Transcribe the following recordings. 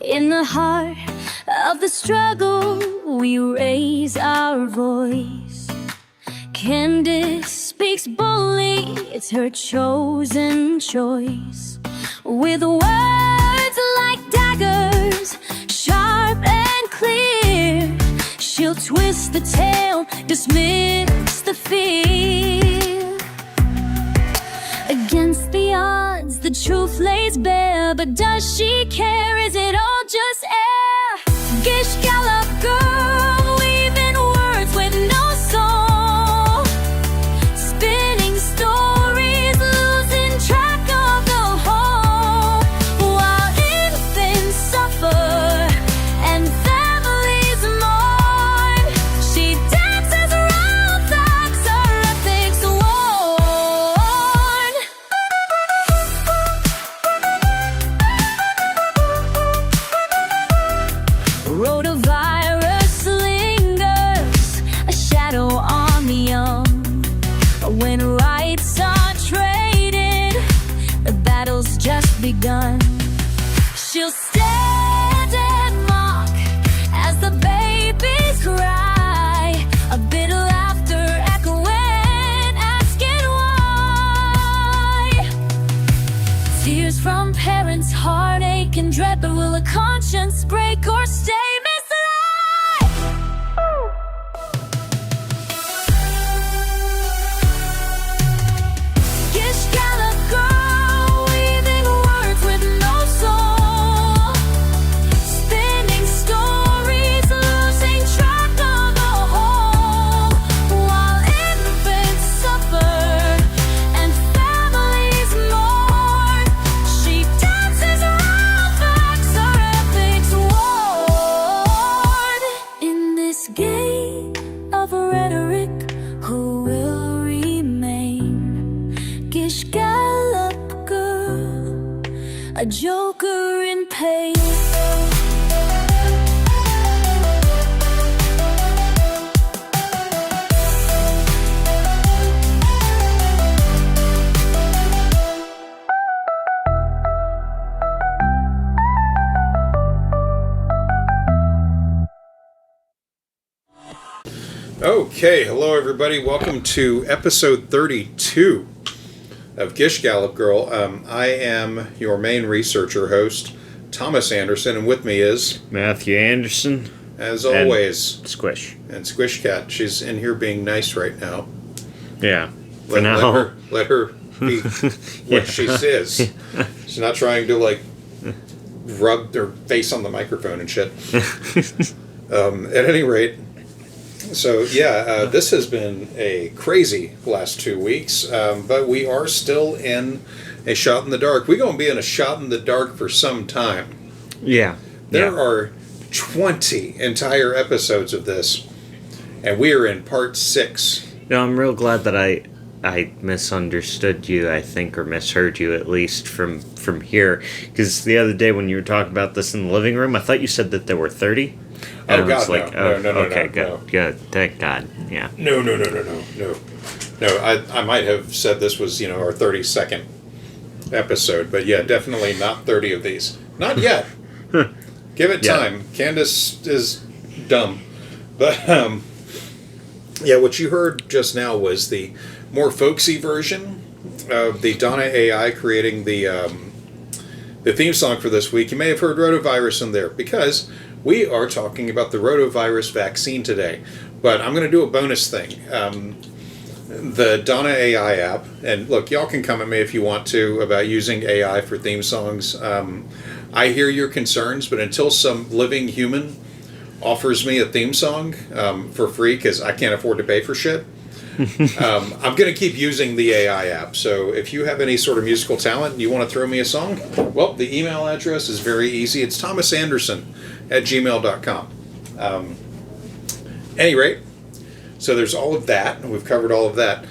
In the heart of the struggle, we raise our voice. Candace speaks boldly, it's her chosen choice. With words like daggers, sharp and clear, she'll twist the tale, dismiss the fear. Against the odds, the truth lays bare, but does she care? Is it all just air? Gish Gallop girl, weaving words with no soul, spinning stories, losing track of the whole. While infants suffer and families mourn, she dances around facts, her ethics worn. Rotavirus lingers, a shadow on the young. When rights are traded, the battle's just begun. She'll stand and mock as the babies cry, a bit of laughter echoing, asking why. Tears from parents, heartache and dread, but will a conscience break or stay misled? Gish Gallop girl, weaving words with no soul, spinning stories, losing track of the whole. While infants suffer and families mourn, she dances around facts, her ethics worn. In this game of rhetoric, who will remain? Gish Gallop girl, a joker in pain. Okay, hello everybody. Welcome to episode 32 of Gish Gallop Girl. I am your main researcher host, Thomas Anderson, and with me is, Matthew Anderson. as always, Squish. and Squish Cat. She's in here being nice right now. Yeah. For now. Let her be what Yeah. she says. She's not trying to rub her face on the microphone and shit. At any rate, so this has been a crazy last 2 weeks, but we are still in a shot in the dark. We're going to be in a shot in the dark for some time. Yeah. There are 20 entire episodes of this, and we are in part 6. No, I'm real glad that I misunderstood you, I think, or misheard you at least from here. Because the other day when you were talking about this in the living room, I thought you said that there were 30. And Oh, I was God, like, no. No, okay, good, no. good. Thank God. Yeah. No. I might have said this was, our 32nd episode, but yeah, definitely not 30 of these. Not yet. Give it time. Candace is dumb. But, what you heard just now was the more folksy version of the Donna AI creating the theme song for this week. You may have heard Rotavirus in there, because we are talking about the Rotavirus Vaccine today. But I'm going to do a bonus thing. The Donna AI app, and look, y'all can come at me if you want to about using AI for theme songs. I hear your concerns, but until some living human offers me a theme song for free, because I can't afford to pay for shit, I'm going to keep using the AI app. So if you have any sort of musical talent and you want to throw me a song, well, the email address is very easy. It's thomasanderson@gmail.com. Any rate, so there's all of that, and we've covered all of that.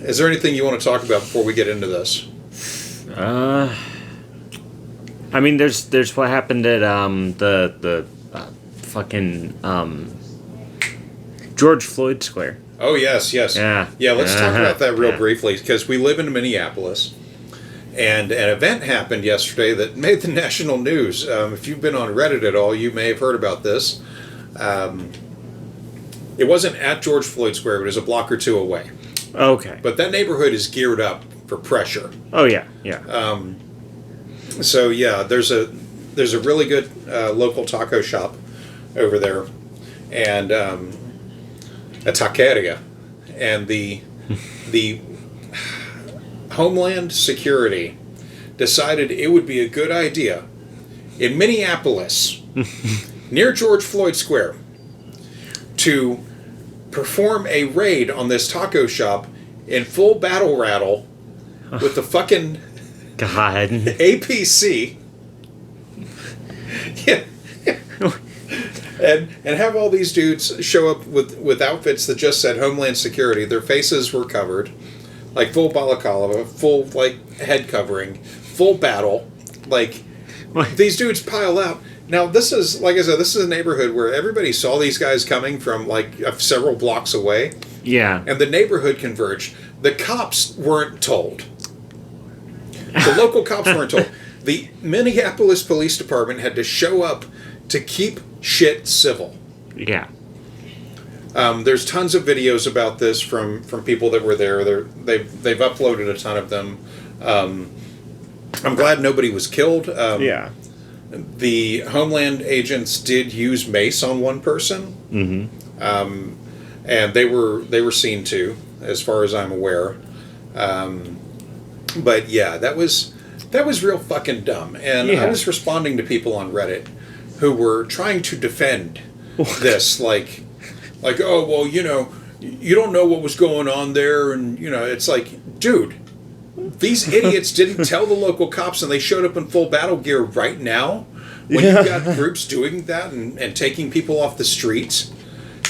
Is there anything you want to talk about before we get into this? I mean, there's what happened at the fucking George Floyd Square. Oh, yes. Yeah. Yeah, let's talk about that real briefly, because we live in Minneapolis, And an event happened yesterday that made the national news. If you've been on Reddit at all, you may have heard about this. It wasn't at George Floyd Square, but it was a block or two away. Okay. But that neighborhood is geared up for pressure. Oh yeah, yeah. So yeah, there's a really good local taco shop over there, and a taqueria, and the Homeland Security decided it would be a good idea in Minneapolis, near George Floyd Square, to perform a raid on this taco shop in full battle rattle with the fucking God. APC. Yeah. And have all these dudes show up with outfits that just said Homeland Security. Their faces were covered, like full balaclava, full like head covering, full battle. Like these dudes pile out. Now this is, like I said, this is a neighborhood where everybody saw these guys coming from like several blocks away. Yeah. And the neighborhood converged. The cops weren't told. The local cops weren't told. The Minneapolis Police Department had to show up to keep shit civil. Yeah. There's tons of videos about this from people that were there. They've uploaded a ton of them. I'm glad nobody was killed. Yeah. The Homeland agents did use mace on one person. Mm-hmm. And they were seen to, as far as I'm aware. But yeah, that was real fucking dumb. And yeah. I was responding to people on Reddit who were trying to defend this, like, oh, well, you know, you don't know what was going on there, and, you know, it's like, dude, these idiots didn't tell the local cops, and they showed up in full battle gear right now, when you've got groups doing that and taking people off the streets,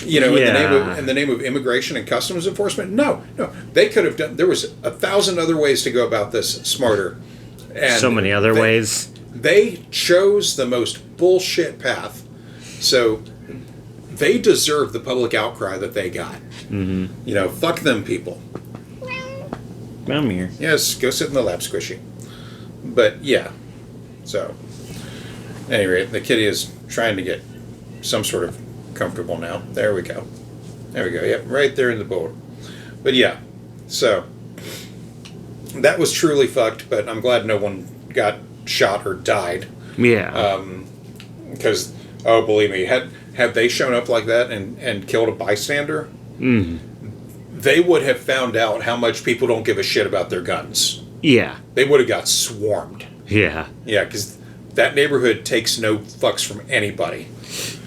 you know, in the name of immigration and customs enforcement. No, they could have done. There was 1,000 other ways to go about this smarter, and so many other ways. They chose the most bullshit path, so they deserve the public outcry that they got. Mm-hmm. You know, fuck them people. I'm here. Yes, go sit in the lap, squishy. But yeah, so anyway, the kitty is trying to get some sort of comfortable now. There we go. Yep, right there in the bowl. But yeah, so that was truly fucked. But I'm glad no one got shot or died. Yeah. Because believe me, had they shown up like that and killed a bystander, they would have found out how much people don't give a shit about their guns. Yeah. They would have got swarmed. Yeah. Yeah, because that neighborhood takes no fucks from anybody.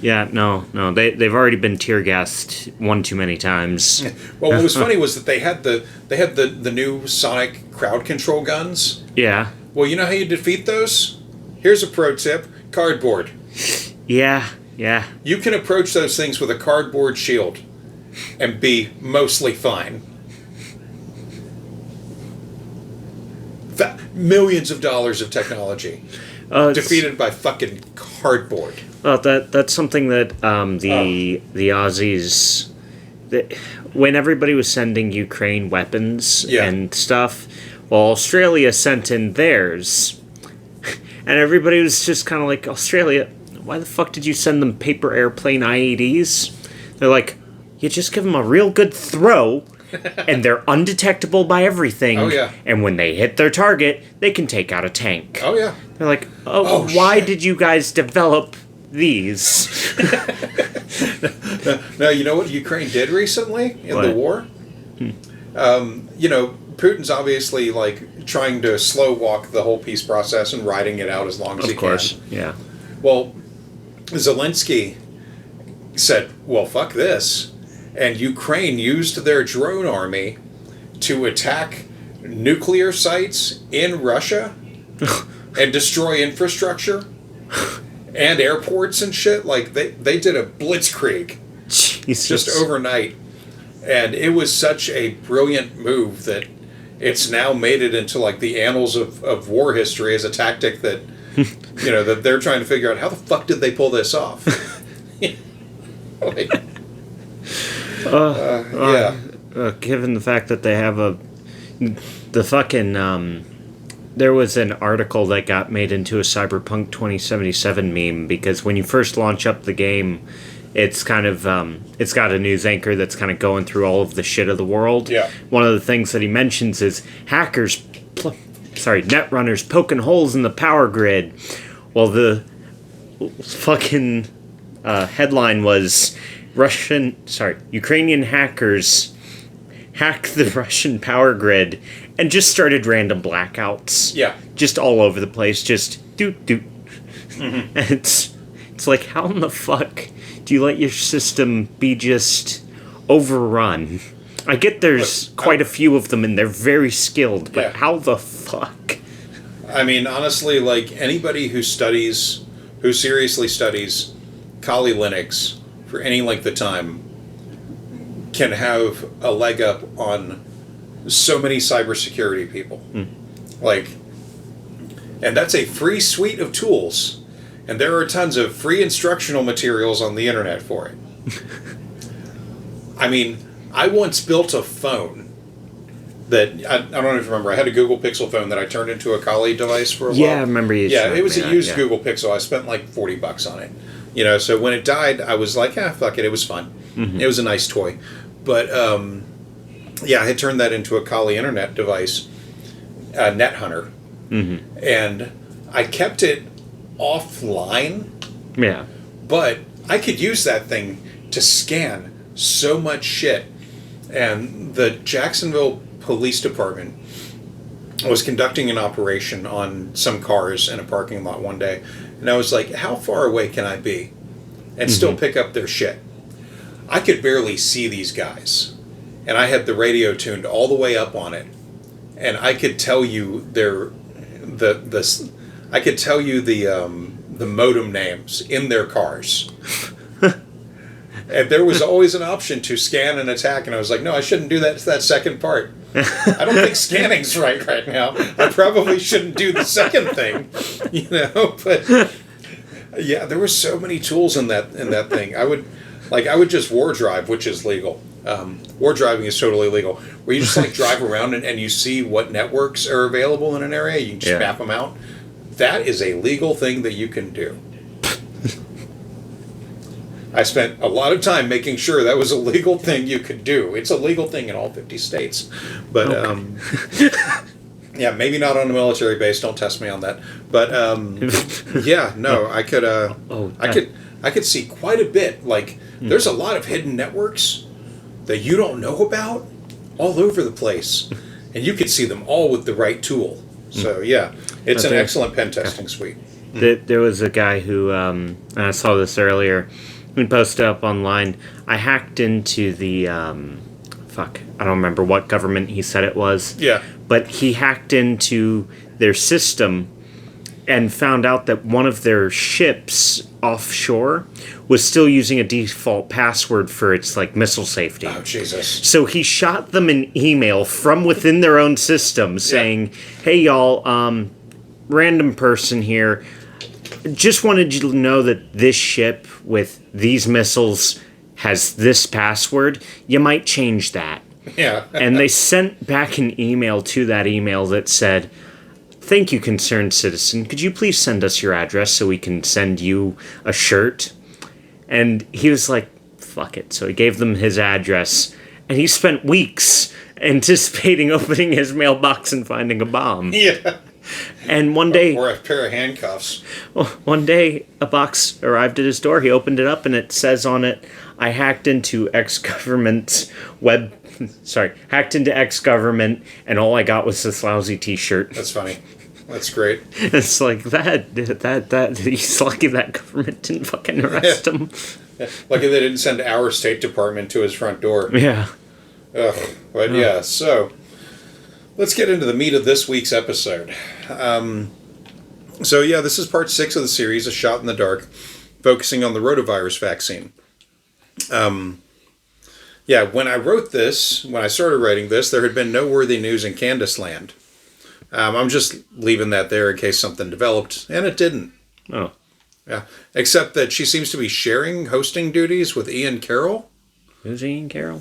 Yeah, no. They've already been tear gassed one too many times. Well, what was funny was that they had the new sonic crowd control guns. Yeah. Well, you know how you defeat those? Here's a pro tip: cardboard. Yeah. You can approach those things with a cardboard shield and be mostly fine. Millions of dollars of technology defeated by fucking cardboard. Well, that's something that the Aussies, when everybody was sending Ukraine weapons and stuff, well, Australia sent in theirs, and everybody was just kind of like, Australia, why the fuck did you send them paper airplane IEDs? They're like, you just give them a real good throw, and they're undetectable by everything. Oh, yeah. And when they hit their target, they can take out a tank. Oh, yeah. They're like, why did you guys develop these? Now, you know what Ukraine did recently in the war? You know, Putin's obviously, like, trying to slow walk the whole peace process and riding it out as long as he can. Of course, yeah. Well, Zelensky said, well, fuck this. And Ukraine used their drone army to attack nuclear sites in Russia and destroy infrastructure and airports and shit. Like, they did a blitzkrieg just overnight. And it was such a brilliant move that it's now made it into, like, the annals of war history as a tactic that, you know, that they're trying to figure out how the fuck did they pull this off. Like, given the fact that they have the fucking There was an article that got made into a Cyberpunk 2077 meme because when you first launch up the game, it's kind of it's got a news anchor that's kind of going through all of the shit of the world. Yeah. One of the things that he mentions is net runners poking holes in the power grid. Well, the fucking headline was Ukrainian hackers hacked the Russian power grid and just started random blackouts. Yeah. Just all over the place. Just doot doot. Mm-hmm. And it's like, how in the fuck do you let your system be just overrun? I get there's quite a few of them and they're very skilled, but how the fuck? I mean, honestly, like anybody who seriously studies Kali Linux for any length of time can have a leg up on so many cybersecurity people. Like, and that's a free suite of tools. And there are tons of free instructional materials on the internet for it. I mean, I once built a phone that, I don't even remember, I had a Google Pixel phone that I turned into a Kali device for a while. Yeah, I remember you Yeah, it was a used that, Google Pixel. I spent like $40 on it. You know, so when it died, I was like, fuck it, it was fun. It was a nice toy. But, yeah, I had turned that into a Kali internet device, Net Hunter. And I kept it offline. Yeah. But I could use that thing to scan so much shit. And the Jacksonville Police Department was conducting an operation on some cars in a parking lot one day. And I was like, how far away can I be and still pick up their shit? I could barely see these guys. And I had the radio tuned all the way up on it. And I could tell you the modem names in their cars. And there was always an option to scan and attack, and I was like, no, I shouldn't do that second part. I don't think scanning's right now. I probably shouldn't do the second thing, you know. But yeah, there were so many tools in that thing. I would just war drive, which is legal. War driving is totally legal. Where you just like drive around and you see what networks are available in an area. You can just map them out. That is a legal thing that you can do. I spent a lot of time making sure that was a legal thing you could do. It's a legal thing in all 50 states. But, yeah, maybe not on a military base. Don't test me on that. But, yeah, no, I could, I could see quite a bit. Like, there's a lot of hidden networks that you don't know about all over the place. And you could see them all with the right tool. So, yeah, it's an excellent pen testing suite. There was a guy who, and I saw this earlier, we posted up online. I hacked into the, I don't remember what government he said it was. Yeah. But he hacked into their system and found out that one of their ships offshore was still using a default password for its, like, missile safety. Oh, Jesus. So he shot them an email from within their own system saying, hey, y'all, random person here, just wanted you to know that this ship with these missiles has this password. You might change that. Yeah. And they sent back an email to that email that said, thank you, concerned citizen. Could you please send us your address so we can send you a shirt? And he was like, fuck it. So he gave them his address. And he spent weeks anticipating opening his mailbox and finding a bomb. Yeah. And one day... Or a pair of handcuffs. Well, one day, a box arrived at his door. He opened it up, and it says on it, I hacked into X-Government's hacked into X-Government, and all I got was this lousy t-shirt. That's funny. That's great. It's like, that he's lucky that government didn't fucking arrest him. Lucky they didn't send our State Department to his front door. Yeah. Ugh. But yeah, so... Let's get into the meat of this week's episode. So yeah, this is part 6 of the series, A Shot in the Dark, focusing on the rotavirus vaccine. Yeah, when I started writing this, there had been no worthy news in Candace land. I'm just leaving that there in case something developed, and it didn't. Oh. Yeah, except that she seems to be sharing hosting duties with Ian Carroll. Who's Ian Carroll?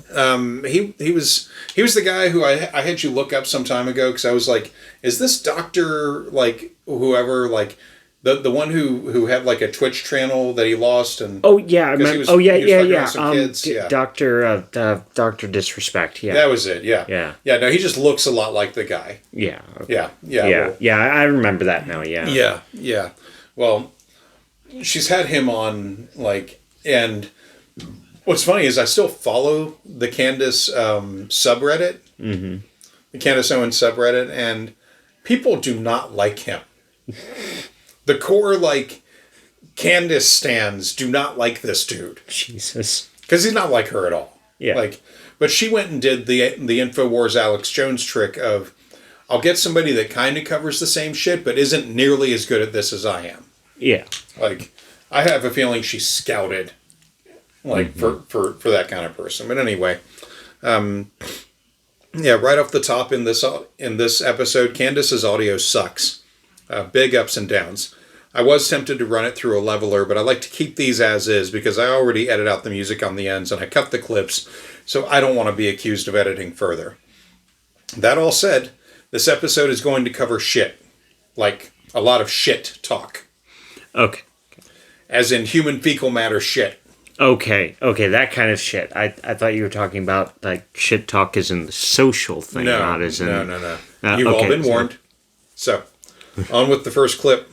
He was the guy who I had you look up some time ago because I was like, is this doctor like whoever like the one who had like a Twitch channel that he lost and Oh yeah, I remember. Kids. Doctor Disrespect. Yeah, that was it. Yeah. No, he just looks a lot like the guy. Yeah. Okay. Yeah. I remember that now. Yeah. Yeah. Well, she's had him on like and. What's funny is I still follow the Candace subreddit, the Candace Owens subreddit, and people do not like him. The core, like, Candace stans do not like this dude. Jesus. Because he's not like her at all. Yeah. Like, but she went and did the InfoWars Alex Jones trick of, I'll get somebody that kind of covers the same shit, but isn't nearly as good at this as I am. Yeah. Like, I have a feeling she scouted. Like for that kind of person. But anyway, right off the top in this episode, Candace's audio sucks. Big ups and downs. I was tempted to run it through a leveler, but I like to keep these as is because I already edit out the music on the ends and I cut the clips, so I don't want to be accused of editing further. That all said, this episode is going to cover shit. Like a lot of shit talk. Okay. As in human fecal matter shit. Okay, that kind of shit. I thought you were talking about, like, shit talk as in the social thing, not as in... No. You've all been warned. So, on with the first clip.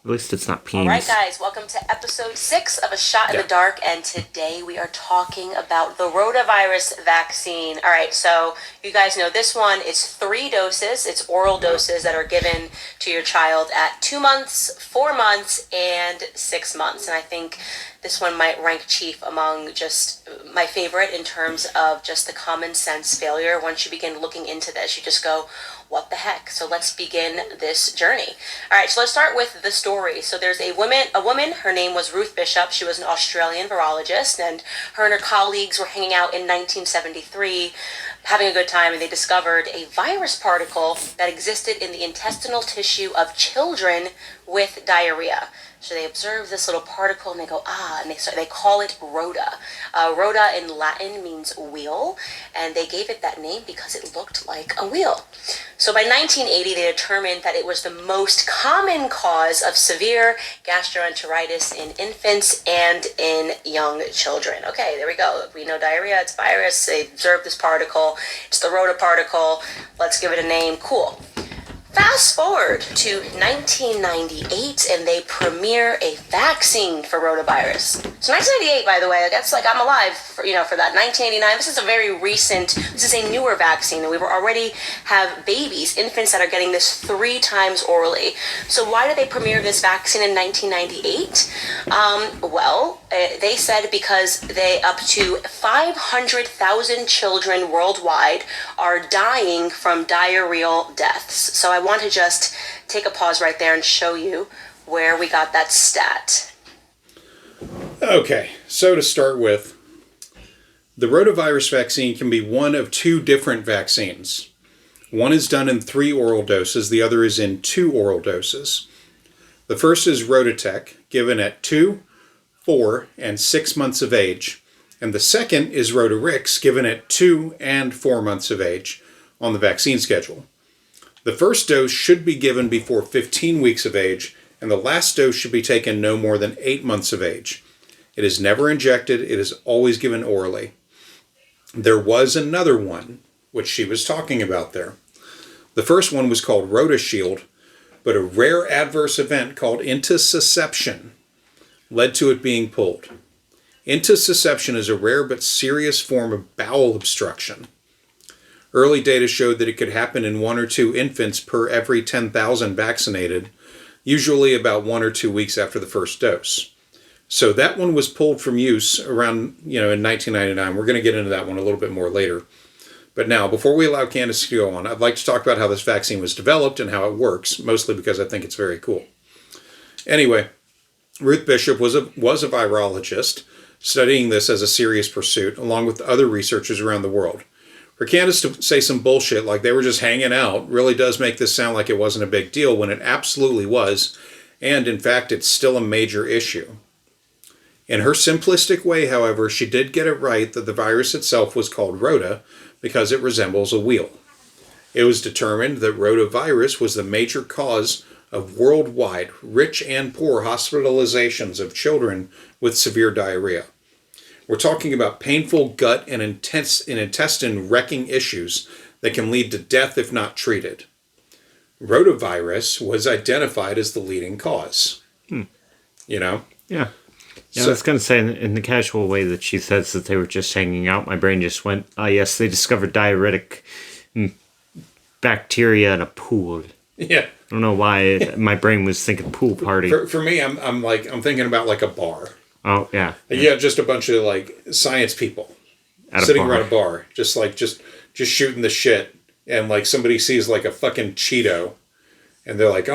At least it's not penis. All right, guys, welcome to episode 6 of A Shot in the Dark, and today we are talking about the rotavirus vaccine. All right, so you guys know this one is 3 doses. It's oral doses that are given to your child at 2 months, 4 months, and 6 months. And I think this one might rank chief among just my favorite in terms of just the common sense failure. Once you begin looking into this, you just go, what the heck? So let's begin this journey. All right, so let's start with the story. So there's a woman, her name was Ruth Bishop. She was an Australian virologist, and her colleagues were hanging out in 1973, having a good time, and they discovered a virus particle that existed in the intestinal tissue of children with diarrhea. So they observe this little particle and they go, and they call it rota. Rota in Latin means wheel, and they gave it that name because it looked like a wheel. So by 1980, they determined that it was the most common cause of severe gastroenteritis in infants and in young children. Okay, there we go. We know diarrhea, it's virus. They observed this particle. It's the rota particle. Let's give it a name. Cool. Fast forward to 1998, and they premiere a vaccine for rotavirus. So 1998, by the way, that's like I'm alive for that. 1989, this is a newer vaccine, and we already have babies, infants that are getting this 3 times orally. So why did they premiere this vaccine in 1998? They said because up to 500,000 children worldwide are dying from diarrheal deaths. So I want to just take a pause right there and show you where we got that stat. Okay, so to start with, the rotavirus vaccine can be one of 2 different vaccines. One is done in 3 oral doses, the other is in 2 oral doses. The first is Rotateq, given at 2, 4, and 6 months of age, and the second is Rotarix, given at 2 and 4 months of age on the vaccine schedule. The first dose should be given before 15 weeks of age, and the last dose should be taken no more than 8 months of age. It is never injected, it is always given orally. There was another one, which she was talking about there. The first one was called RotaShield, but a rare adverse event called intussusception led to it being pulled. Intussusception is a rare but serious form of bowel obstruction. Early data showed that it could happen in 1 or 2 infants per every 10,000 vaccinated, usually about 1 or 2 weeks after the first dose. So that one was pulled from use around, in 1999. We're going to get into that one a little bit more later. But now, before we allow Candace to go on, I'd like to talk about how this vaccine was developed and how it works, mostly because I think it's very cool. Anyway, Ruth Bishop was a virologist studying this as a serious pursuit, along with other researchers around the world. For Candace to say some bullshit like they were just hanging out really does make this sound like it wasn't a big deal when it absolutely was, and in fact it's still a major issue. In her simplistic way, however, she did get it right that the virus itself was called rota because it resembles a wheel. It was determined that rotavirus was the major cause of worldwide, rich and poor hospitalizations of children with severe diarrhea. We're talking about painful gut and intestine wrecking issues that can lead to death if not treated. Rotavirus was identified as the leading cause. You know? Yeah. Yeah, So- I was going to say, in the casual way that she says that they were just hanging out, my brain just went, yes, they discovered diuretic bacteria in a pool. Yeah. I don't know why my brain was thinking pool party. For me, I'm thinking about like a bar. Oh, yeah. Yeah, just a bunch of like science people At a sitting bar. around a bar, just shooting the shit, and like somebody sees like a fucking Cheeto, and they're like,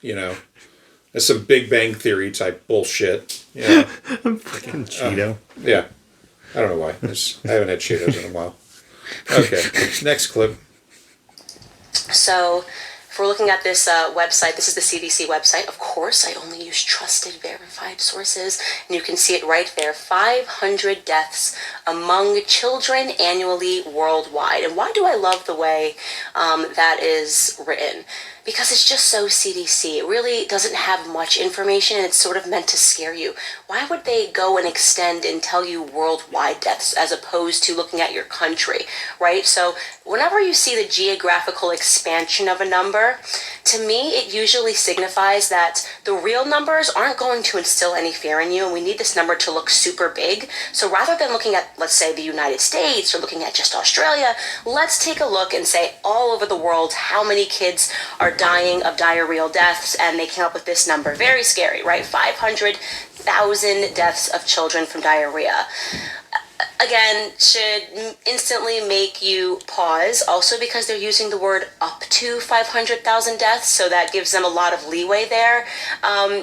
you know, that's some Big Bang Theory type bullshit. Yeah, Fucking Cheeto. yeah. I don't know why. I haven't had Cheetos in a while. Okay, next clip. So, if we're looking at this website, this is the CDC website. Of course, I only use trusted, verified sources, and you can see it right there. 500 deaths among children annually worldwide. And why do I love the way that is written? Because it's just so CDC. It really doesn't have much information, and it's sort of meant to scare you. Why would they go and extend and tell you worldwide deaths as opposed to looking at your country, right? So whenever you see the geographical expansion of a number, to me, it usually signifies that the real numbers aren't going to instill any fear in you, and we need this number to look super big. So rather than looking at, let's say, the United States or looking at just Australia, let's take a look and say all over the world how many kids are dying of diarrheal deaths, and they came up with this number. Very scary, right? 500,000 deaths of children from diarrhea. Again, should instantly make you pause, also because they're using the word up to 500,000 deaths, so that gives them a lot of leeway there.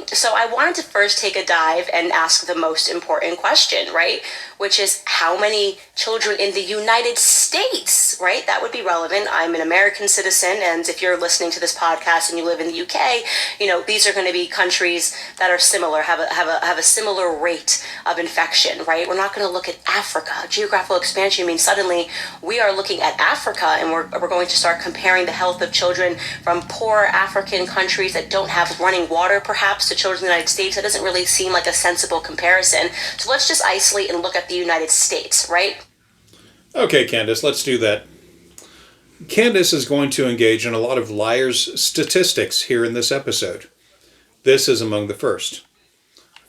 So I wanted to first take a dive and ask the most important question, right? Which is how many children in the United States, right? That would be relevant. I'm an American citizen, and if you're listening to this podcast and you live in the UK, you know, these are going to be countries that are similar, have a similar rate of infection, right? We're not going to look at Africa. Geographical expansion means suddenly we are looking at Africa, and we're going to start comparing the health of children from poor African countries that don't have running water, perhaps, to children in the United States. That doesn't really seem like a sensible comparison. So let's just isolate and look at the United States, right? Okay, Candace, let's do that. Candace is going to engage in a lot of liars' statistics here in this episode. This is among the first.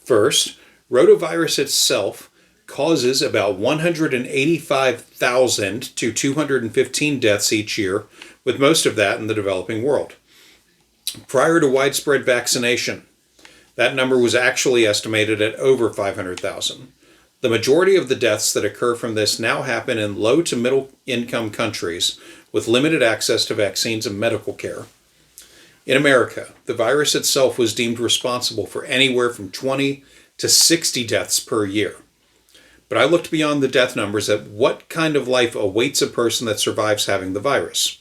First, rotavirus itself causes about 185,000 to 215 deaths each year, with most of that in the developing world. Prior to widespread vaccination, that number was actually estimated at over 500,000. The majority of the deaths that occur from this now happen in low to middle income countries with limited access to vaccines and medical care. In America, the virus itself was deemed responsible for anywhere from 20 to 60 deaths per year. But I looked beyond the death numbers at what kind of life awaits a person that survives having the virus.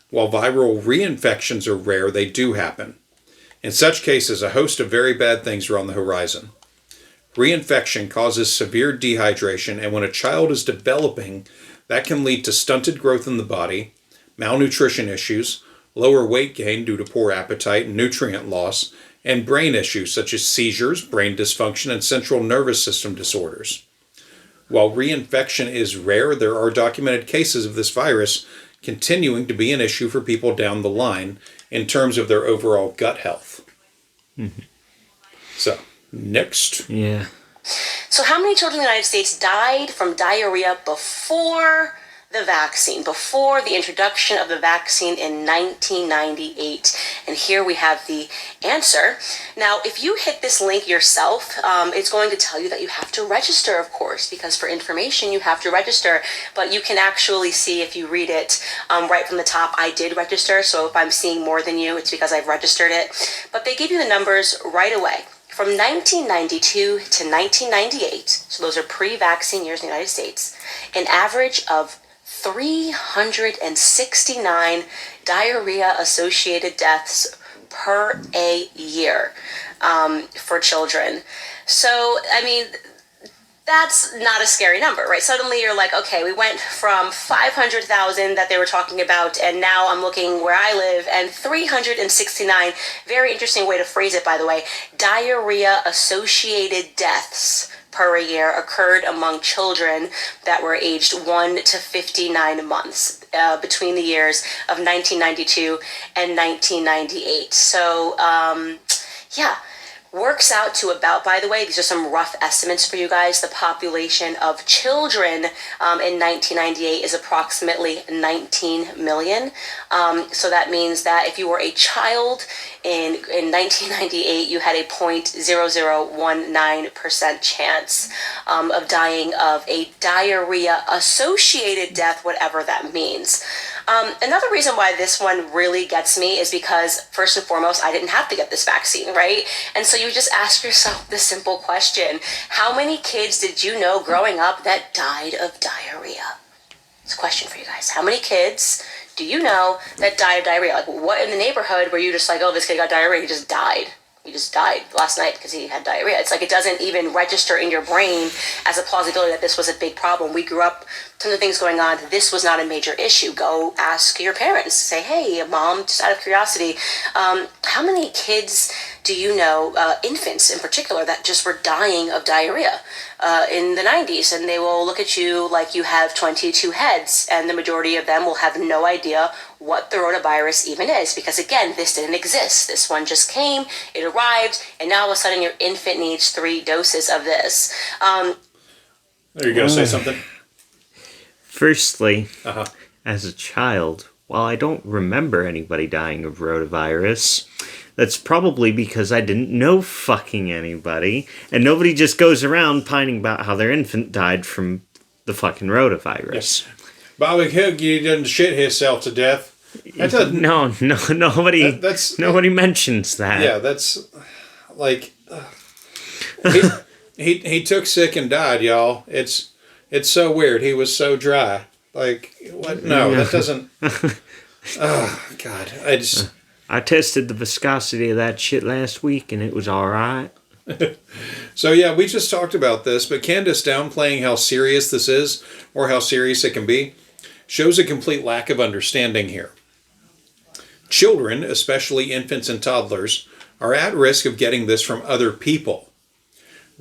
While viral reinfections are rare, they do happen. In such cases, a host of very bad things are on the horizon. Reinfection causes severe dehydration, and when a child is developing, that can lead to stunted growth in the body, malnutrition issues, lower weight gain due to poor appetite and nutrient loss, and brain issues such as seizures, brain dysfunction, and central nervous system disorders. While reinfection is rare, there are documented cases of this virus continuing to be an issue for people down the line in terms of their overall gut health. Mm-hmm. So, next. Yeah. So how many children in the United States died from diarrhea before the vaccine, before the introduction of the vaccine in 1998? And here we have the answer. Now, if you hit this link yourself, it's going to tell you that you have to register, of course, because for information you have to register. But you can actually see, if you read it right from the top, I did register. So if I'm seeing more than you, it's because I've registered it. But they give you the numbers right away. From 1992 to 1998, so those are pre-vaccine years in the United States, an average of 369 diarrhea-associated deaths per a year for children. So, I mean, that's not a scary number, right? Suddenly you're like, okay, we went from 500,000 that they were talking about, and now I'm looking where I live, and 369, very interesting way to phrase it, by the way, diarrhea-associated deaths per year occurred among children that were aged 1 to 59 months between the years of 1992 and 1998. So, yeah. Works out to about, by the way, these are some rough estimates for you guys. The population of children in 1998 is approximately 19 million. So that means that if you were a child in 1998, you had a 0.0019% chance of dying of a diarrhea-associated death, whatever that means. Another reason why this one really gets me is because, first and foremost, I didn't have to get this vaccine, right? And so you just ask yourself the simple question, how many kids did you know growing up that died of diarrhea? It's a question for you guys. How many kids do you know that died of diarrhea? Like, what in the neighborhood were you just like, oh, this kid got diarrhea, he just died? He just died last night because he had diarrhea. It's like it doesn't even register in your brain as a plausibility that this was a big problem. We grew up, tons of things going on. This was not a major issue. Go ask your parents. Say, hey, mom, just out of curiosity, how many kids do you know, infants in particular, that just were dying of diarrhea in the 90s? And they will look at you like you have 22 heads, and the majority of them will have no idea what the rotavirus even is, because again, this didn't exist. This one just came, it arrived, and now all of a sudden your infant needs 3 doses of this. There you go, say something. Firstly, as a child, while I don't remember anybody dying of rotavirus, that's probably because I didn't know fucking anybody, and nobody just goes around pining about how their infant died from the fucking rotavirus. Yes. Bobby Hoogie didn't shit himself to death. That doesn't, nobody. That's nobody mentions that. Yeah, that's like he took sick and died, y'all. It's so weird. He was so dry. Like what? No, that doesn't. Oh God, I tested the viscosity of that shit last week, and it was all right. So yeah, we just talked about this, but Candace downplaying how serious this is, or how serious it can be, shows a complete lack of understanding here. Children, especially infants and toddlers, are at risk of getting this from other people.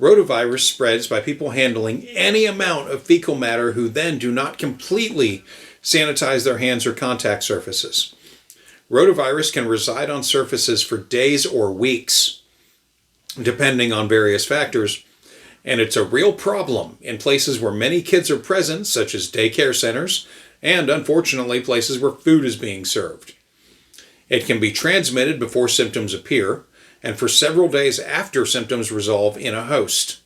Rotavirus spreads by people handling any amount of fecal matter who then do not completely sanitize their hands or contact surfaces. Rotavirus can reside on surfaces for days or weeks, depending on various factors, and it's a real problem in places where many kids are present, such as daycare centers, and unfortunately places where food is being served. It can be transmitted before symptoms appear, and for several days after symptoms resolve in a host.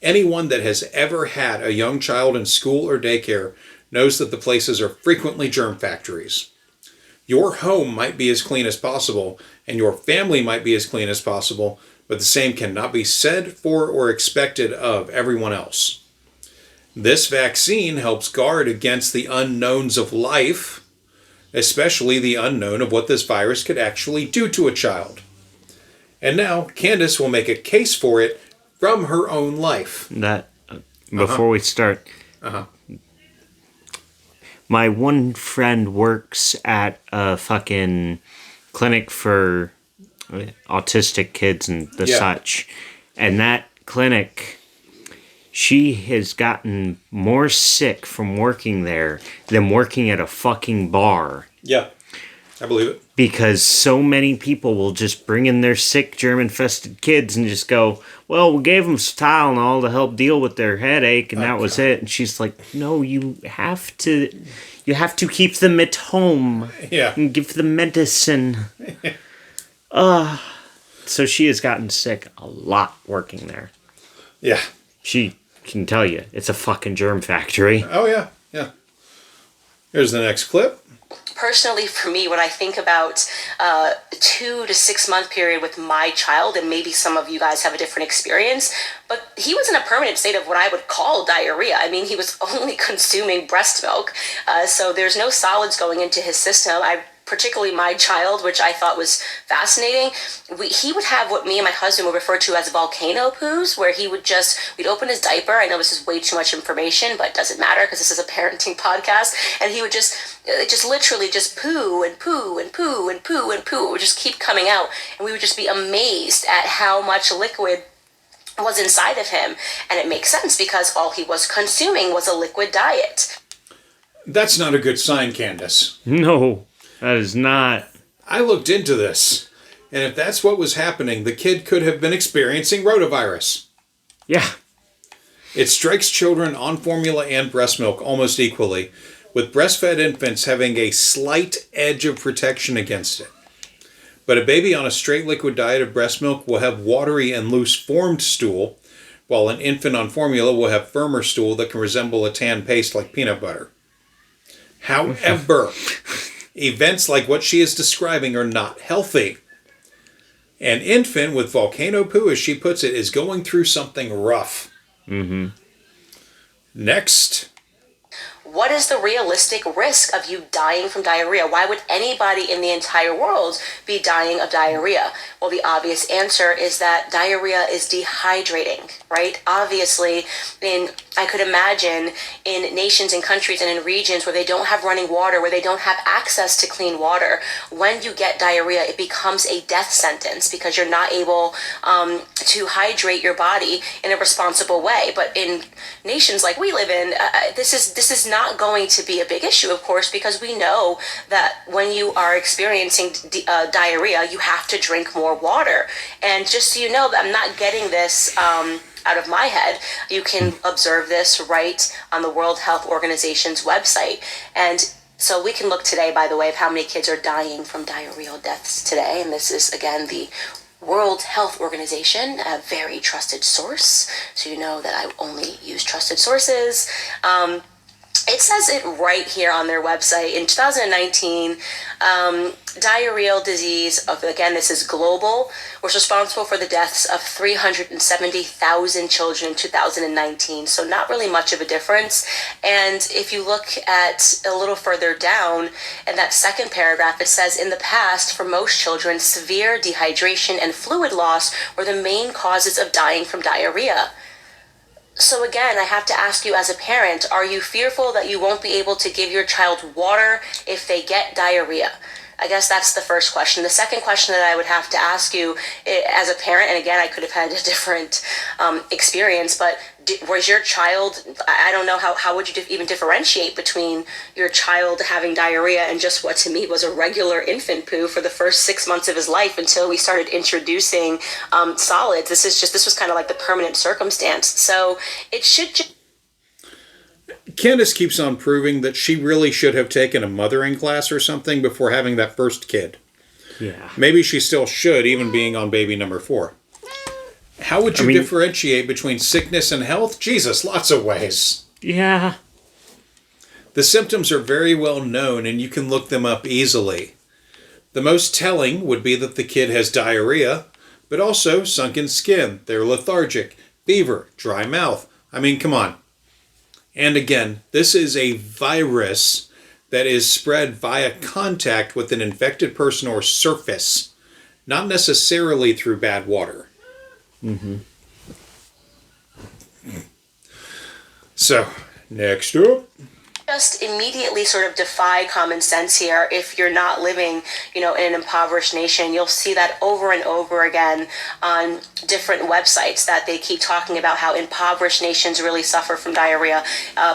Anyone that has ever had a young child in school or daycare knows that the places are frequently germ factories. Your home might be as clean as possible, and your family might be as clean as possible, but the same cannot be said for or expected of everyone else. This vaccine helps guard against the unknowns of life, especially the unknown of what this virus could actually do to a child. And now, Candace will make a case for it from her own life. Before we start, my one friend works at a fucking clinic for autistic kids and such. And that clinic, she has gotten more sick from working there than working at a fucking bar. Yeah, I believe it. Because so many people will just bring in their sick, germ-infested kids and just go, well, we gave them some Tylenol to help deal with their headache, and that was it. And she's like, no, you have to keep them at home. Yeah. And give them medicine. So she has gotten sick a lot working there. Yeah. She can tell you, it's a fucking germ factory. Oh, yeah. Yeah. Here's the next clip. Personally, for me, when I think about 2 to 6 month period with my child, and maybe some of you guys have a different experience, but he was in a permanent state of what I would call diarrhea. I mean, he was only consuming breast milk, so there's no solids going into his system. I particularly my child, which I thought was fascinating, he would have what me and my husband would refer to as volcano poos, where we'd open his diaper. I know this is way too much information, but it doesn't matter because this is a parenting podcast. And he would just literally just poo and poo and poo and poo and poo. It would just keep coming out. And we would just be amazed at how much liquid was inside of him. And it makes sense because all he was consuming was a liquid diet. That's not a good sign, Candace. No, that is not. I looked into this, and if that's what was happening, the kid could have been experiencing rotavirus. Yeah. It strikes children on formula and breast milk almost equally, with breastfed infants having a slight edge of protection against it. But a baby on a straight liquid diet of breast milk will have watery and loose formed stool, while an infant on formula will have firmer stool that can resemble a tan paste like peanut butter. However, events like what she is describing are not healthy. An infant with volcano poo, as she puts it, is going through something rough. Mm-hmm. Next. What is the realistic risk of you dying from diarrhea? Why would anybody in the entire world be dying of diarrhea? Well, the obvious answer is that diarrhea is dehydrating, right? Obviously, I could imagine in nations and countries and in regions where they don't have running water, where they don't have access to clean water, when you get diarrhea, it becomes a death sentence because you're not able to hydrate your body in a responsible way. But in nations like we live in, this is not going to be a big issue, of course, because we know that when you are experiencing diarrhea, you have to drink more water. And just so you know, that I'm not getting this out of my head. You can observe this right on the World Health Organization's website. And so we can look today, by the way, of how many kids are dying from diarrheal deaths today. And this is, again, the World Health Organization, a very trusted source. So you know that I only use trusted sources. It says it right here on their website. In 2019, diarrheal disease, again, this is global, was responsible for the deaths of 370,000 children in 2019. So not really much of a difference. And if you look at a little further down in that second paragraph, it says, in the past, for most children, severe dehydration and fluid loss were the main causes of dying from diarrhea. So again, I have to ask you as a parent, are you fearful that you won't be able to give your child water if they get diarrhea? I guess that's the first question. The second question that I would have to ask you as a parent, and again, I could have had a different experience, but was your child, I don't know, how would you even differentiate between your child having diarrhea and just what to me was a regular infant poo for the first 6 months of his life until we started introducing solids? This was kind of like the permanent circumstance. So it should just... Candace keeps on proving that she really should have taken a mothering class or something before having that first kid. Yeah. Maybe she still should, even being on baby number 4. How would you differentiate between sickness and health? Jesus, lots of ways. Yeah. The symptoms are very well known, and you can look them up easily. The most telling would be that the kid has diarrhea, but also sunken skin. They're lethargic, fever, dry mouth. I mean, come on. And again, this is a virus that is spread via contact with an infected person or surface, not necessarily through bad water. Mm-hmm. So, next up. Just immediately sort of defy common sense here. If you're not living, in an impoverished nation, you'll see that over and over again on different websites that they keep talking about how impoverished nations really suffer from diarrhea.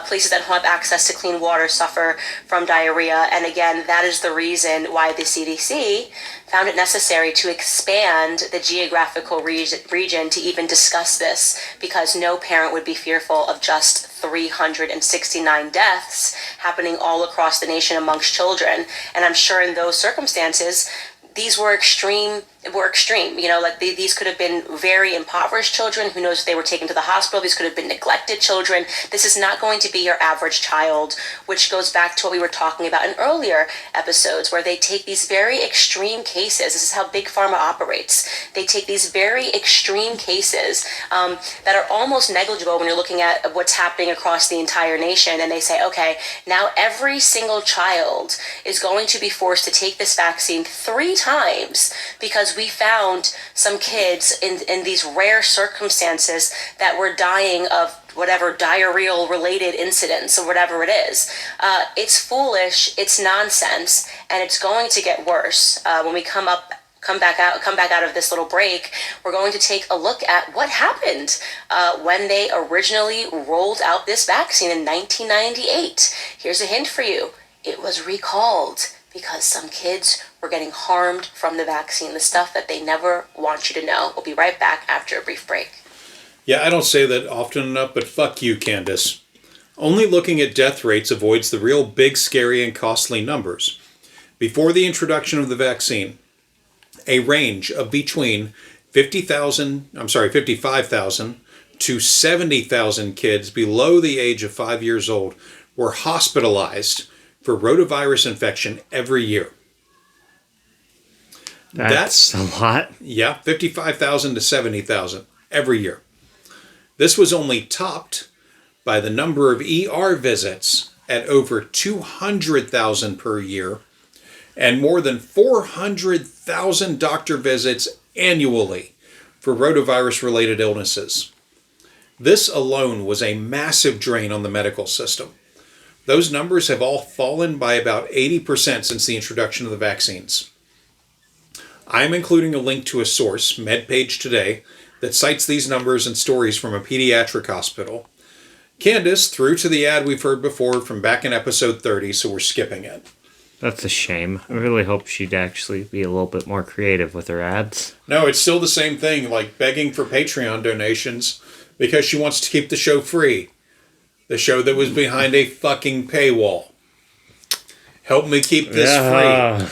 Places that don't have access to clean water suffer from diarrhea. And again, that is the reason why the CDC found it necessary to expand the geographical region to even discuss this, because no parent would be fearful of just 369 deaths happening all across the nation amongst children. And I'm sure in those circumstances, these were extreme were extreme. Like these could have been very impoverished children. Who knows if they were taken to the hospital? These could have been neglected children. This is not going to be your average child, which goes back to what we were talking about in earlier episodes, where they take these very extreme cases. This is how Big Pharma operates. They take these very extreme cases that are almost negligible when you're looking at what's happening across the entire nation, and they say, okay, now every single child is going to be forced to take this vaccine 3 times because we found some kids in these rare circumstances that were dying of whatever diarrheal related incidents or whatever it is. It's foolish, it's nonsense, and it's going to get worse. When we come back out of this little break, we're going to take a look at what happened when they originally rolled out this vaccine in 1998. Here's a hint for you. It was recalled because some kids were getting harmed from the vaccine, the stuff that they never want you to know. We'll be right back after a brief break. Yeah, I don't say that often enough, but fuck you, Candace. Only looking at death rates avoids the real big, scary, and costly numbers. Before the introduction of the vaccine, a range of between 55,000 to 70,000 kids below the age of 5 years old were hospitalized for rotavirus infection every year. That's a lot. Yeah, 55,000 to 70,000 every year. This was only topped by the number of ER visits at over 200,000 per year and more than 400,000 doctor visits annually for rotavirus-related illnesses. This alone was a massive drain on the medical system. Those numbers have all fallen by about 80% since the introduction of the vaccines. I'm including a link to a source, MedPage Today, that cites these numbers and stories from a pediatric hospital. Candace threw to the ad we've heard before from back in episode 30, so we're skipping it. That's a shame. I really hope she'd actually be a little bit more creative with her ads. No, it's still the same thing, like begging for Patreon donations because she wants to keep the show free. The show that was behind a fucking paywall. Help me keep this free.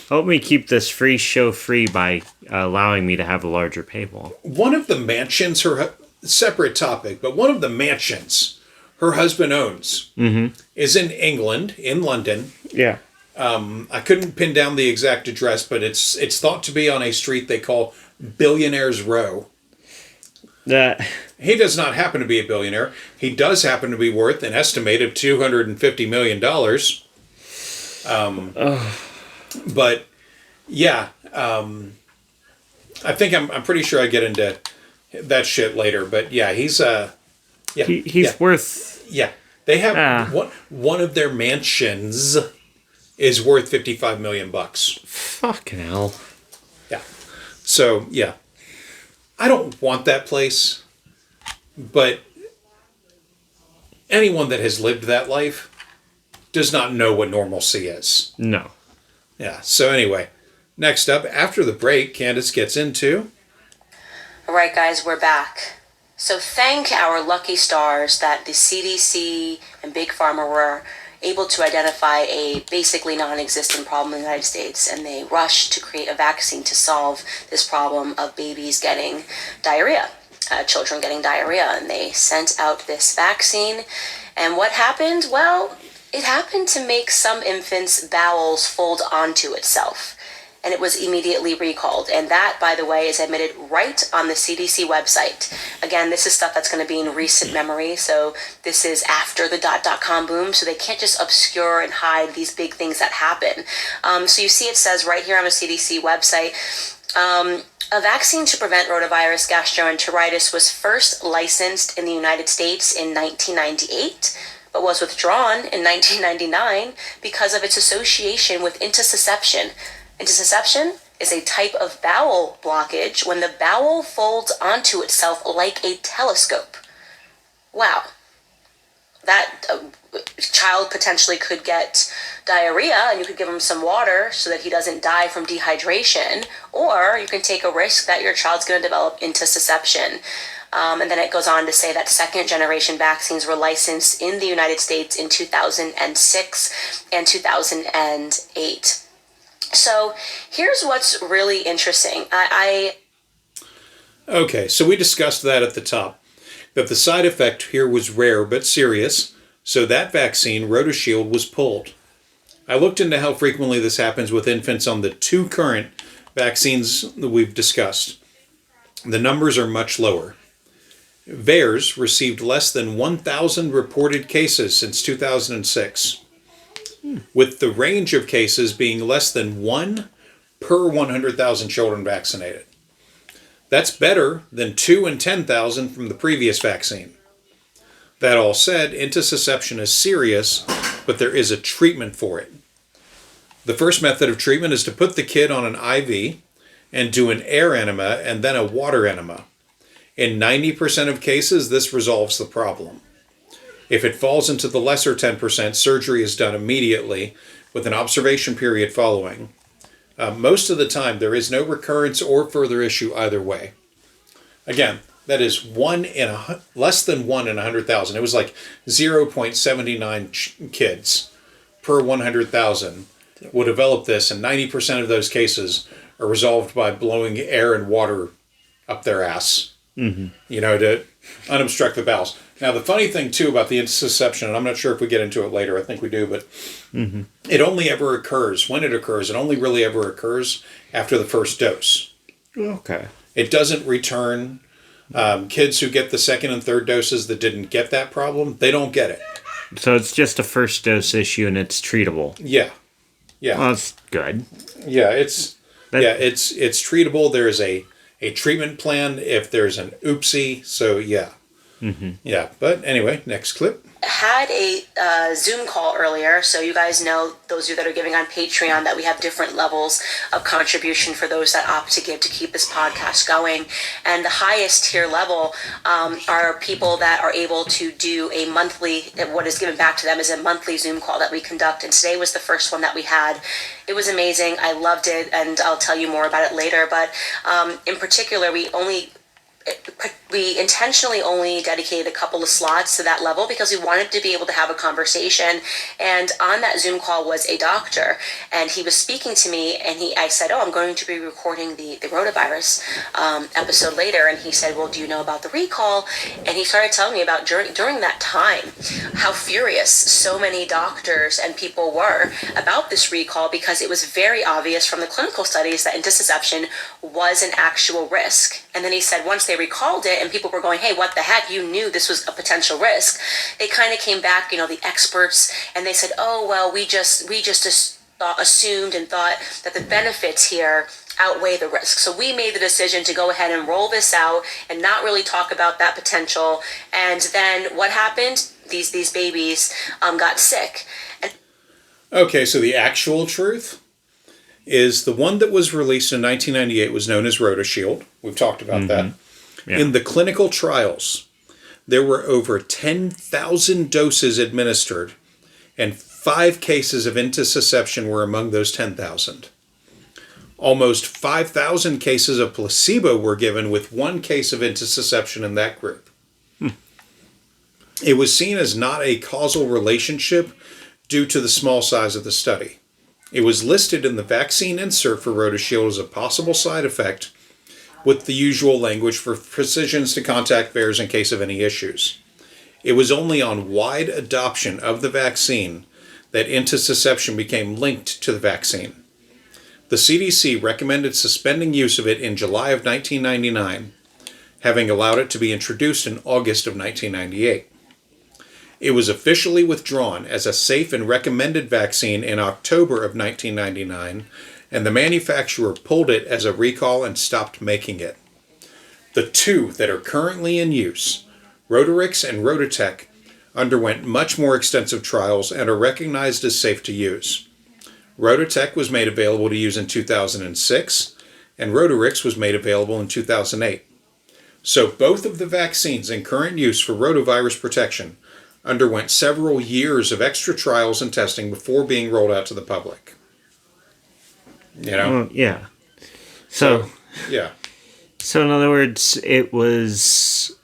Help me keep this free show free by allowing me to have a larger paywall. One of the mansions, separate topic, but one of the mansions her husband owns is in England, in London. Yeah. I couldn't pin down the exact address, but it's thought to be on a street they call Billionaires Row. He does not happen to be a billionaire. He does happen to be worth an estimated $250 million. But yeah, I think I'm pretty sure I get into that shit later. But yeah, he's worth. Yeah, they have one of their mansions is worth $55 million. Fucking hell. Yeah. So yeah, I don't want that place, but anyone that has lived that life does not know what normalcy is. No. Yeah. So anyway, next up, after the break, Candace gets into... All right, guys, we're back. So thank our lucky stars that the CDC and Big Pharma were able to identify a basically non-existent problem in the United States, and they rushed to create a vaccine to solve this problem of babies getting diarrhea, children getting diarrhea, and they sent out this vaccine. And what happened? Well, it happened to make some infants' bowels fold onto itself, and it was immediately recalled. And that, by the way, is admitted right on the CDC website. Again, this is stuff that's going to be in recent memory, so this is after the .com boom, so they can't just obscure and hide these big things that happen. So you see it says right here on the CDC website, a vaccine to prevent rotavirus gastroenteritis was first licensed in the United States in 1998, but was withdrawn in 1999 because of its association with intussusception. Intussusception is a type of bowel blockage when the bowel folds onto itself like a telescope. Wow. That child potentially could get diarrhea, and you could give him some water so that he doesn't die from dehydration, or you can take a risk that your child's going to develop intussusception. And then it goes on to say that second-generation vaccines were licensed in the United States in 2006 and 2008. So here's what's really interesting. Okay, so we discussed that at the top, that the side effect here was rare but serious, so that vaccine, RotaShield, was pulled. I looked into how frequently this happens with infants on the 2 current vaccines that we've discussed. The numbers are much lower. VAERS received less than 1,000 reported cases since 2006, with the range of cases being less than 1 per 100,000 children vaccinated. That's better than 2 in 10,000 from the previous vaccine. That all said, intussusception is serious, but there is a treatment for it. The first method of treatment is to put the kid on an IV and do an air enema and then a water enema. In 90% of cases, this resolves the problem. If it falls into the lesser 10%, surgery is done immediately with an observation period following. Most of the time, there is no recurrence or further issue either way. Again, that is less than 1 in 100,000. It was like 0.79 kids per 100,000 will develop this, and 90% of those cases are resolved by blowing air and water up their ass, to unobstruct the bowels. Now, the funny thing, too, about the intussusception, and I'm not sure if we get into it later, I think we do, but it only ever occurs, when it occurs, it only really ever occurs after the first dose. Okay. It doesn't return. Kids who get the second and third doses that didn't get that problem, they don't get it. So it's just a first dose issue and it's treatable. Yeah. Yeah. Well, that's good. Yeah, it's treatable. There is a treatment plan if there's an oopsie. So yeah. Yeah. But anyway, next clip. Had a Zoom call earlier, so you guys know, those of you that are giving on Patreon, that we have different levels of contribution for those that opt to give to keep this podcast going. And the highest tier level are people that are able to do a monthly, what is given back to them is a monthly Zoom call that we conduct. And today was the first one that we had. It was amazing. I loved it, and I'll tell you more about it later. But in particular, we intentionally only dedicated a couple of slots to that level because we wanted to be able to have a conversation. And on that Zoom call was a doctor, and he was speaking to me, and I said, I'm going to be recording the rotavirus episode later. And he said, well, do you know about the recall? And he started telling me about during that time how furious so many doctors and people were about this recall, because it was very obvious from the clinical studies that intussusception was an actual risk. And then he said once they recalled it and people were going, hey, what the heck, you knew this was a potential risk, they kind of came back, the experts, and they said, oh, well, we just assumed and thought that the benefits here outweigh the risk. So we made the decision to go ahead and roll this out and not really talk about that potential. And then what happened? These babies got sick. Okay, so the actual truth is the one that was released in 1998 was known as RotaShield. We've talked about that. Yeah. In the clinical trials, there were over 10,000 doses administered, and 5 cases of intussusception were among those 10,000. Almost 5,000 cases of placebo were given, with 1 case of intussusception in that group. It was seen as not a causal relationship due to the small size of the study. It was listed in the Vaccine Insert For Rotateq as a possible side effect, with the usual language for physicians to contact VAERS in case of any issues. It was only on wide adoption of the vaccine that intussusception became linked to the vaccine. The CDC recommended suspending use of it in July of 1999, having allowed it to be introduced in August of 1998. It was officially withdrawn as a safe and recommended vaccine in October of 1999, and the manufacturer pulled it as a recall and stopped making it. The 2 that are currently in use, Rotarix and Rotateq, underwent much more extensive trials and are recognized as safe to use. Rotateq was made available to use in 2006, and Rotarix was made available in 2008. So both of the vaccines in current use for rotavirus protection underwent several years of extra trials and testing before being rolled out to the public. Yeah. So yeah. So in other words, it was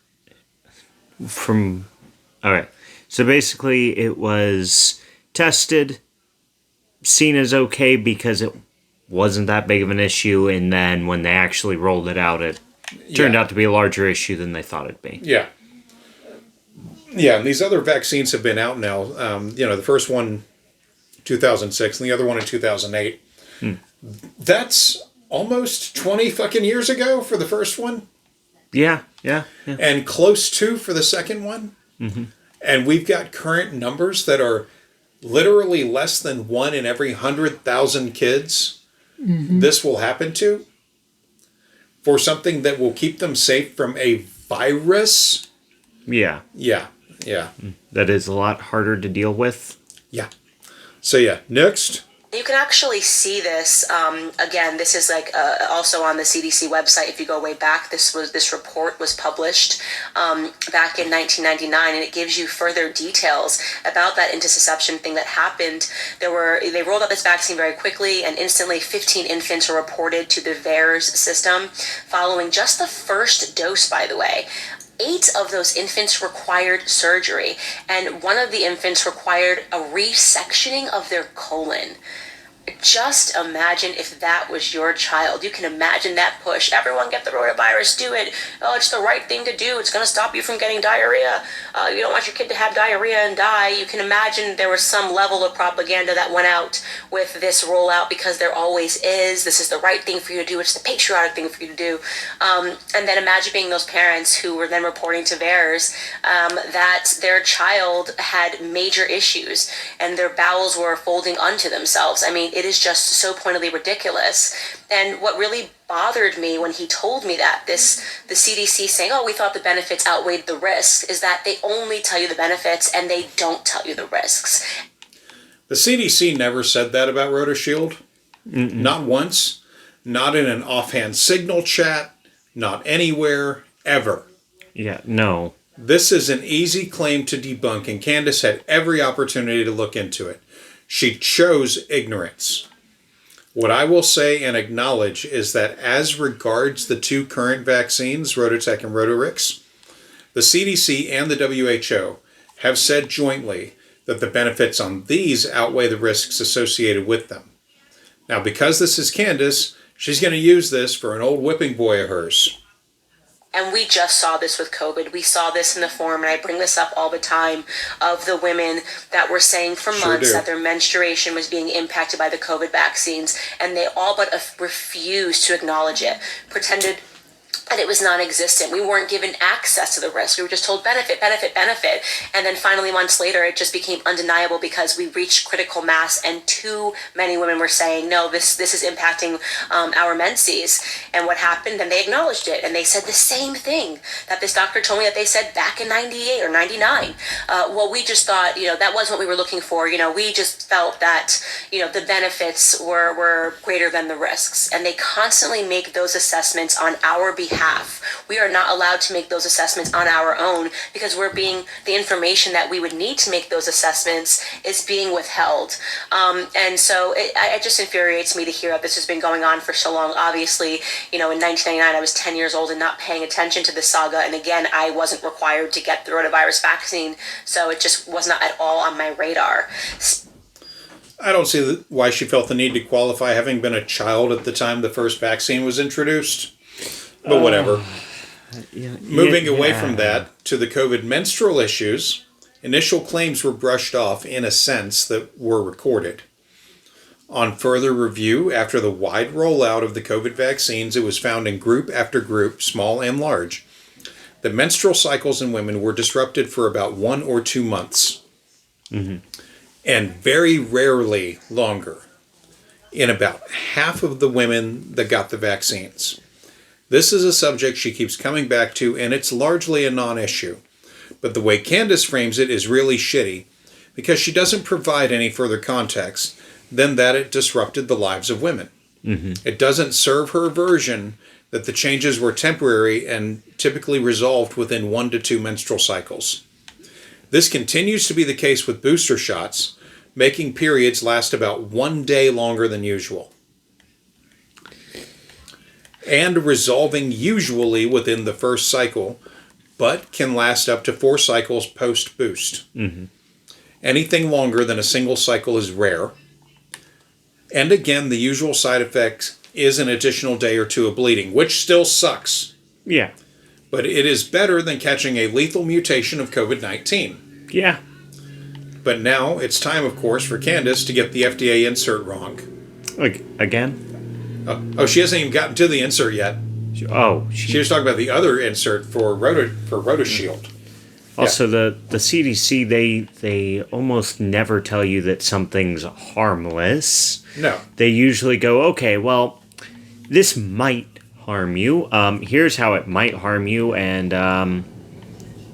from... All right. So basically it was tested, seen as okay because it wasn't that big of an issue, and then when they actually rolled it out, it turned out to be a larger issue than they thought it'd be. Yeah. Yeah, and these other vaccines have been out now. The first one, 2006, and the other one in 2008. That's almost 20 fucking years ago for the first one. Yeah. And close to for the second one. Mm-hmm. And we've got current numbers that are literally less than 1 in every 100,000 kids this will happen to, for something that will keep them safe from a virus. Yeah. That is a lot harder to deal with. Yeah. So next. You can actually see this. Again, this is also on the CDC website. If you go way back, this report was published back in 1999, and it gives you further details about that intussusception thing that happened. They rolled out this vaccine very quickly, and instantly 15 infants were reported to the VAERS system following just the first dose, by the way. 8 of those infants required surgery, and one of the infants required a resectioning of their colon. Just imagine if that was your child. You can imagine that push. Everyone get the rotavirus, do it. Oh, it's the right thing to do. It's going to stop you from getting diarrhea. You don't want your kid to have diarrhea and die. You can imagine there was some level of propaganda that went out with this rollout, because there always is. This is the right thing for you to do. It's the patriotic thing for you to do. And then imagine being those parents who were then reporting to VAERS that their child had major issues and their bowels were folding unto themselves. I mean, it is just so pointedly ridiculous. And what really bothered me when he told me that, the CDC saying, oh, we thought the benefits outweighed the risks, is that they only tell you the benefits and they don't tell you the risks. The CDC never said that about RotaShield. Not once. Not in an offhand signal chat. Not anywhere. Ever. Yeah, no. This is an easy claim to debunk, and Candace had every opportunity to look into it. She chose ignorance. What I will say and acknowledge is that as regards the 2 current vaccines, Rotateq and Rotarix, the CDC and the WHO have said jointly that the benefits on these outweigh the risks associated with them. Now, because this is Candace, she's going to use this for an old whipping boy of hers. And we just saw this with COVID. We saw this in the form, and I bring this up all the time, of the women that were saying for months that their menstruation was being impacted by the COVID vaccines, and they all but refused to acknowledge it, pretended that it was non-existent. We weren't given access to the risk. We were just told benefit. And then finally, months later, it just became undeniable because we reached critical mass, and too many women were saying, no, this is impacting our menses. And what happened? Then they acknowledged it, and they said the same thing that this doctor told me that they said back in 98 or 99. Well, we just thought, that wasn't what we were looking for. We just felt that, the benefits were greater than the risks. And they constantly make those assessments on our behalf. We are not allowed to make those assessments on our own, because the information that we would need to make those assessments is being withheld. And so it just infuriates me to hear that this has been going on for so long. Obviously, in 1999, I was 10 years old and not paying attention to this saga. And again, I wasn't required to get the rotavirus vaccine, so it just was not at all on my radar. I don't see why she felt the need to qualify, having been a child at the time the first vaccine was introduced. But whatever. Moving away from that to the COVID menstrual issues, initial claims were brushed off in a sense that were recorded. On further review, after the wide rollout of the COVID vaccines, it was found in group after group, small and large, that menstrual cycles in women were disrupted for about 1 or 2 months. And very rarely longer in about half of the women that got the vaccines. This is a subject she keeps coming back to, and it's largely a non-issue. But the way Candace frames it is really shitty, because she doesn't provide any further context than that it disrupted the lives of women. It doesn't serve her version that the changes were temporary and typically resolved within 1 to 2 menstrual cycles. This continues to be the case with booster shots, making periods last about 1 day longer than usual, and resolving usually within the first cycle, but can last up to 4 cycles post-boost. Anything longer than a single cycle is rare. And again, the usual side effect is an additional day or two of bleeding, which still sucks. Yeah. But it is better than catching a lethal mutation of COVID-19. Yeah. But now it's time, of course, for Candace to get the FDA insert wrong. Again? Oh, she hasn't even gotten to the insert yet. She was talking about the other insert for Rotashield. Also, the CDC, they almost never tell you that something's harmless. No. They usually go, okay, well, this might harm you. Here's how it might harm you, and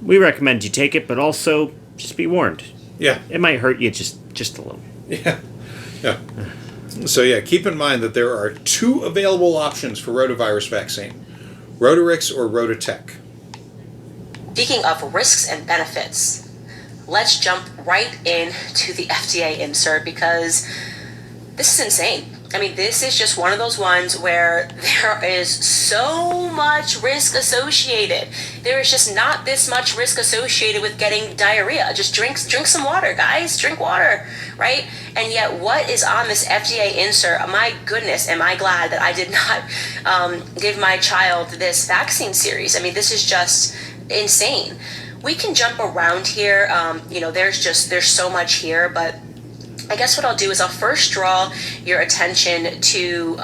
we recommend you take it, but also just be warned. Yeah. It might hurt you just a little. Yeah. Yeah. So yeah, keep in mind that there are 2 available options for rotavirus vaccine. Rotarix or Rotateq. Speaking of risks and benefits, let's jump right into the FDA insert because this is insane. I mean, this is just one of those ones where there is so much risk associated. There is just not this much risk associated with getting diarrhea. Just drink some water, guys. Drink water, right? And yet, what is on this FDA insert? My goodness, am I glad that I did not give my child this vaccine series. I mean, this is just insane. We can jump around here. There's so much here, but I guess what I'll do is I'll first draw your attention to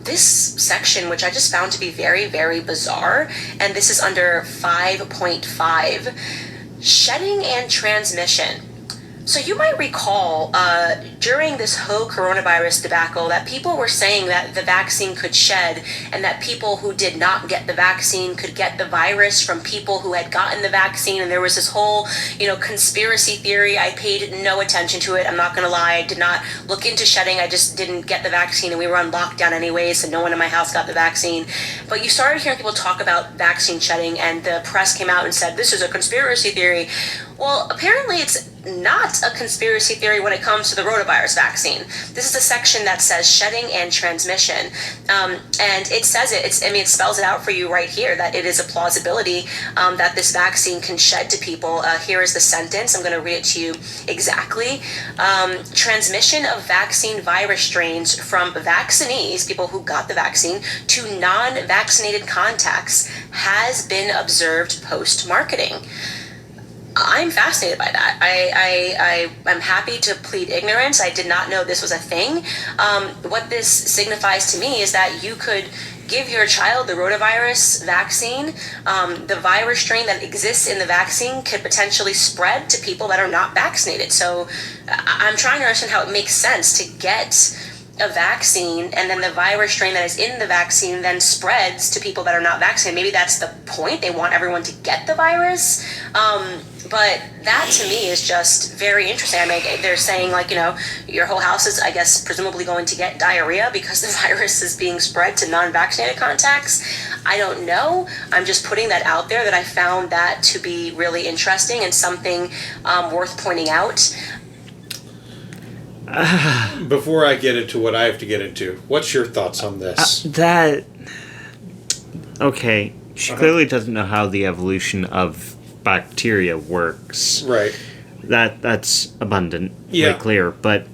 this section, which I just found to be very, very bizarre. And this is under 5.5, shedding and transmission. So you might recall during this whole coronavirus debacle that people were saying that the vaccine could shed and that people who did not get the vaccine could get the virus from people who had gotten the vaccine. And there was this whole, conspiracy theory. I paid no attention to it. I'm not going to lie. I did not look into shedding. I just didn't get the vaccine and we were on lockdown anyway, so no one in my house got the vaccine. But you started hearing people talk about vaccine shedding and the press came out and said, this is a conspiracy theory. Well, apparently it's not a conspiracy theory when it comes to the rotavirus vaccine. This is a section that says shedding and transmission. And it says it spells it out for you right here that it is a plausibility that this vaccine can shed to people. Here is the sentence. I'm going to read it to you exactly. Transmission of vaccine virus strains from vaccinees, people who got the vaccine, to non-vaccinated contacts has been observed post-marketing. I'm fascinated by that. I'm happy to plead ignorance. I did not know this was a thing. What this signifies to me is that you could give your child the rotavirus vaccine. The virus strain that exists in the vaccine could potentially spread to people that are not vaccinated. So I'm trying to understand how it makes sense to get a vaccine and then the virus strain that is in the vaccine then spreads to people that are not vaccinated. Maybe that's the point. They want everyone to get the virus. But that to me is just very interesting. I mean, they're saying your whole house is, I guess, presumably going to get diarrhea because the virus is being spread to non-vaccinated contacts. I don't know. I'm just putting that out there that I found that to be really interesting and something worth pointing out. Before I get into what I have to get into, what's your thoughts on this? Okay, she clearly doesn't know how the evolution of bacteria works. Right. That's abundantly Yeah. clear, but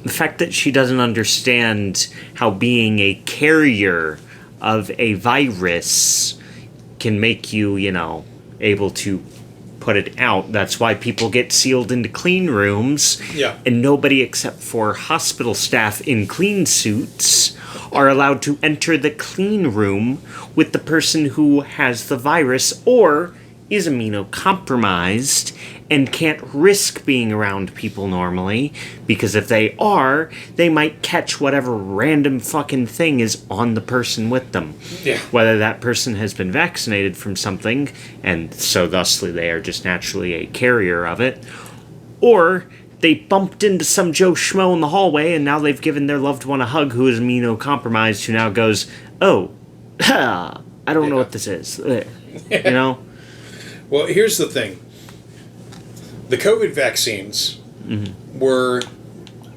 the fact that she doesn't understand how being a carrier of a virus can make you, able to put it out. That's why people get sealed into clean rooms. Yeah. And nobody except for hospital staff in clean suits are allowed to enter the clean room with the person who has the virus or is immunocompromised and can't risk being around people normally, because if they are, they might catch whatever random fucking thing is on the person with them. Yeah. Whether that person has been vaccinated from something, and so thusly they are just naturally a carrier of it, or they bumped into some Joe Schmo in the hallway and now they've given their loved one a hug who is immunocompromised, who now goes, oh, I don't know what this is. Well, here's the thing. The COVID vaccines were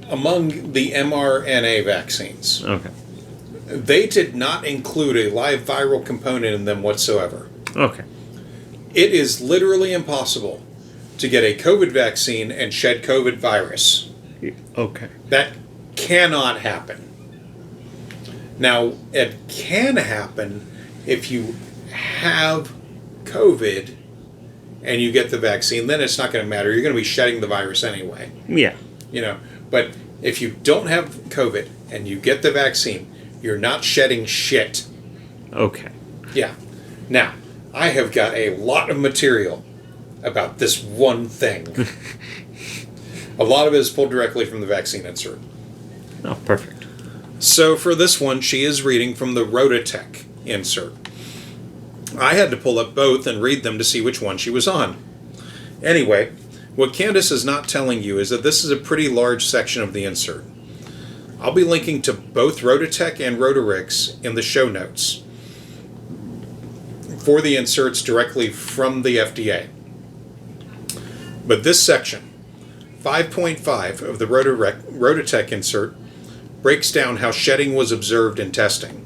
among the mRNA vaccines. Okay. They did not include a live viral component in them whatsoever. Okay. It is literally impossible to get a COVID vaccine and shed COVID virus. Okay. That cannot happen. Now, it can happen if you have COVID and you get the vaccine, then it's not going to matter. You're going to be shedding the virus anyway. Yeah. But if you don't have COVID and you get the vaccine, you're not shedding shit. Okay. Yeah. Now, I have got a lot of material about this one thing. A lot of it is pulled directly from the vaccine insert. Oh, perfect. So for this one, she is reading from the Rotateq insert. I had to pull up both and read them to see which one she was on. Anyway, what Candace is not telling you is that this is a pretty large section of the insert. I'll be linking to both Rotateq and Rotarix in the show notes for the inserts directly from the FDA. But this section, 5.5 of the Rotateq insert, breaks down how shedding was observed in testing.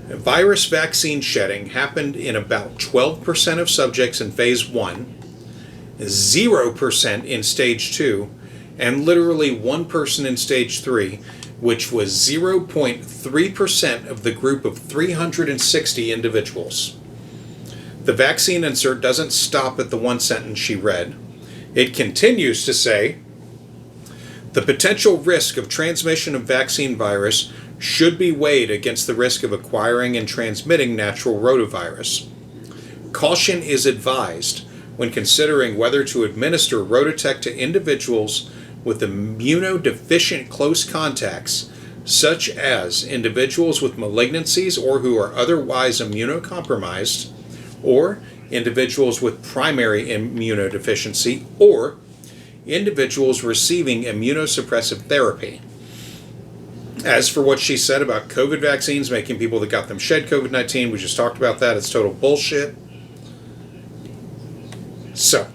Virus vaccine shedding happened in about 12% of subjects in phase 1, 0% in stage 2, and literally 1 person in stage 3, which was 0.3% of the group of 360 individuals. The vaccine insert doesn't stop at the one sentence she read. It continues to say, the potential risk of transmission of vaccine virus should be weighed against the risk of acquiring and transmitting natural rotavirus. Caution is advised when considering whether to administer Rotateq to individuals with immunodeficient close contacts, such as individuals with malignancies or who are otherwise immunocompromised, or individuals with primary immunodeficiency, or individuals receiving immunosuppressive therapy. As for what she said about COVID vaccines making people that got them shed COVID-19, we just talked about that. It's total bullshit. So,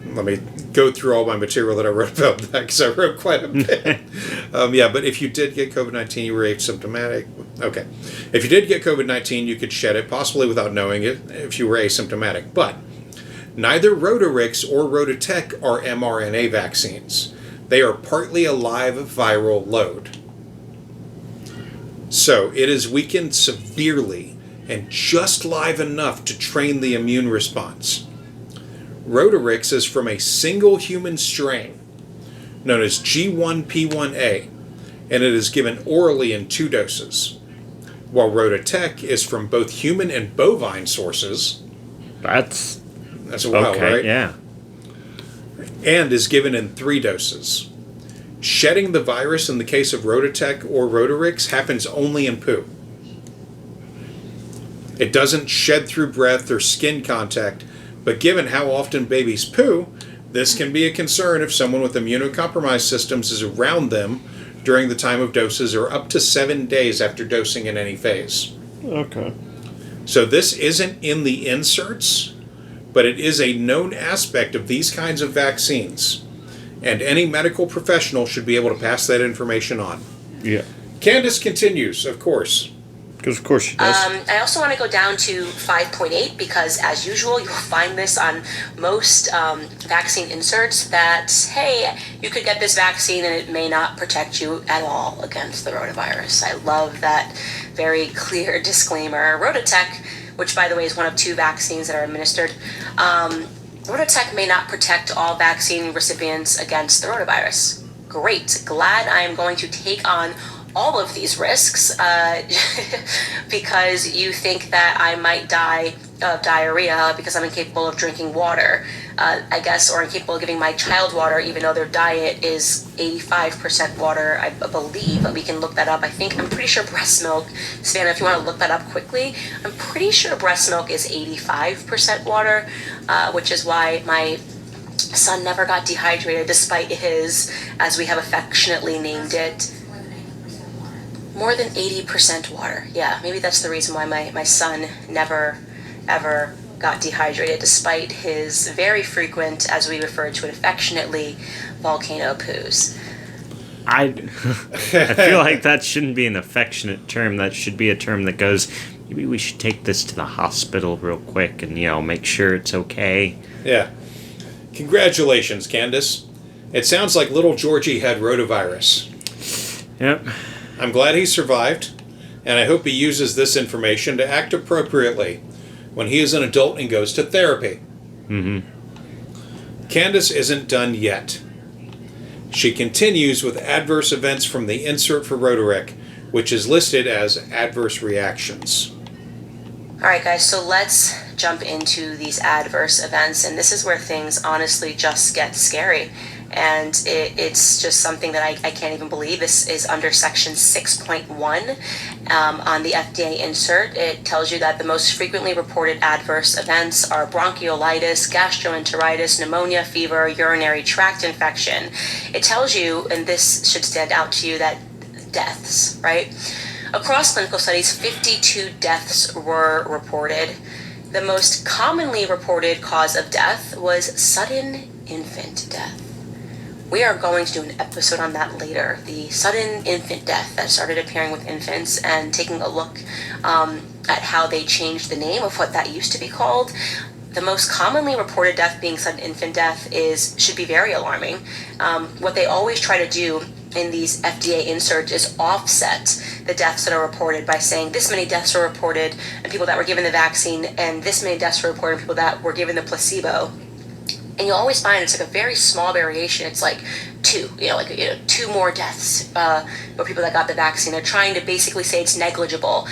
let me go through all my material that I wrote about that, because I wrote quite a bit. But if you did get COVID-19, you were asymptomatic. Okay. If you did get COVID-19, you could shed it, possibly without knowing it, if you were asymptomatic. But neither Rotarix or Rotateq are mRNA vaccines. They are partly a live viral load. So it is weakened severely and just live enough to train the immune response. Rotarix is from a single human strain known as G1P1A, and it is given orally in 2 doses, while Rotateq is from both human and bovine sources. That's a while, okay, right? Yeah. And is given in 3 doses. Shedding the virus in the case of Rotateq or Rotarix happens only in poo. It doesn't shed through breath or skin contact, but given how often babies poo, this can be a concern if someone with immunocompromised systems is around them during the time of doses or up to 7 days after dosing in any phase. Okay. So this isn't in the inserts, but it is a known aspect of these kinds of vaccines, and any medical professional should be able to pass that information on. Yeah. Candace continues, of course. Because of course she does. I also want to go down to 5.8 because, as usual, you'll find this on most vaccine inserts that, hey, you could get this vaccine and it may not protect you at all against the rotavirus. I love that very clear disclaimer. Rotateq, which, by the way, is one of 2 vaccines that are administered, Rotateq may not protect all vaccine recipients against the rotavirus. Great. Glad I am going to take on all of these risks because you think that I might die of diarrhea because I'm incapable of drinking water, I guess, or incapable of giving my child water, even though their diet is 85% water, I believe. We can look that up. I'm pretty sure breast milk, Savannah, if you want to look that up quickly, I'm pretty sure breast milk is 85% water, which is why my son never got dehydrated despite his, as we have affectionately named it, more than 80% water. Yeah, maybe that's the reason why my son never, ever got dehydrated, despite his very frequent, as we refer to it affectionately, volcano poos. I feel like that shouldn't be an affectionate term. That should be a term that goes, maybe we should take this to the hospital real quick and, make sure it's okay. Yeah. Congratulations, Candace. It sounds like little Georgie had rotavirus. Yep. I'm glad he survived, and I hope he uses this information to act appropriately when he is an adult and goes to therapy. Candace isn't done yet. She continues with adverse events from the Insert For Rotateq, which is listed as adverse reactions. All right, guys, so let's jump into these adverse events. And this is where things honestly just get scary. And it's just something that I can't even believe. This is under section 6.1 on the FDA insert. It tells you that the most frequently reported adverse events are bronchiolitis, gastroenteritis, pneumonia, fever, urinary tract infection. It tells you, and this should stand out to you, that deaths, right? Across clinical studies, 52 deaths were reported. The most commonly reported cause of death was sudden infant death. We are going to do an episode on that later, the sudden infant death that started appearing with infants, and taking a look at how they changed the name of what that used to be called. The most commonly reported death being sudden infant death should be very alarming. What they always try to do in these FDA inserts is offset the deaths that are reported by saying this many deaths are reported in people that were given the vaccine and this many deaths were reported in people that were given the placebo. And you'll always find it's like a very small variation. It's like two more deaths for people that got the vaccine. They're trying to basically say it's negligible.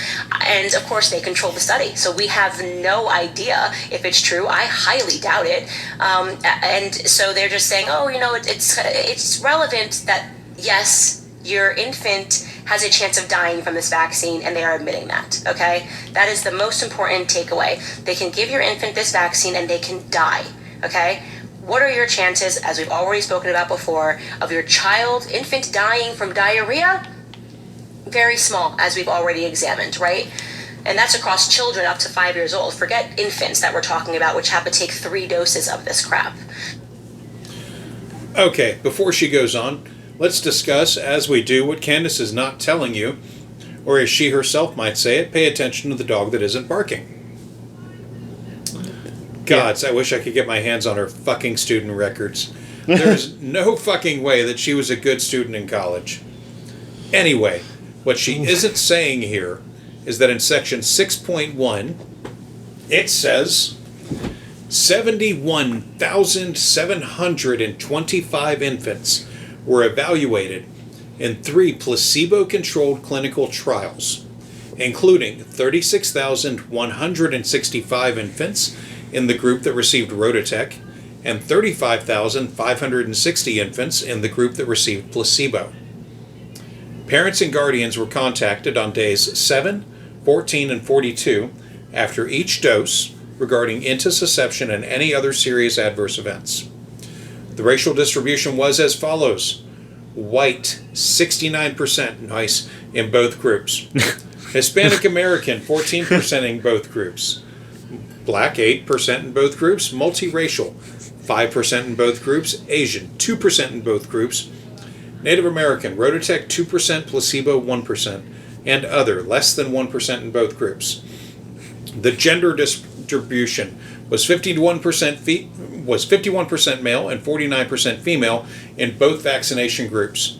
And of course they control the study. So we have no idea if it's true. I highly doubt it. And so they're just saying, it's relevant that yes, your infant has a chance of dying from this vaccine, and they are admitting that, okay? That is the most important takeaway. They can give your infant this vaccine and they can die. Okay, what are your chances, as we've already spoken about before, of your infant dying from diarrhea? Very small, as we've already examined, right? And that's across children up to 5 years old. Forget infants that we're talking about, which have to take 3 doses of this crap. Okay, before she goes on, let's discuss, as we do, what Candace is not telling you, or as she herself might say it, pay attention to the dog that isn't barking. Gods, I wish I could get my hands on her fucking student records. There's no fucking way that she was a good student in college. Anyway, what she isn't saying here is that in section 6.1, it says 71,725 infants were evaluated in 3 placebo-controlled clinical trials, including 36,165 infants in the group that received Rotateq, and 35,560 infants in the group that received placebo. Parents and guardians were contacted on days 7, 14, and 42 after each dose regarding intussusception and any other serious adverse events. The racial distribution was as follows: white, 69%, nice, in both groups. Hispanic American, 14% in both groups. Black, 8% in both groups. Multiracial, 5% in both groups. Asian, 2% in both groups. Native American, Rotateq, 2%, placebo, 1. And other, less than 1% in both groups. The gender distribution was 51% male and 49% female in both vaccination groups.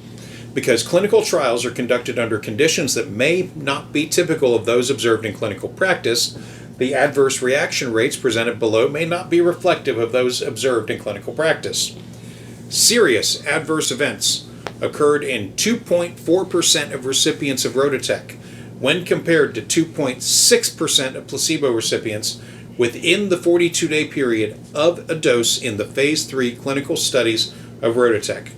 Because clinical trials are conducted under conditions that may not be typical of those observed in clinical practice, the adverse reaction rates presented below may not be reflective of those observed in clinical practice. Serious adverse events occurred in 2.4% of recipients of Rotateq, when compared to 2.6% of placebo recipients within the 42-day period of a dose in the Phase 3 clinical studies of Rotateq.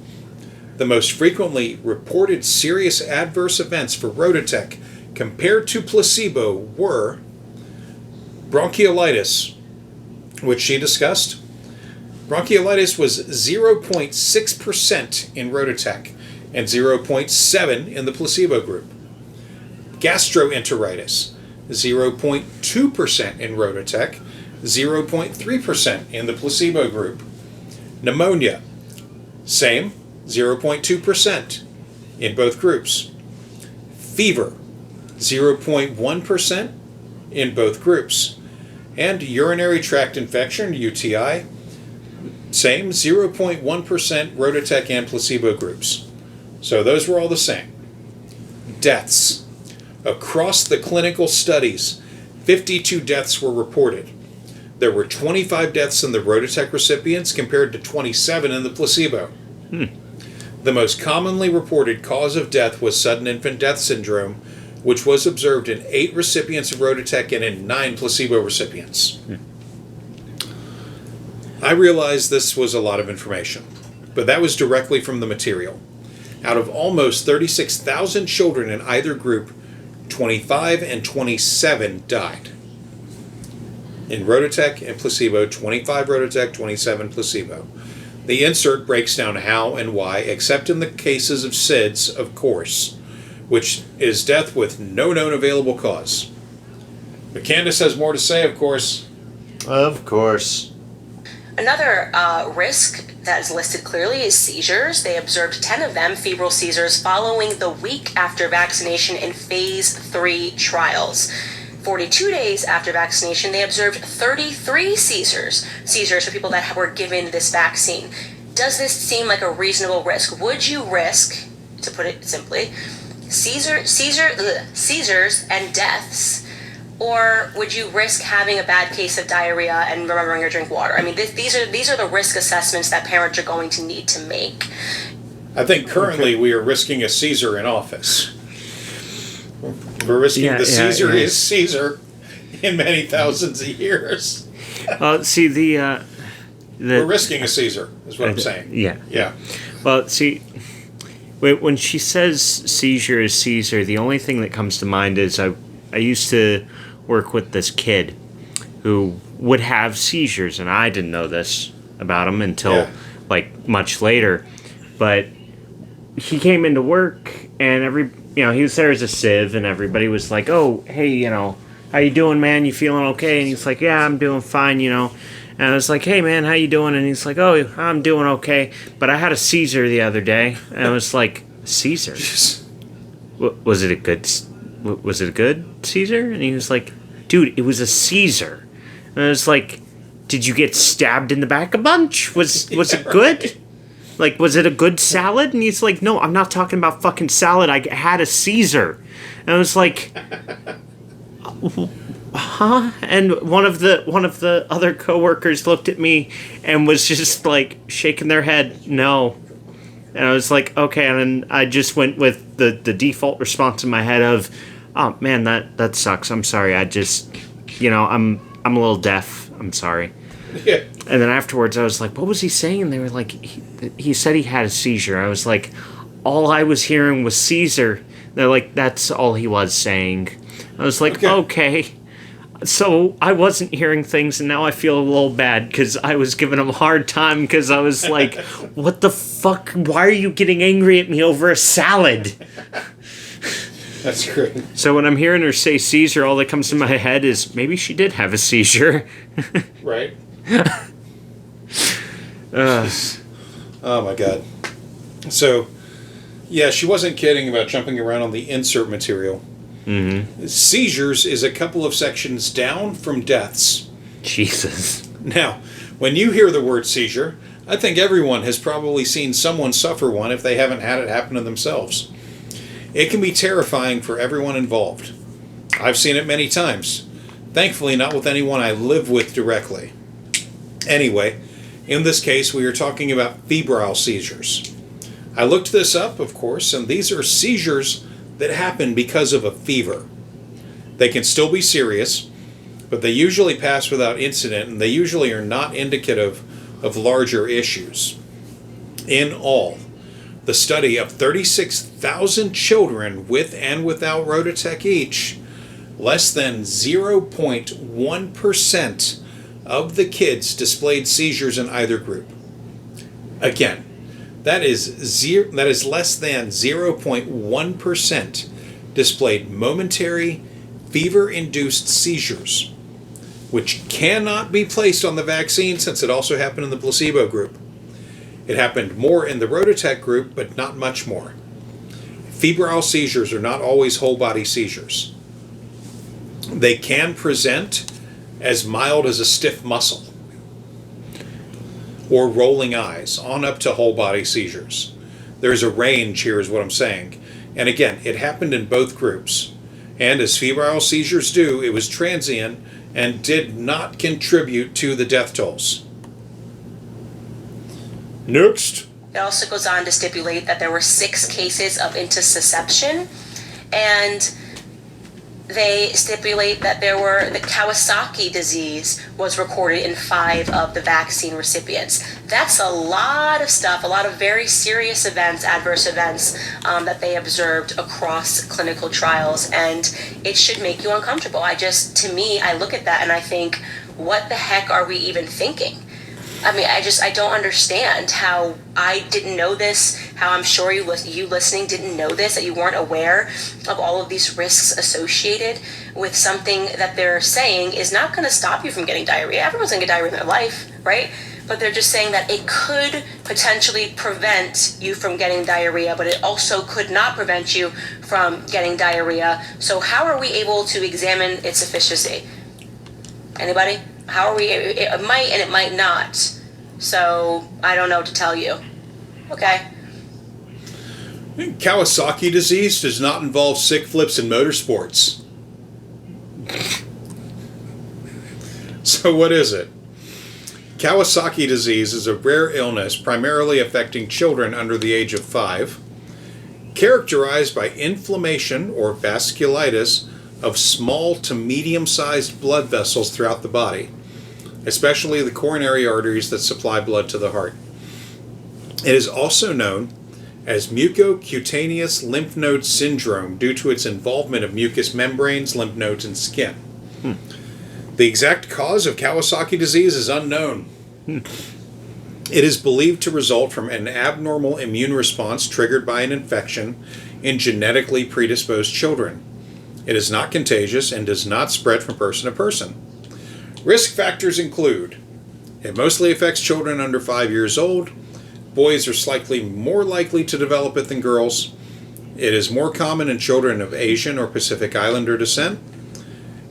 The most frequently reported serious adverse events for Rotateq compared to placebo were bronchiolitis, which she discussed. Bronchiolitis was 0.6% in Rotateq and 0.7% in the placebo group. Gastroenteritis, 0.2% in Rotateq, 0.3% in the placebo group. Pneumonia, same, 0.2% in both groups. Fever, 0.1% in both groups. And urinary tract infection, UTI, same, 0.1% Rotateq and placebo groups. So those were all the same. deaths. Across the clinical studies, 52 deaths were reported. There were 25 deaths in the Rotateq recipients compared to 27 in the placebo. The most commonly reported cause of death was sudden infant death syndrome, which was observed in 8 recipients of Rotateq and in 9 placebo recipients. I realize this was a lot of information, but that was directly from the material. Out of almost 36,000 children in either group, 25 and 27 died. In Rotateq and placebo, 25 Rotateq, 27 placebo. The insert breaks down how and why, except in the cases of SIDS, of course, which is death with no known available cause. But Candace has more to say, of course. Of course. Another risk that is listed clearly is seizures. They observed 10 of them, febrile seizures, following the week after vaccination in phase 3 trials. 42 days after vaccination, they observed 33 seizures for people that were given this vaccine. Does this seem like a reasonable risk? Would you risk, to put it simply, seizures and deaths, or would you risk having a bad case of diarrhea and remembering to drink water? I mean, these are the risk assessments that parents are going to need to make. I think currently we are risking a Caesar in office. We're risking Caesar is Caesar in many thousands of years. See, we're risking a Caesar, is what I'm saying. Yeah. Yeah. Well, see, when she says seizure is Caesar, the only thing that comes to mind is I used to work with this kid who would have seizures, and I didn't know this about him until like much later. But he came into work, and he was there as a civ, and everybody was like, "Oh, hey, how you doing, man? You feeling okay?" And he's like, "Yeah, I'm doing fine, And I was like, "Hey, man, how you doing?" And he's like, "Oh, I'm doing okay, but I had a Caesar the other day." And I was like, "Caesar? Was it a good Caesar?" And he was like, "Dude, it was a Caesar." And I was like, "Did you get stabbed in the back a bunch? Was it good? Like, was it a good salad?" And he's like, "No, I'm not talking about fucking salad. I had a Caesar." And I was like, "Huh?" And one of the other coworkers looked at me and was just like shaking their head, "No." And I was like, "Okay." And then I just went with the default response in my head of, "Oh man, that sucks. I'm sorry. I just, I'm a little deaf. I'm sorry." Yeah. And then afterwards, I was like, "What was he saying?" And they were like, he said he had a seizure. I was like, "All I was hearing was Caesar." They're like, "That's all he was saying." I was like, okay. So I wasn't hearing things, and now I feel a little bad because I was giving him a hard time because I was like, "What the fuck? Why are you getting angry at me over a salad?" That's great. So when I'm hearing her say Caesar, all that comes to my head is maybe she did have a seizure. Right? Oh my god. So, yeah, she wasn't kidding about jumping around on the insert material. Mm-hmm. Seizures is a couple of sections down from deaths. Jesus. Now, when you hear the word seizure, I think everyone has probably seen someone suffer one if they haven't had it happen to themselves. It can be terrifying for everyone involved. I've seen it many times. Thankfully, not with anyone I live with directly. Anyway, in this case, we are talking about febrile seizures. I looked this up, of course, and these are seizures that happen because of a fever. They can still be serious, but they usually pass without incident, and they usually are not indicative of larger issues. In all, the study of 36,000 children with and without Rotateq each, less than 0.1% of the kids displayed seizures in either group. Again, that is less than 0.1% displayed momentary fever-induced seizures, which cannot be placed on the vaccine since it also happened in the placebo group. It happened more in the Rotateq group, but not much more. Febrile seizures are not always whole-body seizures. They can present as mild as a stiff muscle or rolling eyes on up to whole-body seizures. There's a range here is what I'm saying. And again, it happened in both groups. And as febrile seizures do, it was transient and did not contribute to the death tolls. Next. It also goes on to stipulate that there were 6 cases of intussusception, and they stipulate that the Kawasaki disease was recorded in 5 of the vaccine recipients. That's a lot of stuff, a lot of very serious events, adverse events that they observed across clinical trials, and it should make you uncomfortable. To me, I look at that and I think, what the heck are we even thinking? I mean, I don't understand how I didn't know this, how I'm sure you listening didn't know this, that you weren't aware of all of these risks associated with something that they're saying is not going to stop you from getting diarrhea. Everyone's going to get diarrhea in their life, right? But they're just saying that it could potentially prevent you from getting diarrhea, but it also could not prevent you from getting diarrhea. So how are we able to examine its efficacy? Anybody? How are we? It might and it might not. So I don't know what to tell you. Okay. Kawasaki disease does not involve sick flips in motorsports. So what is it? Kawasaki disease is a rare illness primarily affecting children under the age of 5, characterized by inflammation or vasculitis of small to medium-sized blood vessels throughout the body, especially the coronary arteries that supply blood to the heart. It is also known as mucocutaneous lymph node syndrome due to its involvement of mucous membranes, lymph nodes, and skin. The exact cause of Kawasaki disease is unknown. It is believed to result from an abnormal immune response triggered by an infection in genetically predisposed children. It is not contagious and does not spread from person to person. Risk factors include: it mostly affects children under 5 years old. Boys are slightly more likely to develop it than girls. It is more common in children of Asian or Pacific Islander descent.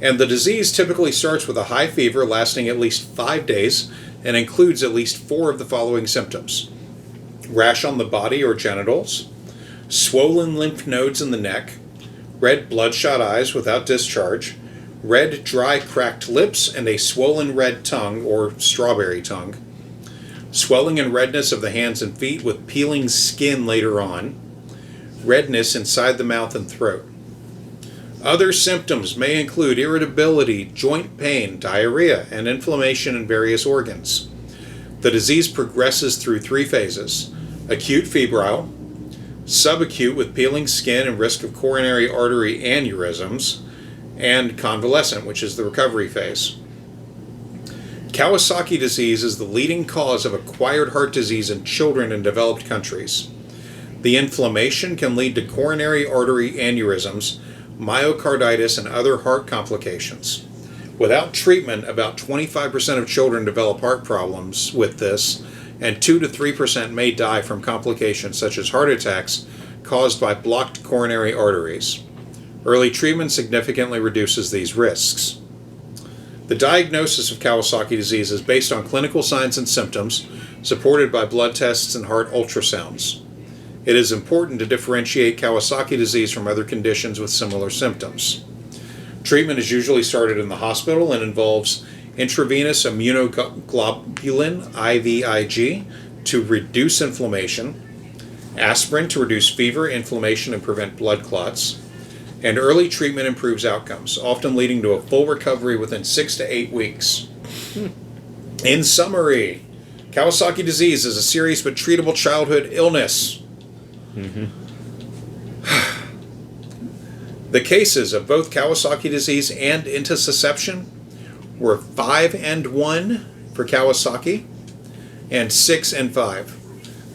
And the disease typically starts with a high fever lasting at least 5 days and includes at least 4 of the following symptoms: rash on the body or genitals, swollen lymph nodes in the neck, red bloodshot eyes without discharge, red dry cracked lips, and a swollen red tongue or strawberry tongue, swelling and redness of the hands and feet with peeling skin later on, redness inside the mouth and throat. Other symptoms may include irritability, joint pain, diarrhea, and inflammation in various organs. The disease progresses through 3 phases: acute febrile, subacute with peeling skin and risk of coronary artery aneurysms, and convalescent, which is the recovery phase. Kawasaki disease is the leading cause of acquired heart disease in children in developed countries. The inflammation can lead to coronary artery aneurysms, myocarditis, and other heart complications. Without treatment, about 25% of children develop heart problems with this, and 2 to 3% may die from complications such as heart attacks caused by blocked coronary arteries. Early treatment significantly reduces these risks. The diagnosis of Kawasaki disease is based on clinical signs and symptoms, supported by blood tests and heart ultrasounds. It is important to differentiate Kawasaki disease from other conditions with similar symptoms. Treatment is usually started in the hospital and involves intravenous immunoglobulin (IVIG) to reduce inflammation, aspirin to reduce fever, inflammation, and prevent blood clots, and early treatment improves outcomes, often leading to a full recovery within 6 to 8 weeks. In summary, Kawasaki disease is a serious but treatable childhood illness. The cases of both Kawasaki disease and intussusception were 5 and 1 for Kawasaki and 6 and 5.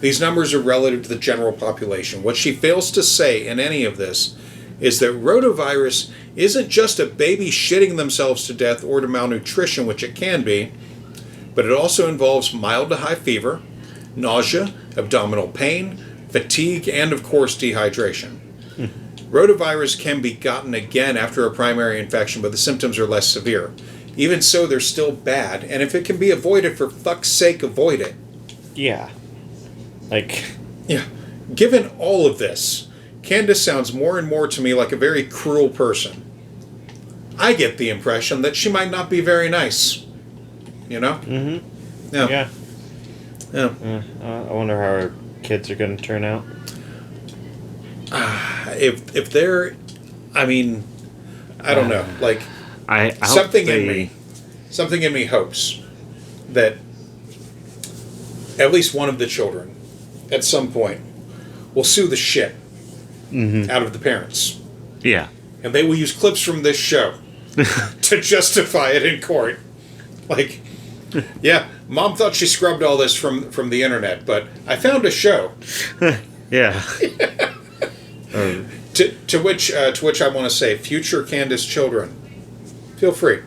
These numbers are relative to the general population. What she fails to say in any of this is that rotavirus isn't just a baby shitting themselves to death or to malnutrition, which it can be, but it also involves mild to high fever, nausea, abdominal pain, fatigue, and of course dehydration. Rotavirus can be gotten again after a primary infection, but the symptoms are less severe. Even so, they're still bad, and if it can be avoided, for fuck's sake, avoid it. Yeah. Yeah. Given all of this, Candace sounds more and more to me like a very cruel person. I get the impression that she might not be very nice. You know? Mm-hmm. Yeah. Yeah. I wonder how our kids are going to turn out. If they're, I mean, I don't know. Like, I something in me hopes that at least one of the children, at some point, will sue the shit out of the parents. Yeah. And they will use clips from this show to justify it in court. Like, yeah, Mom thought she scrubbed all this from the internet, but I found a show. Yeah. To which I want to say, future Candace children, feel free.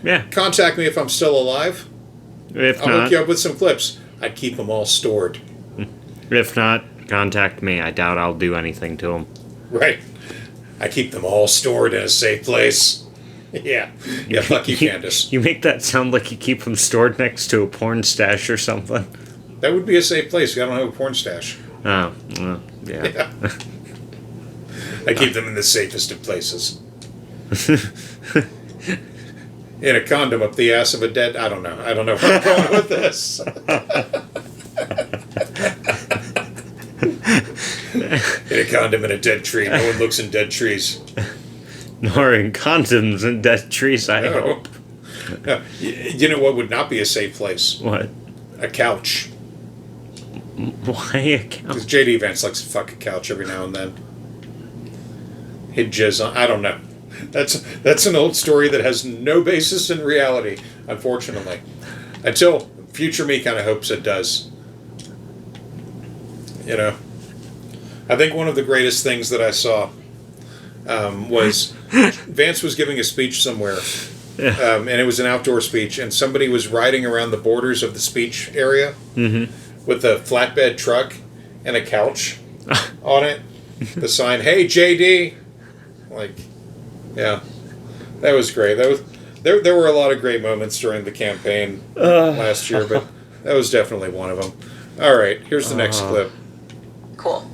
Yeah. Contact me if I'm still alive. If I'll not, hook you up with some clips. I'd keep them all stored. If not, contact me. I doubt I'll do anything to them. Right. I keep them all stored in a safe place. Yeah. Yeah, fuck you, Candace. You make that sound like you keep them stored next to a porn stash or something. That would be a safe place. I don't have a porn stash. Oh, well, yeah. I keep them in the safest of places. In a condom up the ass of a dead... I don't know where I'm going with this. In a condom in a dead tree. No one looks in dead trees. Nor in condoms and dead trees, I No. hope. No. You know what would not be a safe place? What? A couch. Why a couch? Because J.D. Vance likes to fuck a couch every now and then. He'd jizz on... I don't know. That's an old story that has no basis in reality, unfortunately. Until future me kind of hopes it does. You know? I think one of the greatest things that I saw was Vance was giving a speech somewhere, and it was an outdoor speech, and somebody was riding around the borders of the speech area with a flatbed truck and a couch on it. The sign, "Hey JD," like, yeah, that was great. That was there were a lot of great moments during the campaign last year, but that was definitely one of them. All right, here's the next clip. Cool.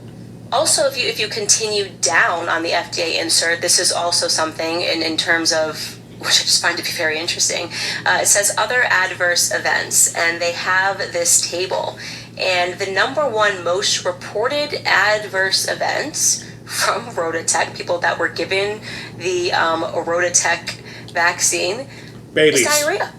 Also, if you continue down on the FDA insert, this is also something in terms of, which I just find to be very interesting. It says other adverse events, and they have this table. And the number one most reported adverse events from Rotateq, people that were given the Rotateq vaccine, Babies. is diarrhea.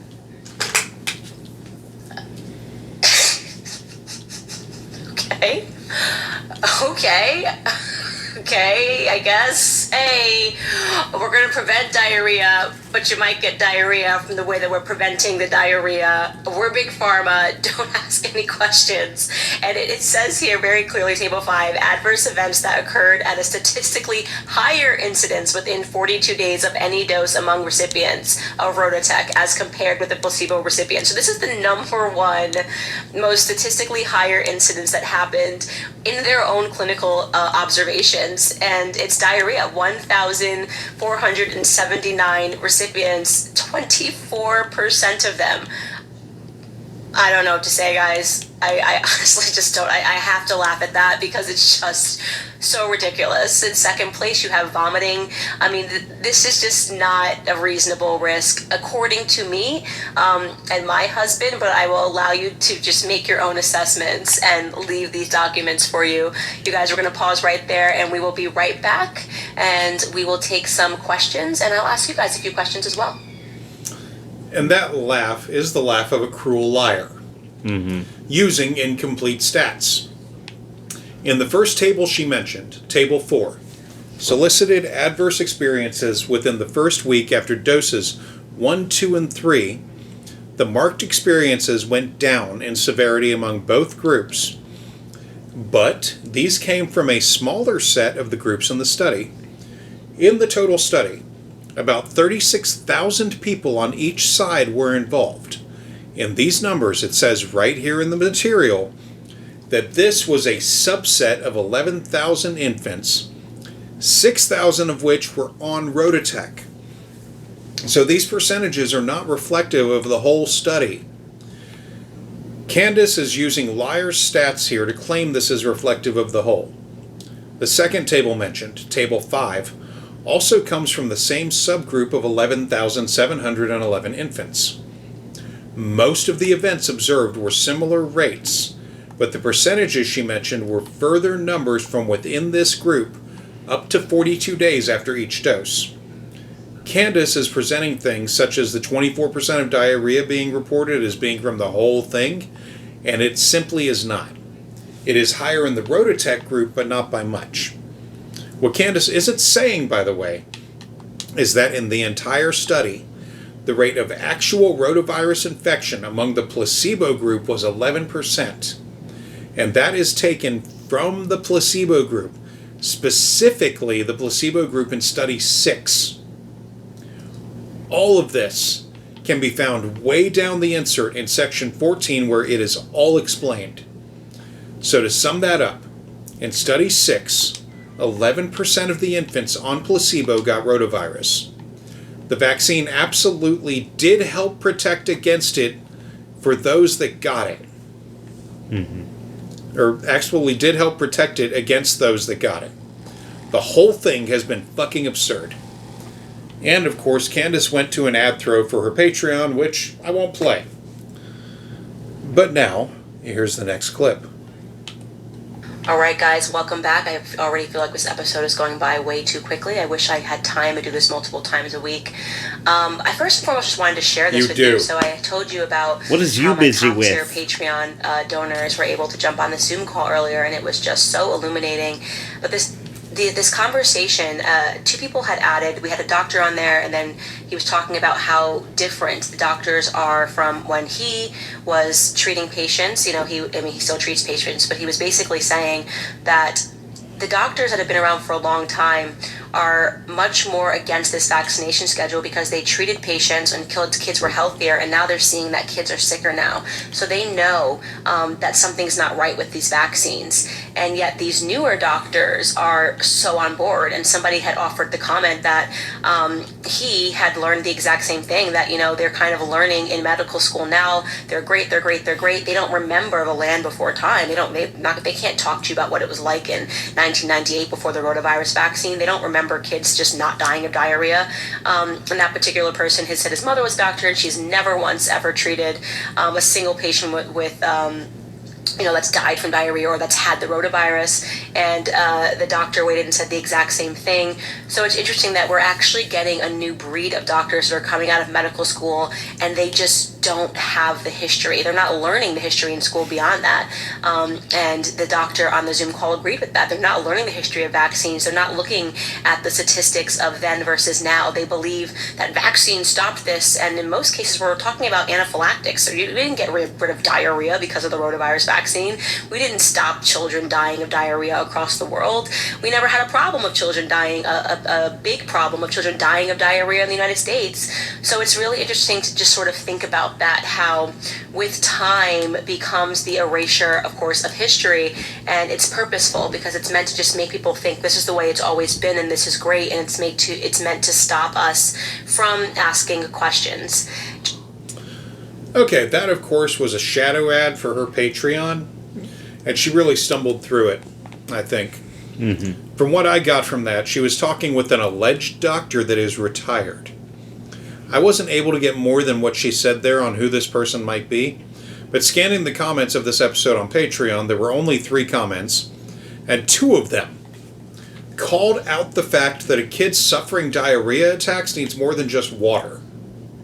Okay, I guess. Hey, we're going to prevent diarrhea, but you might get diarrhea from the way that we're preventing the diarrhea. We're Big Pharma. Don't ask any questions. And it says here very clearly, Table 5, adverse events that occurred at a statistically higher incidence within 42 days of any dose among recipients of Rotateq as compared with the placebo recipient. So this is the number one most statistically higher incidence that happened in their own clinical observations, and it's diarrhea. 1,479 recipients, 24% of them. I don't know what to say, guys. I honestly just don't. I have to laugh at that because it's just so ridiculous. In second place, you have vomiting. I mean, this is just not a reasonable risk, according to me and my husband, but I will allow you to just make your own assessments and leave these documents for you. You guys are going to pause right there, and we will be right back, and we will take some questions, and I'll ask you guys a few questions as well. And that laugh is the laugh of a cruel liar, using incomplete stats. In the first table she mentioned, Table 4, solicited adverse experiences within the first week after doses 1, 2, and 3, the marked experiences went down in severity among both groups, but these came from a smaller set of the groups in the study. In the total study, about 36,000 people on each side were involved. In these numbers, it says right here in the material that this was a subset of 11,000 infants, 6,000 of which were on Rotateq. So these percentages are not reflective of the whole study. Candace is using liar's stats here to claim this is reflective of the whole. The second table mentioned, Table 5, also comes from the same subgroup of 11,711 infants. Most of the events observed were similar rates, but the percentages she mentioned were further numbers from within this group, up to 42 days after each dose. Candace is presenting things such as the 24% of diarrhea being reported as being from the whole thing, and it simply is not. It is higher in the Rotateq group, but not by much. What Candace isn't saying, by the way, is that in the entire study, the rate of actual rotavirus infection among the placebo group was 11%, and that is taken from the placebo group, specifically the placebo group in Study 6. All of this can be found way down the insert in Section 14 where it is all explained. So to sum that up, in Study 6, 11% of the infants on placebo got rotavirus. The vaccine absolutely did help protect against it for those that got it. Or actually did help protect it against those that got it. The whole thing has been fucking absurd. And of course, Candace went to an ad throw for her Patreon, which I won't play. But now, here's the next clip. Alright guys, welcome back. I already feel like this episode is going by way too quickly. I wish I had time to do this multiple times a week. I first and foremost just wanted to share this with you. So I told you about what is you how my busy top tier with? Patreon donors were able to jump on the Zoom call earlier, and it was just so illuminating. But this conversation, two people had added. We had a doctor on there, and then he was talking about how different the doctors are from when he was treating patients. You know, he still treats patients, but he was basically saying that the doctors that have been around for a long time are much more against this vaccination schedule because they treated patients and kids were healthier, and now they're seeing that kids are sicker now. So they know that something's not right with these vaccines. And yet these newer doctors are so on board. And somebody had offered the comment that he had learned the exact same thing, that, you know, they're kind of learning in medical school now. They're great, they're great, they're great. They don't remember the land before time. They can't talk to you about what it was like in 1998 before the rotavirus vaccine. They don't remember kids just not dying of diarrhea. And that particular person has said his mother was a doctor, and she's never once ever treated a single patient with that's died from diarrhea or that's had the rotavirus. And the doctor waited and said the exact same thing. So it's interesting that we're actually getting a new breed of doctors that are coming out of medical school, and they just don't have the history. They're not learning the history in school beyond that. And the doctor on the Zoom call agreed with that. They're not learning the history of vaccines. They're not looking at the statistics of then versus now. They believe that vaccines stopped this, and in most cases we're talking about anaphylactics. So we didn't get rid of diarrhea because of the rotavirus vaccine. We didn't stop children dying of diarrhea across the world. We never had a problem of children dying, a big problem of children dying of diarrhea in the United States. So it's really interesting to just sort of think about that, how with time becomes the erasure, of course, of history, and it's purposeful because it's meant to just make people think this is the way it's always been and this is great, and it's meant to stop us from asking questions. Okay, that of course was a shadow ad for her Patreon, and she really stumbled through it, I think. From what I got from that, she was talking with an alleged doctor that is retired. I wasn't able to get more than what she said there on who this person might be, but scanning the comments of this episode on Patreon, there were only 3 comments, and 2 of them called out the fact that a kid suffering diarrhea attacks needs more than just water.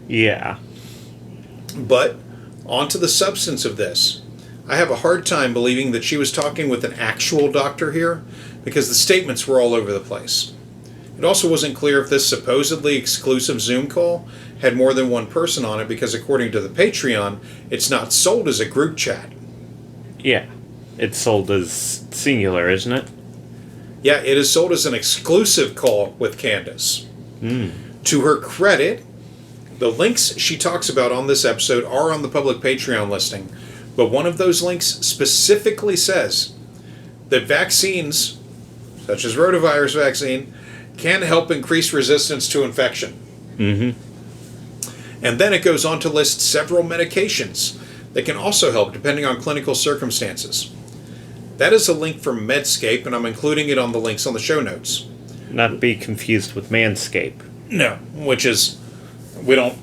Yeah. But, on to the substance of this. I have a hard time believing that she was talking with an actual doctor here, because the statements were all over the place. It also wasn't clear if this supposedly exclusive Zoom call had more than one person on it, because according to the Patreon, it's not sold as a group chat. Yeah. It's sold as singular, isn't it? Yeah, it is sold as an exclusive call with Candace. To her credit, the links she talks about on this episode are on the public Patreon listing, but one of those links specifically says that vaccines, such as rotavirus vaccine, can help increase resistance to infection. And then it goes on to list several medications that can also help depending on clinical circumstances. That is a link from Medscape, and I'm including it on the links on the show notes. Not to be confused with Manscape. No, which is we don't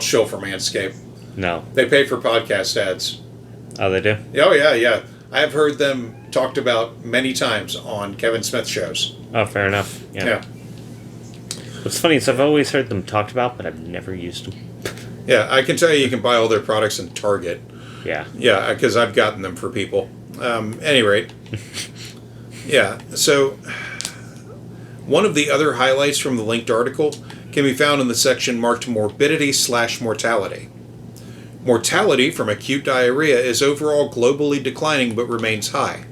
shill for Manscape. No. They pay for podcast ads. Oh, they do? Oh yeah. I have heard them talked about many times on Kevin Smith shows. Oh, fair enough. Yeah. What's funny is I've always heard them talked about, but I've never used them. Yeah, I can tell you can buy all their products in Target. Yeah. Yeah, because I've gotten them for people. Any rate. Yeah, so one of the other highlights from the linked article can be found in the section marked morbidity/mortality. Mortality from acute diarrhea is overall globally declining but remains high.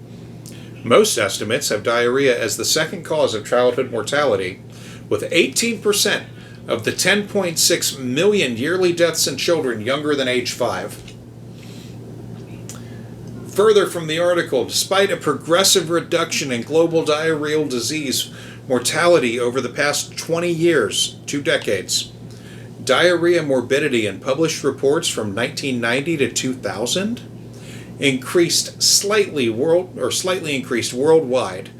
Most estimates have diarrhea as the second cause of childhood mortality, with 18% of the 10.6 million yearly deaths in children younger than age 5. Further from the article, despite a progressive reduction in global diarrheal disease mortality over the past 20 years, 2 decades, diarrhea morbidity in published reports from 1990 to 2000 slightly increased worldwide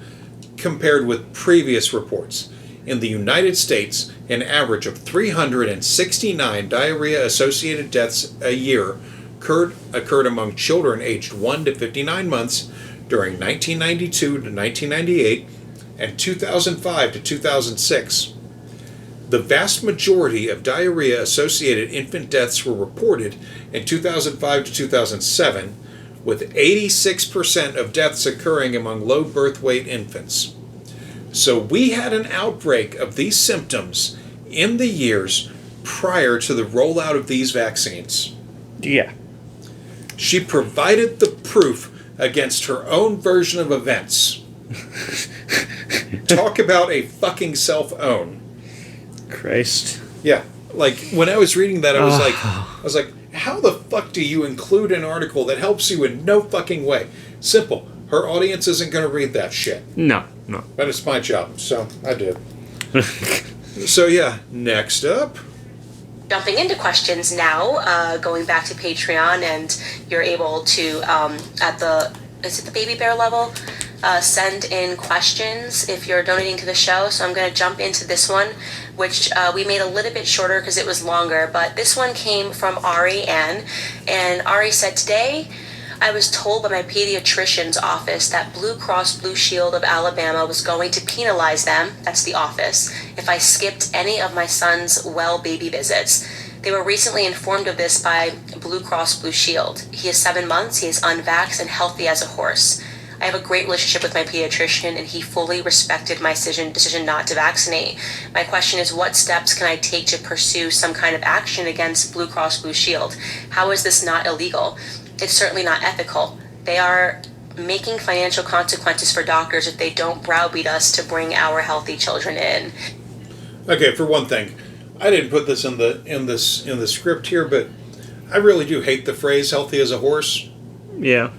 compared with previous reports. In the United States, an average of 369 diarrhea-associated deaths a year occurred among children aged 1 to 59 months during 1992 to 1998 and 2005 to 2006. The vast majority of diarrhea-associated infant deaths were reported in 2005 to 2007, with 86% of deaths occurring among low birth weight infants. So we had an outbreak of these symptoms in the years prior to the rollout of these vaccines. Yeah. She provided the proof against her own version of events. Talk about a fucking self-own. Christ. Yeah, like when I was reading that, I was like, how the fuck do you include an article that helps you in no fucking way? Simple. Her audience isn't going to read that shit. No. But it's my job, so I did. So yeah, next up. Jumping into questions now, going back to Patreon, and you're able to, is it the baby bear level? Send in questions if you're donating to the show. So I'm going to jump into this one, which we made a little bit shorter because it was longer. But this one came from Ari Ann. And Ari said, today I was told by my pediatrician's office that Blue Cross Blue Shield of Alabama was going to penalize them, that's the office, if I skipped any of my son's well baby visits. They were recently informed of this by Blue Cross Blue Shield. He is 7 months, he is unvaxxed and healthy as a horse. I have a great relationship with my pediatrician, and he fully respected my decision not to vaccinate. My question is, what steps can I take to pursue some kind of action against Blue Cross Blue Shield? How is this not illegal? It's certainly not ethical. They are making financial consequences for doctors if they don't browbeat us to bring our healthy children in. Okay, for one thing, I didn't put this in the script here, but I really do hate the phrase "healthy as a horse." Yeah.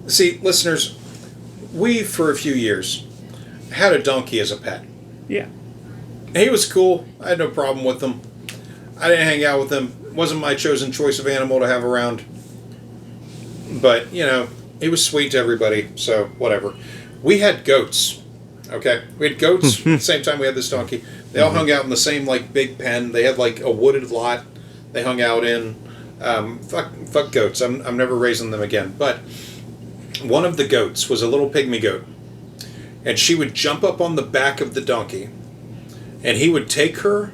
See, listeners, we for a few years had a donkey as a pet. Yeah. He was cool. I had no problem with him. I didn't hang out with him. Wasn't my chosen choice of animal to have around. But, you know, he was sweet to everybody, so whatever. We had goats, okay? We had goats at the same time we had this donkey. They all hung out in the same, like, big pen. They had, like, a wooded lot they hung out in. Fuck goats. I'm never raising them again. But one of the goats was a little pygmy goat. And she would jump up on the back of the donkey, and he would take her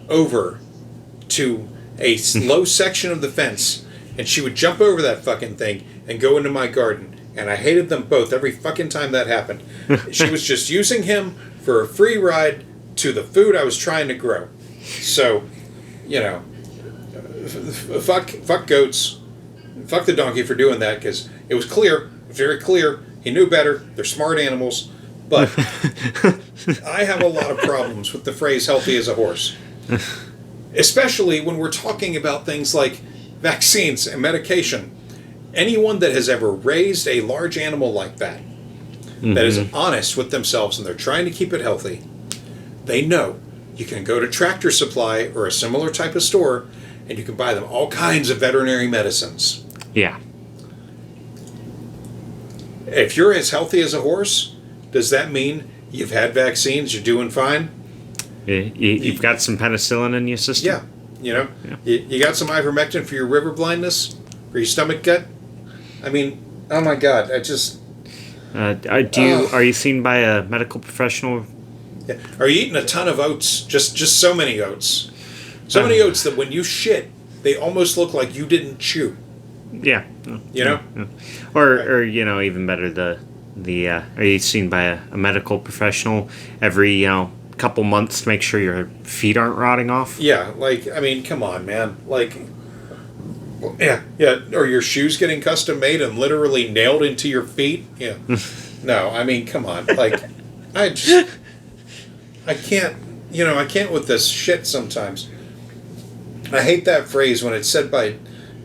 over to a low section of the fence, and she would jump over that fucking thing and go into my garden. And I hated them both every fucking time that happened. She was just using him for a free ride to the food I was trying to grow. So, you know, fuck goats. Fuck the donkey for doing that, because it was clear, very clear, he knew better. They're smart animals. But I have a lot of problems with the phrase healthy as a horse. Especially when we're talking about things like vaccines and medication. Anyone that has ever raised a large animal like that, that is honest with themselves and they're trying to keep it healthy, they know you can go to Tractor Supply or a similar type of store and you can buy them all kinds of veterinary medicines. Yeah. If you're as healthy as a horse, does that mean you've had vaccines, you're doing fine? You've got some penicillin in your system? Yeah. You know, you got some ivermectin for your river blindness, for your stomach gut. I mean, oh my God, I just. Are you seen by a medical professional? Yeah. Are you eating a ton of oats? Just so many oats, so many oats that when you shit, they almost look like you didn't chew. Yeah. You know. Yeah. Or even better, the are you seen by a medical professional every couple months to make sure your feet aren't rotting off? Yeah, like, I mean, come on, man. Like, yeah. Or your shoes getting custom made and literally nailed into your feet? Yeah. No, I mean, come on. Like, I can't, I can't with this shit sometimes. I hate that phrase when it's said by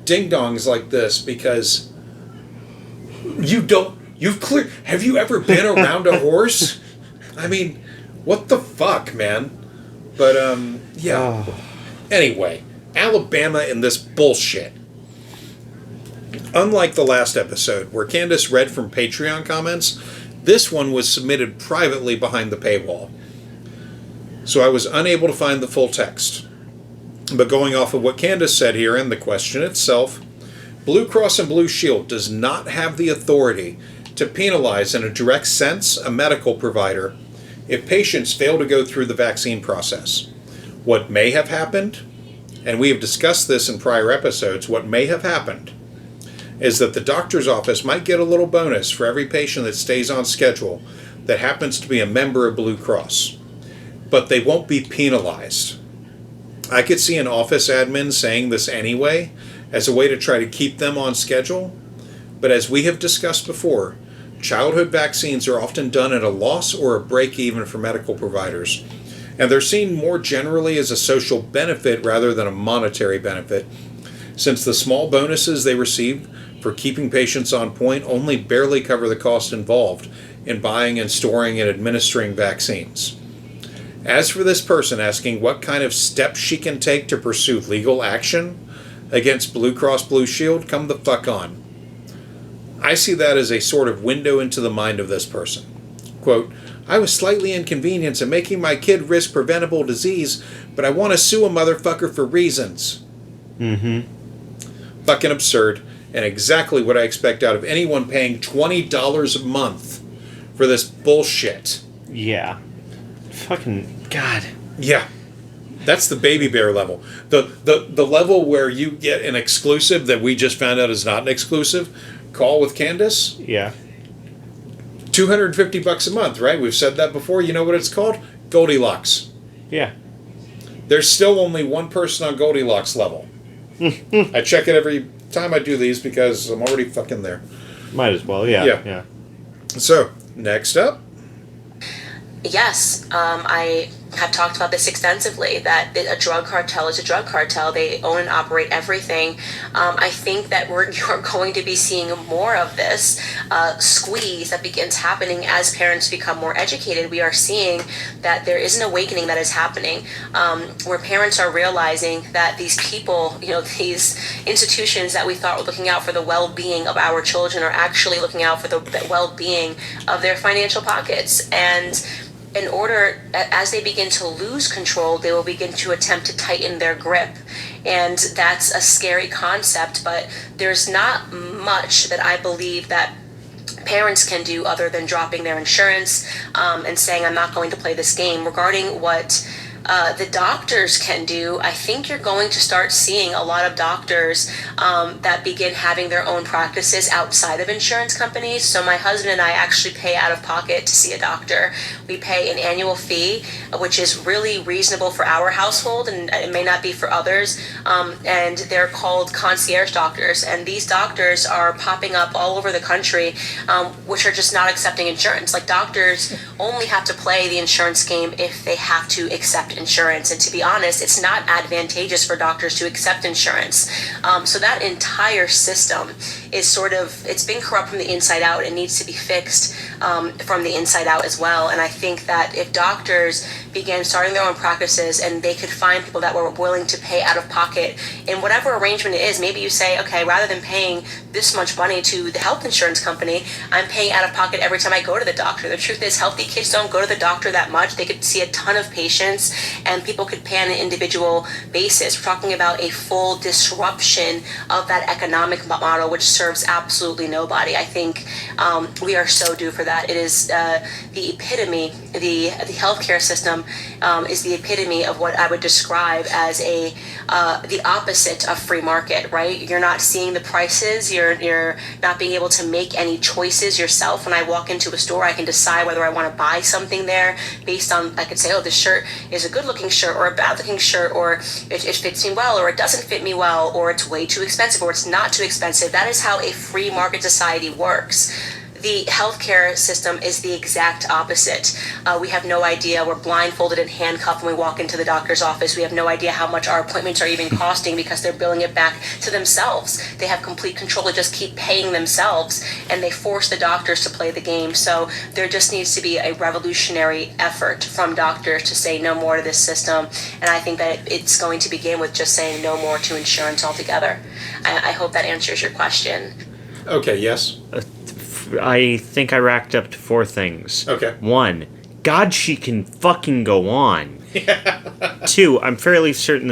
ding-dongs like this because have you ever been around a horse? I mean, what the fuck, man? But, yeah. Oh. Anyway, Alabama and this bullshit. Unlike the last episode, where Candace read from Patreon comments, this one was submitted privately behind the paywall. So I was unable to find the full text. But going off of what Candace said here and the question itself, Blue Cross and Blue Shield does not have the authority to penalize in a direct sense a medical provider if patients fail to go through the vaccine process. What may have happened, and we have discussed this in prior episodes, what may have happened is that the doctor's office might get a little bonus for every patient that stays on schedule that happens to be a member of Blue Cross. But they won't be penalized. I could see an office admin saying this anyway as a way to try to keep them on schedule. But as we have discussed before, childhood vaccines are often done at a loss or a break even for medical providers. And they're seen more generally as a social benefit rather than a monetary benefit, since the small bonuses they receive for keeping patients on point only barely cover the cost involved in buying and storing and administering vaccines. As for this person asking what kind of steps she can take to pursue legal action against Blue Cross Blue Shield, come the fuck on. I see that as a sort of window into the mind of this person. Quote, I was slightly inconvenienced in making my kid risk preventable disease, but I want to sue a motherfucker for reasons. Fucking absurd, and exactly what I expect out of anyone paying $20 a month for this bullshit. Yeah. Fucking God. Yeah. That's the baby bear level. The level where you get an exclusive that we just found out is not an exclusive. Call with Candace. Yeah. $250 a month, right? We've said that before. You know what it's called? Goldilocks. Yeah. There's still only one person on Goldilocks level. I check it every time I do these because I'm already fucking there. Might as well, yeah. So, next up. Yes, I have talked about this extensively, that a drug cartel is a drug cartel. They own and operate everything. I think that you're going to be seeing more of this squeeze that begins happening as parents become more educated. We are seeing that there is an awakening that is happening where parents are realizing that these people, these institutions that we thought were looking out for the well-being of our children are actually looking out for the well-being of their financial pockets. And in order, as they begin to lose control, they will begin to attempt to tighten their grip. And that's a scary concept, but there's not much that I believe that parents can do other than dropping their insurance and saying, I'm not going to play this game. Regarding what the doctors can do, I think you're going to start seeing a lot of doctors that begin having their own practices outside of insurance companies. So my husband and I actually pay out of pocket to see a doctor. We pay an annual fee, which is really reasonable for our household, and it may not be for others. And they're called concierge doctors. And these doctors are popping up all over the country, which are just not accepting insurance. Like, doctors only have to play the insurance game if they have to accept accept insurance. And to be honest, it's not advantageous for doctors to accept insurance. So that entire system is it's been corrupt from the inside out. It needs to be fixed from the inside out as well. And I think that if doctors began starting their own practices and they could find people that were willing to pay out of pocket in whatever arrangement it is, maybe you say, okay, rather than paying this much money to the health insurance company, I'm paying out of pocket every time I go to the doctor. The truth is, healthy kids don't go to the doctor that much. They could see a ton of patients and people could pay on an individual basis. We're talking about a full disruption of that economic model, which serves absolutely nobody. I think we are so due for that. It is the epitome, the healthcare system is the epitome of what I would describe as the opposite of free market, right? You're not seeing the prices. You're not being able to make any choices yourself. When I walk into a store, I can decide whether I want to buy something there based on, I could say, oh, this shirt is a good looking shirt or a bad looking shirt, or it fits me well, or it doesn't fit me well, or it's way too expensive, or it's not too expensive. That is how a free market society works. The healthcare system is the exact opposite. We have no idea. We're blindfolded and handcuffed when we walk into the doctor's office. We have no idea how much our appointments are even costing because they're billing it back to themselves. They have complete control to just keep paying themselves, and they force the doctors to play the game. So there just needs to be a revolutionary effort from doctors to say no more to this system. And I think that it's going to begin with just saying no more to insurance altogether. I hope that answers your question. Okay, yes. I think I racked up to 4 things. Okay. 1, God, she can fucking go on. 2, I'm fairly certain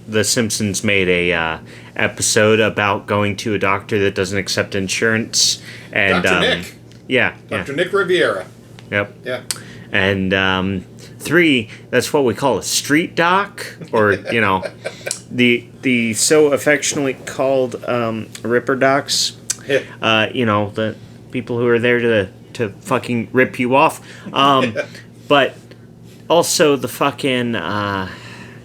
the Simpsons made a episode about going to a doctor that doesn't accept insurance. And Dr. Nick. Yeah. Dr. Nick Riviera. Yep. Yeah. And 3, that's what we call a street doc, or the so affectionately called ripper docs. Yeah. The people who are there to fucking rip you off. But also the fucking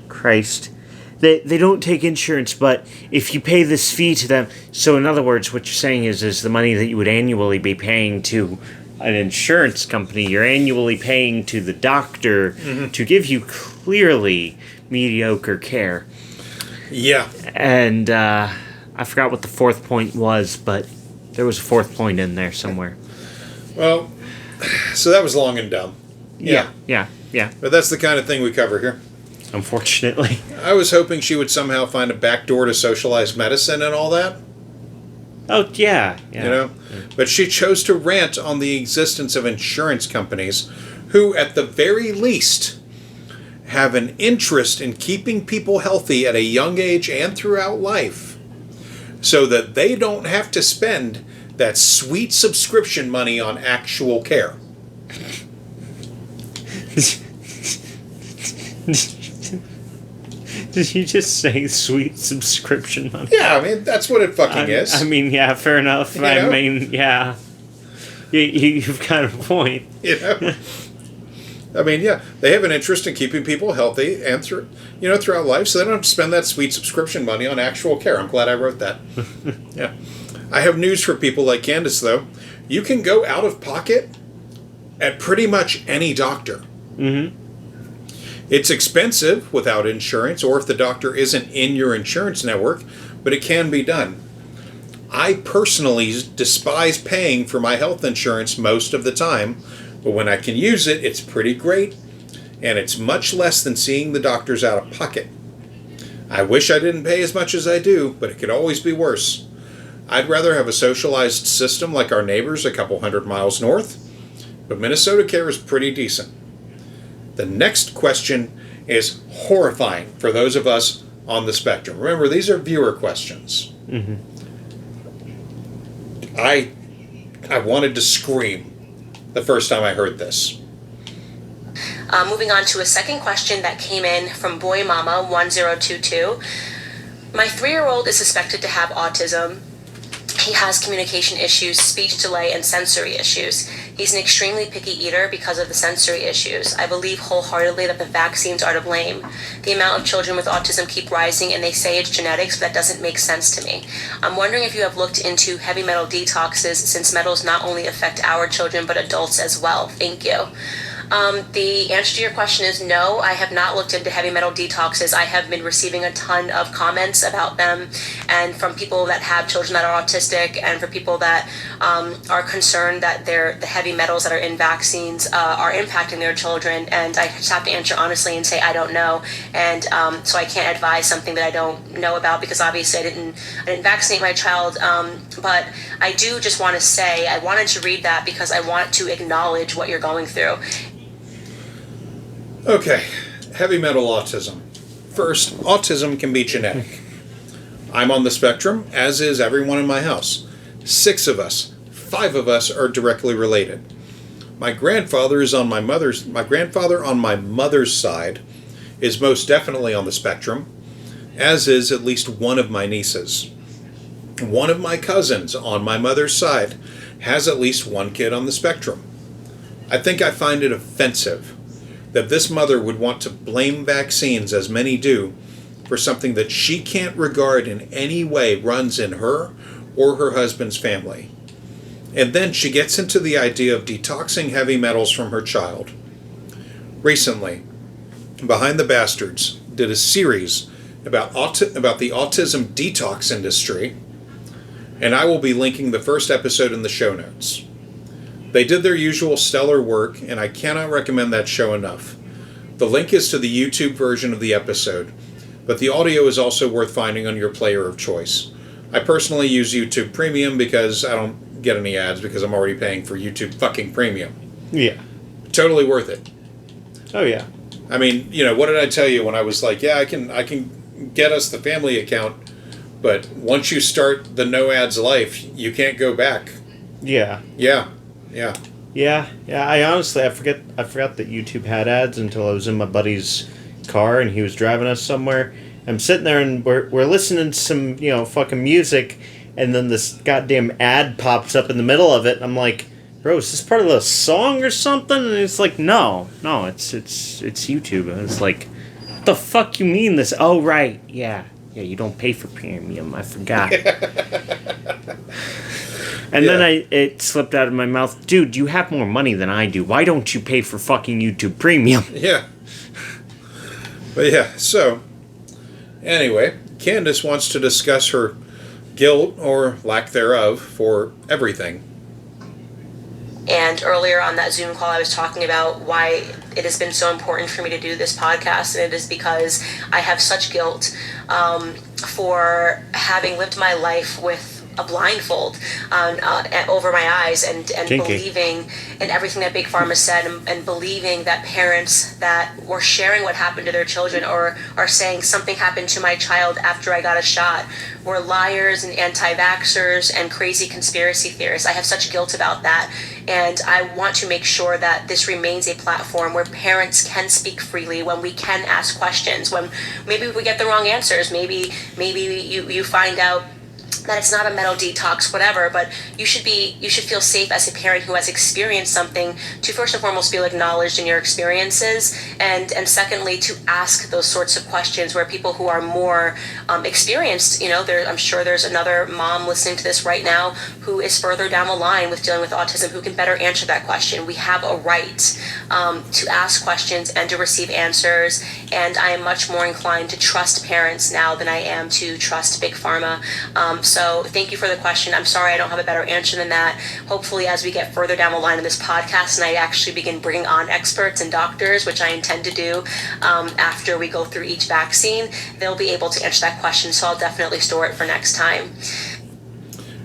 Christ. They don't take insurance, but if you pay this fee to them, so in other words, what you're saying is the money that you would annually be paying to an insurance company, you're annually paying to the doctor to give you clearly mediocre care. Yeah. And I forgot what the 4th point was, but there was a 4th point in there somewhere. Well, so that was long and dumb. Yeah. But that's the kind of thing we cover here. Unfortunately. I was hoping she would somehow find a back door to socialized medicine and all that. Oh, yeah. But she chose to rant on the existence of insurance companies who, at the very least, have an interest in keeping people healthy at a young age and throughout life so that they don't have to spend that sweet subscription money on actual care. Did you just say sweet subscription money? Yeah, I mean, that's what it fucking is. I mean, yeah, fair enough. You know? I mean, yeah. You've got a point. I mean, yeah, they have an interest in keeping people healthy and throughout life, so they don't have to spend that sweet subscription money on actual care. I'm glad I wrote that. Yeah. I have news for people like Candace, though. You can go out of pocket at pretty much any doctor. Mm-hmm. It's expensive without insurance, or if the doctor isn't in your insurance network, but it can be done. I personally despise paying for my health insurance most of the time, but when I can use it, it's pretty great, and it's much less than seeing the doctors out of pocket. I wish I didn't pay as much as I do, but it could always be worse. I'd rather have a socialized system like our neighbors a couple 100 miles north, but Minnesota care is pretty decent. The next question is horrifying for those of us on the spectrum. Remember, these are viewer questions. Mm-hmm. I wanted to scream the first time I heard this. Moving on to a second question that came in from Boy Mama 1022. My 3-year-old is suspected to have autism. He has communication issues, speech delay, and sensory issues. He's an extremely picky eater because of the sensory issues. I believe wholeheartedly that the vaccines are to blame. The amount of children with autism keep rising, and they say it's genetics, but that doesn't make sense to me. I'm wondering if you have looked into heavy metal detoxes, since metals not only affect our children, but adults as well. Thank you. The answer to your question is no. I have not looked into heavy metal detoxes. I have been receiving a ton of comments about them, and from people that have children that are autistic, and for people that are concerned that the heavy metals that are in vaccines are impacting their children. And I just have to answer honestly and say I don't know, and so I can't advise something that I don't know about, because obviously I didn't vaccinate my child. But I do just want to say I wanted to read that because I want to acknowledge what you're going through. Okay, heavy metal autism. First, autism can be genetic. I'm on the spectrum, as is everyone in my house. 6 of us, 5 of us are directly related. My grandfather on my mother's side is most definitely on the spectrum, as is at least one of my nieces. One of my cousins on my mother's side has at least one kid on the spectrum. I think I find it offensive that this mother would want to blame vaccines, as many do, for something that she can't regard in any way runs in her or her husband's family. And then she gets into the idea of detoxing heavy metals from her child. Recently, Behind the Bastards did a series about the autism detox industry, and I will be linking the first episode in the show notes. They did their usual stellar work, and I cannot recommend that show enough. The link is to the YouTube version of the episode, but the audio is also worth finding on your player of choice. I personally use YouTube Premium because I don't get any ads, because I'm already paying for YouTube fucking Premium. Yeah. Totally worth it. Oh, yeah. I mean, what did I tell you when I was like, yeah, I can get us the family account, but once you start the no ads life, you can't go back. Yeah. Yeah. Yeah. I honestly, I forgot that YouTube had ads until I was in my buddy's car and he was driving us somewhere. I'm sitting there and we're listening to some, fucking music, and then this goddamn ad pops up in the middle of it, and I'm like, bro, is this part of the song or something? And it's like, no, it's YouTube. And it's like, what the fuck you mean this? Oh, right, yeah, you don't pay for premium, I forgot. And then it slipped out of my mouth, dude, you have more money than I do. Why don't you pay for fucking YouTube Premium? Yeah. But yeah, so, anyway, Candace wants to discuss her guilt, or lack thereof, for everything. And earlier on that Zoom call, I was talking about why it has been so important for me to do this podcast, and it is because I have such guilt for having lived my life with a blindfold over my eyes, and believing in everything that Big Pharma said, and believing that parents that were sharing what happened to their children, or are saying something happened to my child after I got a shot, were liars and anti-vaxxers and crazy conspiracy theorists. I have such guilt about that, and I want to make sure that this remains a platform where parents can speak freely, when we can ask questions, when maybe we get the wrong answers, maybe you find out that it's not a metal detox, whatever, but you should feel safe as a parent who has experienced something to first and foremost feel acknowledged in your experiences, and secondly to ask those sorts of questions where people who are more experienced, I'm sure there's another mom listening to this right now who is further down the line with dealing with autism who can better answer that question. We have a right to ask questions and to receive answers, and I am much more inclined to trust parents now than I am to trust Big Pharma. So thank you for the question. I'm sorry I don't have a better answer than that. Hopefully, as we get further down the line of this podcast and I actually begin bringing on experts and doctors, which I intend to do after we go through each vaccine, they'll be able to answer that question. So I'll definitely store it for next time.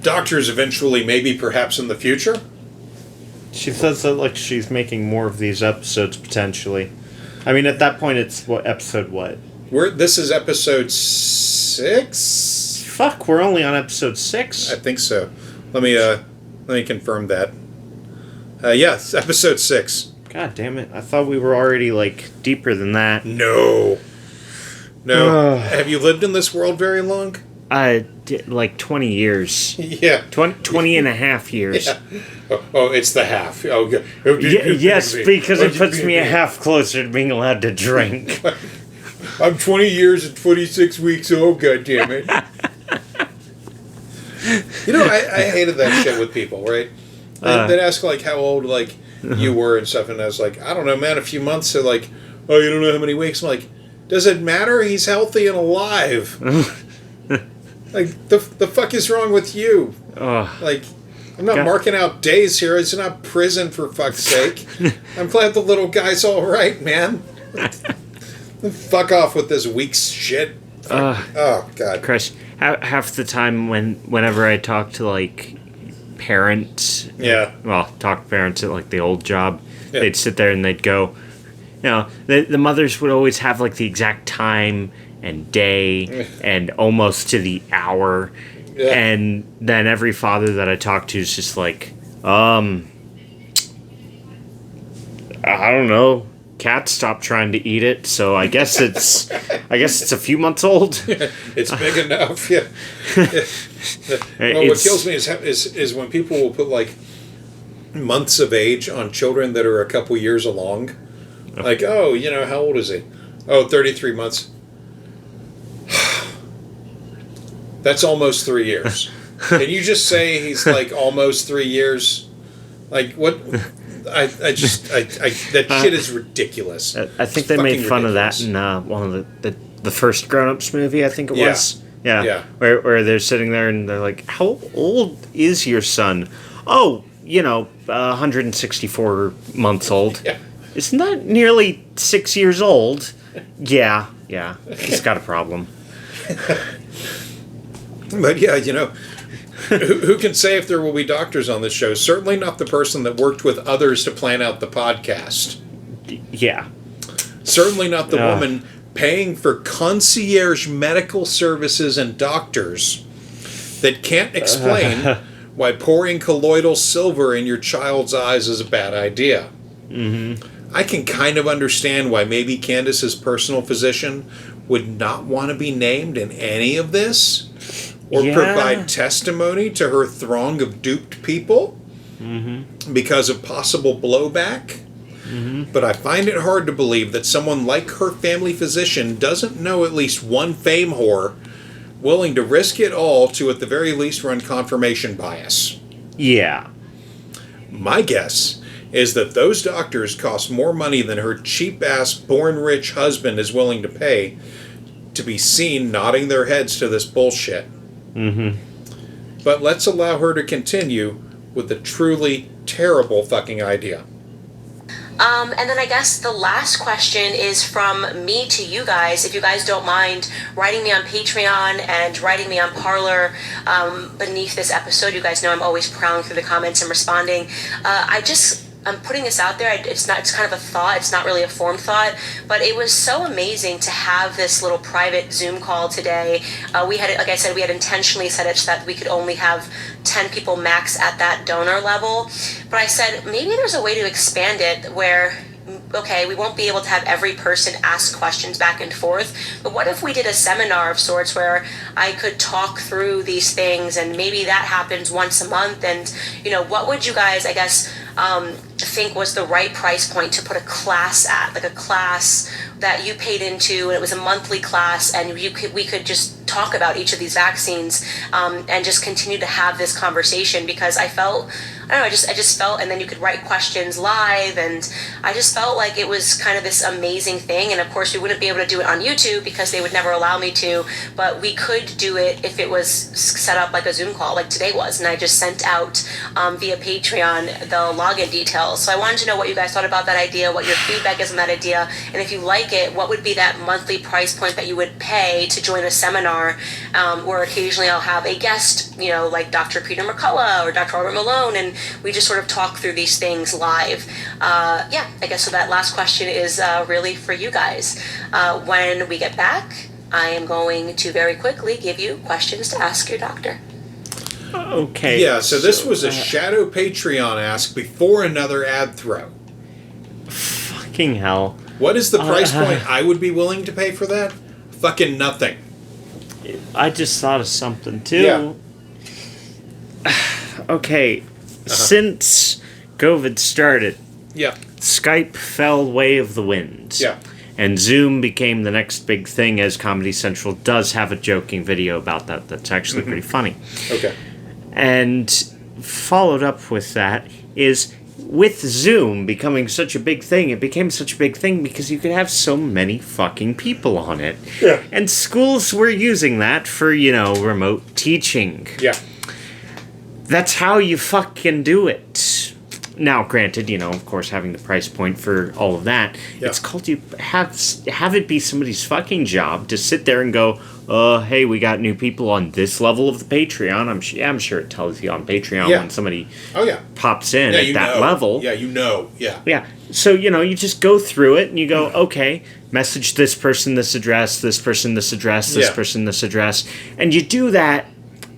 Doctors eventually, maybe perhaps in the future? She says that like she's making more of these episodes potentially. I mean, at that point, it's episode what? This is episode 6? Fuck, we're only on episode 6? I think so. Let me confirm that. Yes, episode 6. God damn it. I thought we were already, deeper than that. No. Have you lived in this world very long? 20 years. Yeah. 20 and a half years. Yeah. Oh, it's the half. Oh, good. Yes, because it puts me a half closer to being allowed to drink. I'm 20 years and 26 weeks old, goddammit. I hated that shit with people, right? They'd ask, how old, you were and stuff. And I was like, I don't know, man, a few months. They're like, oh, you don't know how many weeks. I'm like, does it matter? He's healthy and alive. Like, the fuck is wrong with you? Like, I'm not marking out days here. It's not prison, for fuck's sake. I'm glad the little guy's all right, man. Fuck off with this weak shit. Oh, God. Chris, half the time whenever I talk to, like, parents... Yeah. Well, talk to parents at, like, the old job, they'd sit there and they'd go... You know, the mothers would always have, like, the exact time and day and almost to the hour. Yeah. And then every father that I talk to is just like, I don't know. Cat stopped trying to eat it, so I guess it's a few months old. It's big enough. Yeah. Well, what kills me is when people will put like months of age on children that are a couple years along. Like, oh, you know, how old is he? Oh, 33 months. That's almost 3 years. Can you just say he's like almost 3 years? Like, what? That shit is ridiculous. I think they made fun ridiculous. Of that in one of the first Grown Ups movie, I think it was. Yeah. Where they're sitting there and they're like, how old is your son? Oh, 164 months old. Yeah. Isn't that nearly 6 years old? Yeah. He's got a problem. But yeah, who can say if there will be doctors on this show? Certainly not the person that worked with others to plan out the podcast. Yeah. Certainly not the woman paying for concierge medical services and doctors that can't explain why pouring colloidal silver in your child's eyes is a bad idea. Mm-hmm. I can kind of understand why maybe Candace's personal physician would not want to be named in any of this or provide testimony to her throng of duped people because of possible blowback. Mm-hmm. But I find it hard to believe that someone like her family physician doesn't know at least one fame whore willing to risk it all to at the very least run confirmation bias. Yeah. My guess is that those doctors cost more money than her cheap-ass, born-rich husband is willing to pay to be seen nodding their heads to this bullshit. Mm-hmm. But let's allow her to continue with the truly terrible fucking idea. And then I guess the last question is from me to you guys. If you guys don't mind writing me on Patreon and writing me on Parler beneath this episode, you guys know I'm always prowling through the comments and responding. I'm putting this out there. It's kind of a thought. It's not really a formed thought, but it was so amazing to have this little private Zoom call today. We had, like I said, we had intentionally set it so that we could only have 10 people max at that donor level. But I said, maybe there's a way to expand it where, okay, we won't be able to have every person ask questions back and forth, but what if we did a seminar of sorts where I could talk through these things, and maybe that happens once a month, and, what would you guys, I guess, think was the right price point to put a class at, like a class that you paid into, and it was a monthly class, and we could just talk about each of these vaccines and just continue to have this conversation, because I felt, I just felt, and then you could write questions live, and I just felt like it was kind of this amazing thing. And of course we wouldn't be able to do it on YouTube because they would never allow me to, but we could do it if it was set up like a Zoom call like today was, and I just sent out via Patreon the login details. So I wanted to know what you guys thought about that idea, what your feedback is on that idea, and if you like it, what would be that monthly price point that you would pay to join a seminar where occasionally I'll have a guest, like Dr. Peter McCullough or Dr. Robert Malone, and we just sort of talk through these things live. I guess so that last question is really for you guys. When we get back, I am going to very quickly give you questions to ask your doctor. Okay. Yeah, so this was a shadow Patreon ask before another ad throw. Fucking hell. What is the price point I would be willing to pay for that? Fucking nothing. I just thought of something, too. Yeah. Okay. Since COVID started, Skype fell way of the wind. Yeah. And Zoom became the next big thing, as Comedy Central does have a joking video about that that's actually pretty funny. Okay. And followed up with that is, with Zoom becoming such a big thing, it became such a big thing because you could have so many fucking people on it. Yeah. And schools were using that for, remote teaching. Yeah. That's how you fucking do it. Now, granted, of course, having the price point for all of that, Yeah. it's called you have it be somebody's fucking job to sit there and go, hey, we got new people on this level of the Patreon. I'm sure it tells you on Patreon Yeah. when somebody Oh, pops in yeah, at that level. Yeah, Yeah. Yeah. So, you just go through it and you go, okay, message this person this address, this person this address, this person this address. And you do that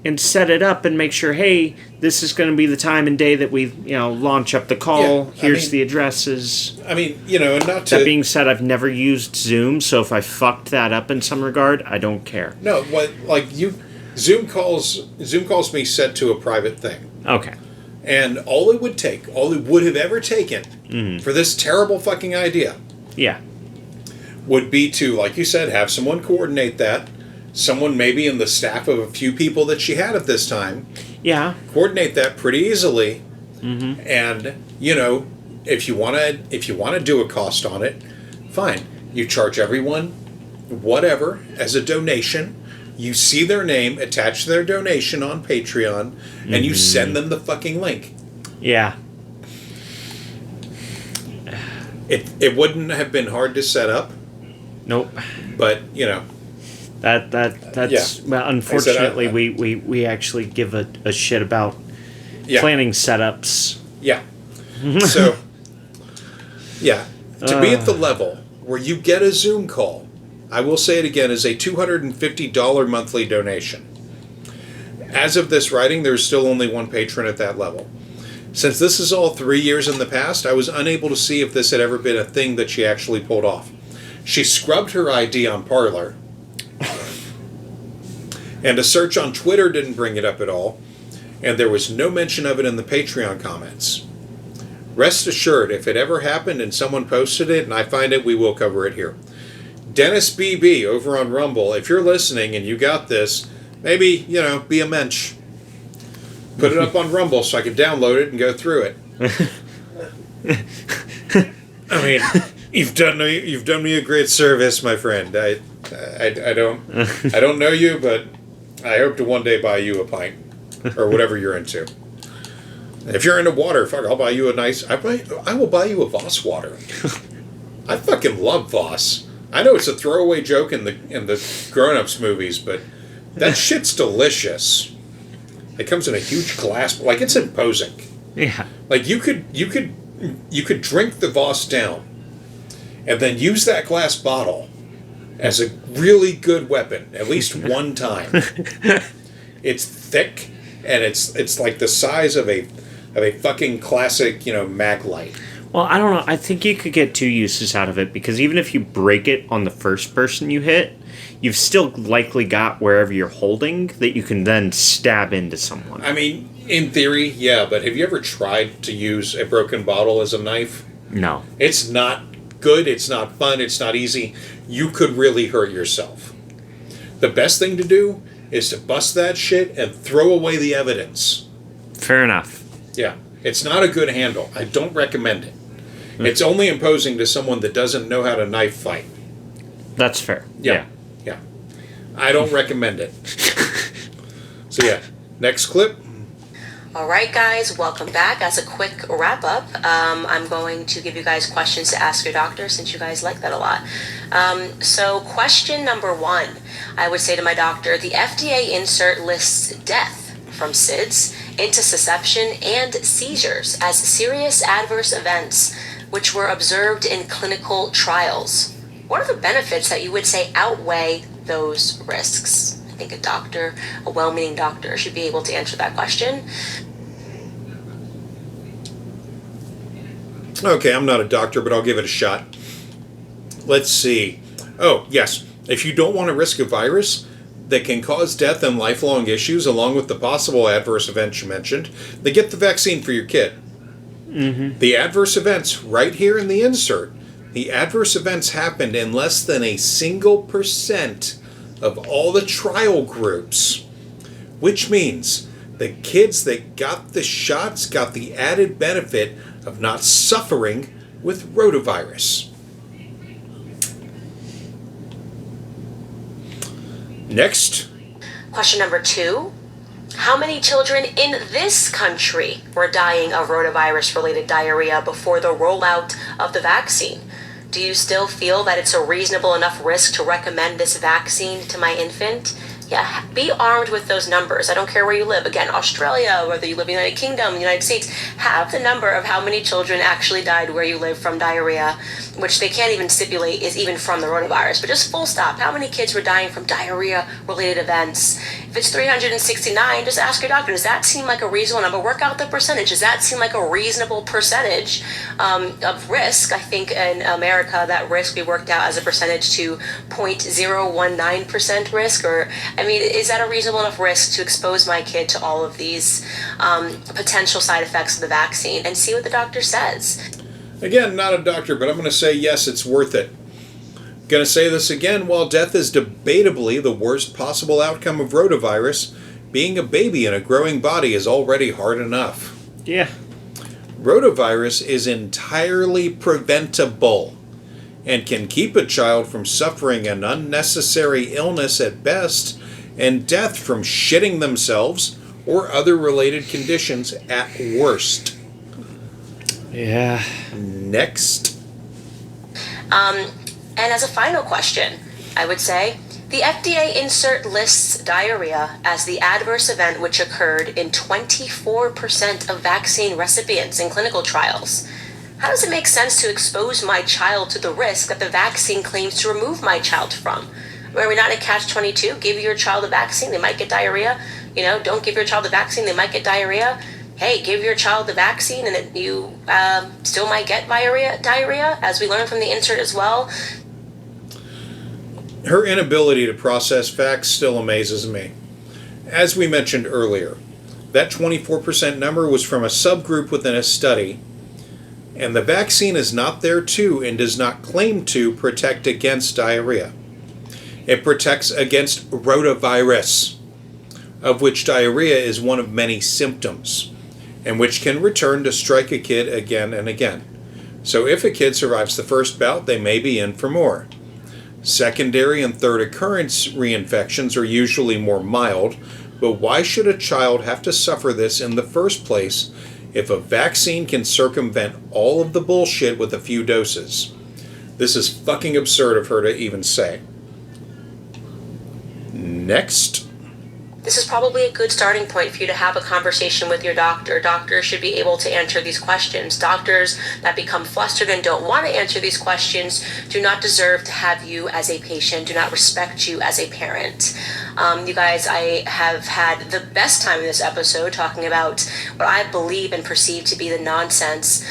and set it up and make sure, hey, this is going to be the time and day that we, launch up the call. Yeah, Here's the addresses. I mean, and not to... That being said, I've never used Zoom, so if I fucked that up in some regard, I don't care. No, Zoom calls me set to a private thing. Okay. And all it would have ever taken for this terrible fucking idea Yeah. would be to, like you said, have someone coordinate that. Someone maybe in the staff of a few people that she had at this time. Yeah. Coordinate that pretty easily. Mm-hmm. And, if you want to do a cost on it, fine. You charge everyone whatever as a donation. You see their name, attach their donation on Patreon, and you send them the fucking link. Yeah. It wouldn't have been hard to set up. Nope. But, That's well, unfortunately we actually give a shit about planning setups. Yeah. So to be at the level where you get a Zoom call, I will say it again, is a $250 monthly donation. As of this writing, there's still only one patron at that level. Since this is all 3 years in the past, I was unable to see if this had ever been a thing that she actually pulled off. She scrubbed her ID on Parler. And a search on Twitter didn't bring it up at all, and there was no mention of it in the Patreon comments. Rest assured, if it ever happened and someone posted it and I find it, we will cover it here. Dennis BB over on Rumble, if you're listening and you got this, maybe, be a mensch. Put it up on Rumble so I can download it and go through it. I mean, you've done me a great service, my friend. I don't know you, but I hope to one day buy you a pint or whatever you're into. If you're into water, fuck, I'll buy you a nice. I will buy you a Voss water. I fucking love Voss. I know it's a throwaway joke in the grown-ups movies, but that shit's delicious. It comes in a huge glass, like it's imposing. Yeah. Like you could drink the Voss down, and then use that glass bottle as a really good weapon, at least one time. It's thick, and it's like the size of a fucking classic, mag light. Well, I don't know. I think you could get two uses out of it, because even if you break it on the first person you hit, you've still likely got wherever you're holding that you can then stab into someone. I mean, in theory, yeah, but have you ever tried to use a broken bottle as a knife? No. It's not good, it's not fun, it's not easy. You could really hurt yourself. The best thing to do is to bust that shit and throw away the evidence. Fair enough. Yeah. It's not a good handle. I don't recommend it. It's only imposing to someone that doesn't know how to knife fight. That's fair. Yeah. I don't recommend it. So yeah, next clip. All right, guys, welcome back. As a quick wrap up, I'm going to give you guys questions to ask your doctor, since you guys like that a lot. So question number 1, I would say to my doctor, the FDA insert lists death from SIDS, intussusception, and seizures as serious adverse events which were observed in clinical trials. What are the benefits that you would say outweigh those risks? I think a well-meaning doctor should be able to answer that question. Okay, I'm not a doctor, but I'll give it a shot. Let's see. Oh, yes. If you don't want to risk a virus that can cause death and lifelong issues, along with the possible adverse events you mentioned, then get the vaccine for your kid. Mm-hmm. The adverse events, right here in the insert, the adverse events happened in less than a single % of all the trial groups, which means the kids that got the shots got the added benefit of not suffering with rotavirus. Next. Question number 2. How many children in this country were dying of rotavirus-related diarrhea before the rollout of the vaccine? Do you still feel that it's a reasonable enough risk to recommend this vaccine to my infant? Yeah, be armed with those numbers. I don't care where you live. Again, Australia, whether you live in the United Kingdom, the United States, have the number of how many children actually died where you live from diarrhea, which they can't even stipulate is even from the rotavirus. But just full stop, how many kids were dying from diarrhea-related events? If it's 369, just ask your doctor, does that seem like a reasonable number? Work out the percentage. Does that seem like a reasonable percentage of risk? I think in America, that risk we worked out as a percentage to 0.019% risk, or I mean, is that a reasonable enough risk to expose my kid to all of these potential side effects of the vaccine? And see what the doctor says. Again, not a doctor, but I'm going to say yes, it's worth it. Going to say this again, while death is debatably the worst possible outcome of rotavirus, being a baby in a growing body is already hard enough. Yeah. Rotavirus is entirely preventable and can keep a child from suffering an unnecessary illness at best and death from shitting themselves or other related conditions at worst. Yeah. Next. And as a final question, I would say, the FDA insert lists diarrhea as the adverse event which occurred in 24% of vaccine recipients in clinical trials. How does it make sense to expose my child to the risk that the vaccine claims to remove my child from? Are we not in catch-22? Give your child a vaccine, they might get diarrhea. You know, don't give your child the vaccine, they might get diarrhea. Hey, give your child the vaccine and you still might get diarrhea, as we learned from the insert as well. Her inability to process facts still amazes me. As we mentioned earlier, that 24% number was from a subgroup within a study, and the vaccine is not there to and does not claim to protect against diarrhea. It protects against rotavirus, of which diarrhea is one of many symptoms, and which can return to strike a kid again and again. So if a kid survives the first bout, they may be in for more. Secondary and third occurrence reinfections are usually more mild, but why should a child have to suffer this in the first place if a vaccine can circumvent all of the bullshit with a few doses? This is fucking absurd of her to even say. Next. This is probably a good starting point for you to have a conversation with your doctor. Doctors should be able to answer these questions. Doctors that become flustered and don't want to answer these questions do not deserve to have you as a patient, do not respect you as a parent. You guys, I have had the best time in this episode talking about what I believe and perceive to be the nonsense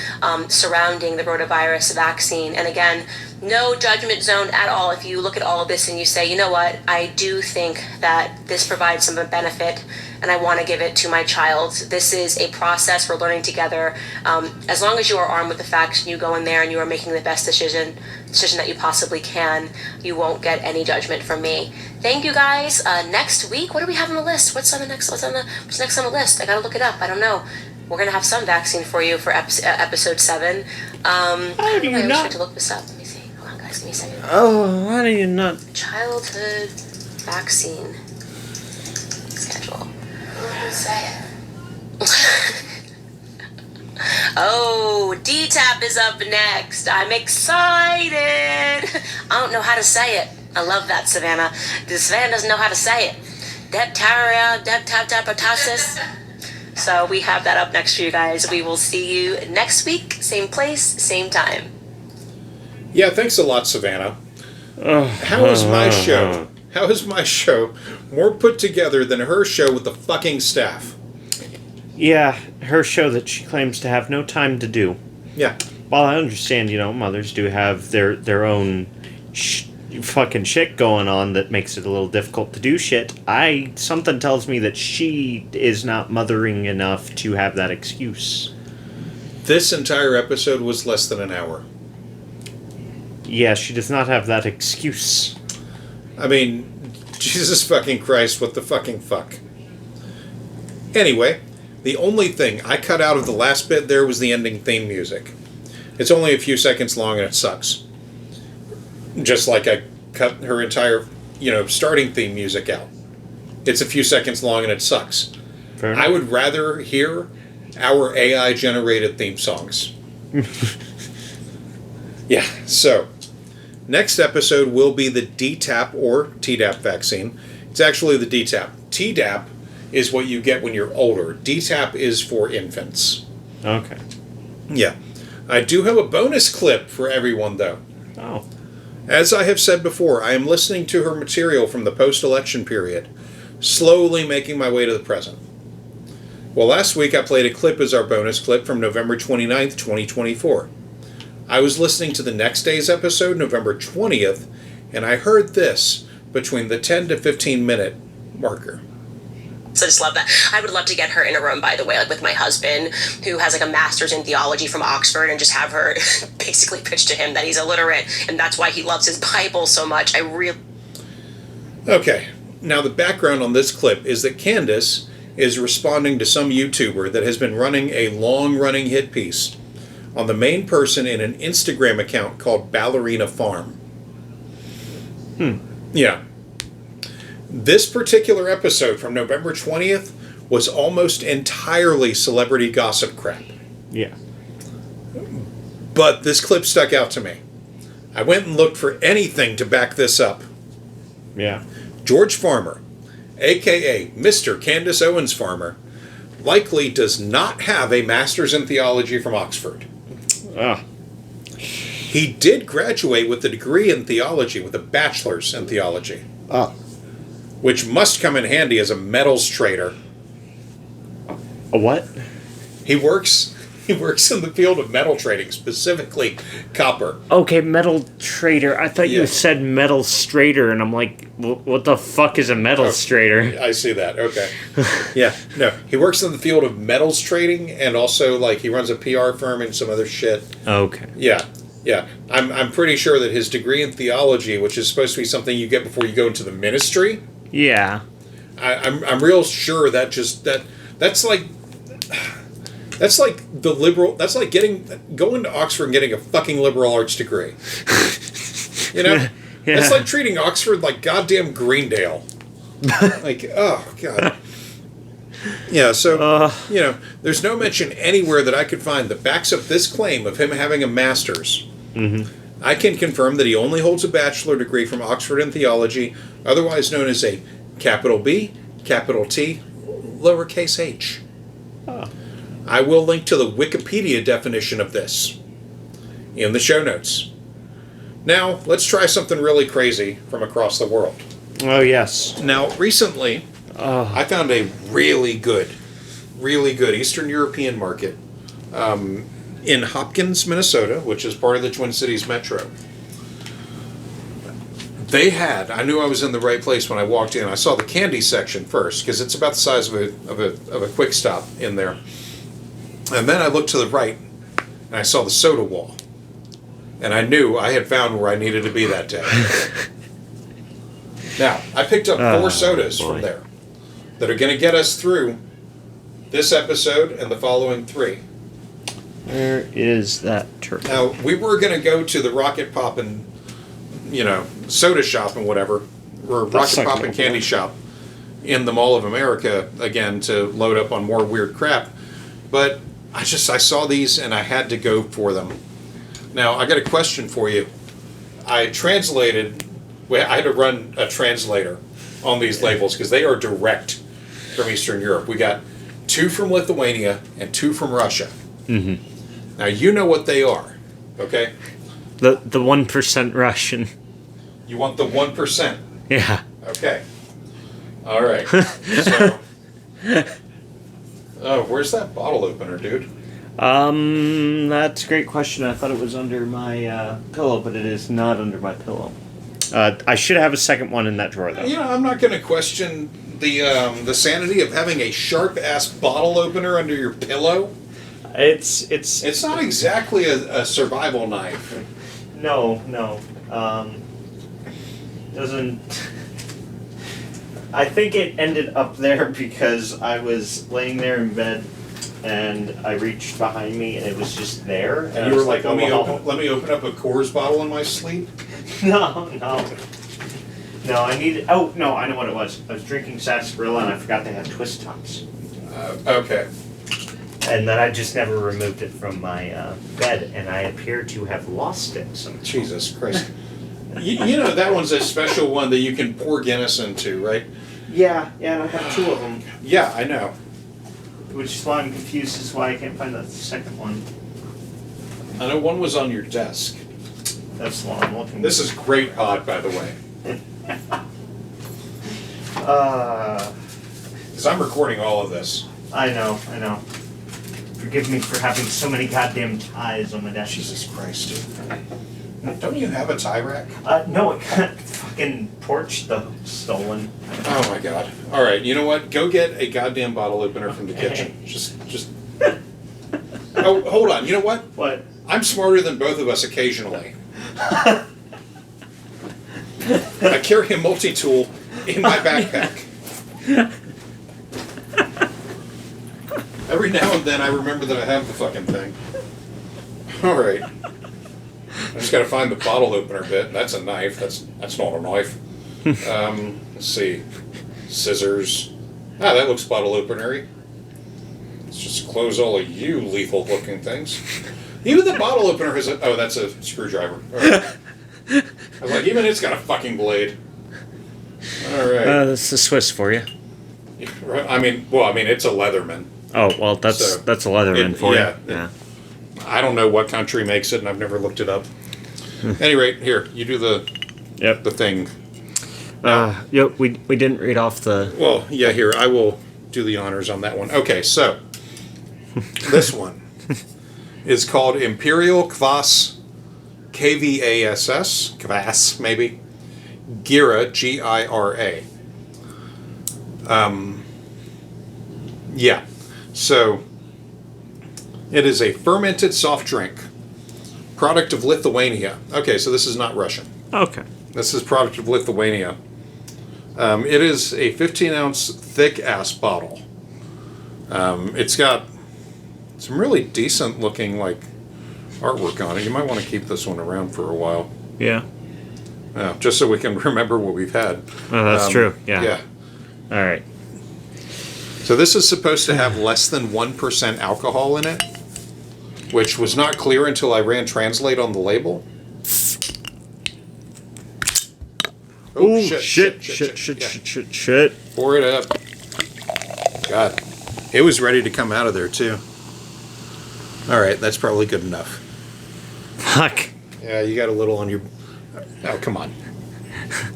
surrounding the rotavirus vaccine. And again, no judgment zone at all. If you look at all of this and you say, you know what, I do think that this provides some benefit and I want to give it to my child. This is a process we're learning together. As long as you are armed with the facts and you go in there and you are making the best decision that you possibly can, you won't get any judgment from me. Thank you guys. Next week, what do we have on the list? What's next on the list? I gotta look it up. I don't know. We're gonna have some vaccine for you for episode 7. How do you I not? wish to look this up. Let me see. Hold on, guys. Give me a second. Oh, why do you not? Childhood vaccine schedule. Say it. Oh, DTaP is up next. I'm excited. I don't know how to say it. I love that, Savannah. Savannah doesn't know how to say it. Deptaptaptosis. So we have that up next for you guys. We will see you next week. Same place, same time. Yeah, thanks a lot, Savannah. How is my show? How is my show more put together than her show with the fucking staff? Yeah, her show that she claims to have no time to do. Yeah. While I understand, mothers do have their own fucking shit going on that makes it a little difficult to do shit. Something tells me that she is not mothering enough to have that excuse. This entire episode was less than an hour. Yeah, she does not have that excuse. I mean, Jesus fucking Christ, what the fucking fuck. Anyway, The only thing I cut out of the last bit there was the ending theme music. It's only a few seconds long and it sucks. Just like I cut her entire, starting theme music out. It's a few seconds long and it sucks. Fair enough. I would rather hear our AI-generated theme songs. Yeah, so next episode will be the DTaP or Tdap vaccine. It's actually the DTaP. Tdap is what you get when you're older. DTaP is for infants. Okay. Yeah. I do have a bonus clip for everyone, though. Oh. As I have said before, I am listening to her material from the post-election period, slowly making my way to the present. Well, last week I played a clip as our bonus clip from November 29th, 2024. I was listening to the next day's episode, November 20th, and I heard this between the 10 to 15 minute marker. So I just love that. I would love to get her in a room, by the way, like with my husband, who has like a master's in theology from Oxford, and just have her basically pitch to him that he's illiterate, and that's why he loves his Bible so much. Okay, now the background on this clip is that Candace is responding to some YouTuber that has been running a long-running hit piece on the main person in an Instagram account called Ballerina Farm. Yeah. This particular episode from November 20th was almost entirely celebrity gossip crap. Yeah. But this clip stuck out to me. I went and looked for anything to back this up. Yeah. George Farmer, a.k.a. Mr. Candace Owens Farmer, likely does not have a master's in theology from Oxford. Ah. He did graduate with a degree in theology, with a bachelor's in theology. Ah. Which must come in handy as a metals trader. A what? He works in the field of metal trading, specifically copper. Okay, metal trader. I thought Yeah. you said metal straighter, and I'm like, what the fuck is a metal straighter? I see that. Okay. Yeah. No, he works in the field of metals trading, and also he runs a PR firm and some other shit. Okay. Yeah. Yeah. I'm pretty sure that his degree in theology, which is supposed to be something you get before you go into the ministry. Yeah. I'm real sure that's like the liberal. That's like going to Oxford and getting a fucking liberal arts degree. You know, Yeah. That's like treating Oxford like goddamn Greendale. Oh god. Yeah. So there's no mention anywhere that I could find that backs up this claim of him having a master's. Mm-hmm. I can confirm that he only holds a bachelor degree from Oxford in theology, otherwise known as a capital B, capital T, lowercase h. Oh. I will link to the Wikipedia definition of this in the show notes. Now, let's try something really crazy from across the world. Oh, yes. Now, recently, I found a really good Eastern European market in Hopkins, Minnesota, which is part of the Twin Cities Metro. I knew I was in the right place when I walked in. I saw the candy section first, because it's about the size of a quick stop in there. And then I looked to the right, and I saw the soda wall. And I knew I had found where I needed to be that day. Now, I picked up 4 sodas from there that are going to get us through this episode and the following 3. Where is that turtle? Now, we were going to go to the Rocket Pop and, soda shop and whatever, or Rocket Pop and candy shop in the Mall of America again to load up on more weird crap. But I saw these and I had to go for them. Now, I got a question for you. I had to run a translator on these labels because they are direct from Eastern Europe. We got 2 from Lithuania and 2 from Russia. Mm-hmm. Now, you know what they are, okay? The 1% Russian. You want the 1%? Yeah. Okay. All right. So, where's that bottle opener, dude? That's a great question. I thought it was under my pillow, but it is not under my pillow. I should have a second one in that drawer, though. I'm not going to question the sanity of having a sharp-ass bottle opener under your pillow. It's not exactly a survival knife. No. Doesn't. I think it ended up there because I was laying there in bed and I reached behind me, and it was just there. And you were like, oh, let me open up a Coors bottle in my sleep? No. No, I needed. Oh no, I know what it was. I was drinking sarsaparilla, and I forgot they had twist tops. Okay. And then I just never removed it from my bed, and I appear to have lost it somehow. Jesus Christ. You know, that one's a special one that you can pour Guinness into, right? Yeah, and I have 2 of them. Yeah, I know. Which is why I'm confused as why I can't find the second one. I know one was on your desk. That's the one I'm looking This is great pod, by the way. Because I'm recording all of this. I know. Forgive me for having so many goddamn ties on my desk. Jesus Christ. Don't you have a tie rack? No, it got fucking porch stolen. Oh my god. Alright, you know what? Go get a goddamn bottle opener from the kitchen. Just. Oh, hold on. You know what? What? I'm smarter than both of us occasionally. I carry a multi-tool in my backpack. Every now and then I remember that I have the fucking thing. Alright. I just gotta find the bottle opener bit. That's a knife. That's not a knife. Let's see. Scissors. Ah, that looks bottle openery. Let's just close all of you lethal looking things. Even the bottle opener has a... Oh, that's a screwdriver. Right. I was like, even it's got a fucking blade. Alright. That's the Swiss for you. I mean, it's a Leatherman. Oh, well, that's a Leatherman for you. Yeah. I don't know what country makes it, and I've never looked it up. At any rate, here, you do the thing. Yep, we didn't read off the... Well, yeah, here, I will do the honors on that one. Okay, so, this one is called Imperial Kvass, Kvass, Kvass, maybe, Gira, Gira. Yeah, so... It is a fermented soft drink, product of Lithuania. Okay, so this is not Russian. Okay. This is product of Lithuania. It is a 15-ounce thick-ass bottle. It's got some really decent-looking, like, artwork on it. You might want to keep this one around for a while. Yeah. Just so we can remember what we've had. Oh, that's true. Yeah. Yeah. All right. So this is supposed to have less than 1% alcohol in it, which was not clear until I ran translate on the label. Oh, shit. Pour it up. God. It was ready to come out of there, too. Alright, that's probably good enough. Fuck. Yeah, you got a little on your... Oh, come on.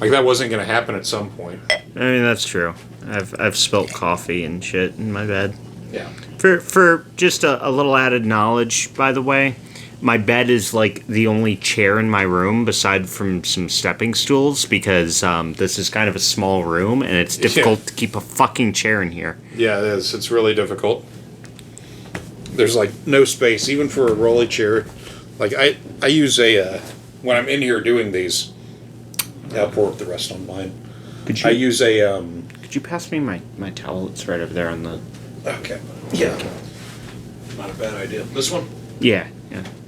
Like, that wasn't going to happen at some point. I mean, that's true. I've spilt coffee and shit in my bed. Yeah. For just a little added knowledge, by the way, my bed is like the only chair in my room beside from some stepping stools because this is kind of a small room and it's difficult to keep a fucking chair in here. Yeah, it is. It's really difficult. There's like no space, even for a rolly chair. Like I use a when I'm in here doing these. I'll pour up the rest on mine. I use a. Could you pass me my towel? It's right over there on the. Okay. Yeah. Not a bad idea. This one? Yeah.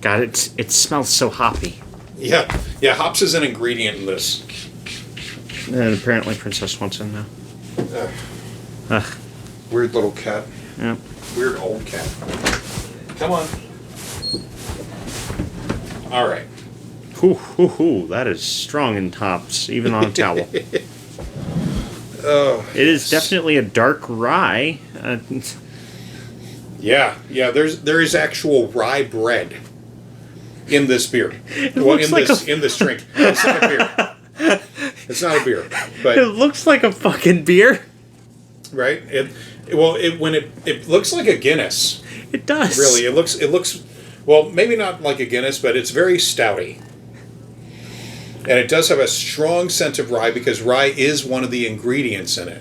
God, it smells so hoppy. Yeah. Yeah, hops is an ingredient in this. And apparently Princess wants in now. Weird little cat. Yep. Weird old cat. Come on. All right. Hoo, that is strong in hops, even on a towel. Oh. It is definitely a dark rye. Yeah. There is actual rye bread in this beer. In this drink. It's not a beer. It's not a beer. But it looks like a fucking beer. Right. It looks like a Guinness. It does. Really, it looks. Well, maybe not like a Guinness, but it's very stouty. And it does have a strong scent of rye because rye is one of the ingredients in it.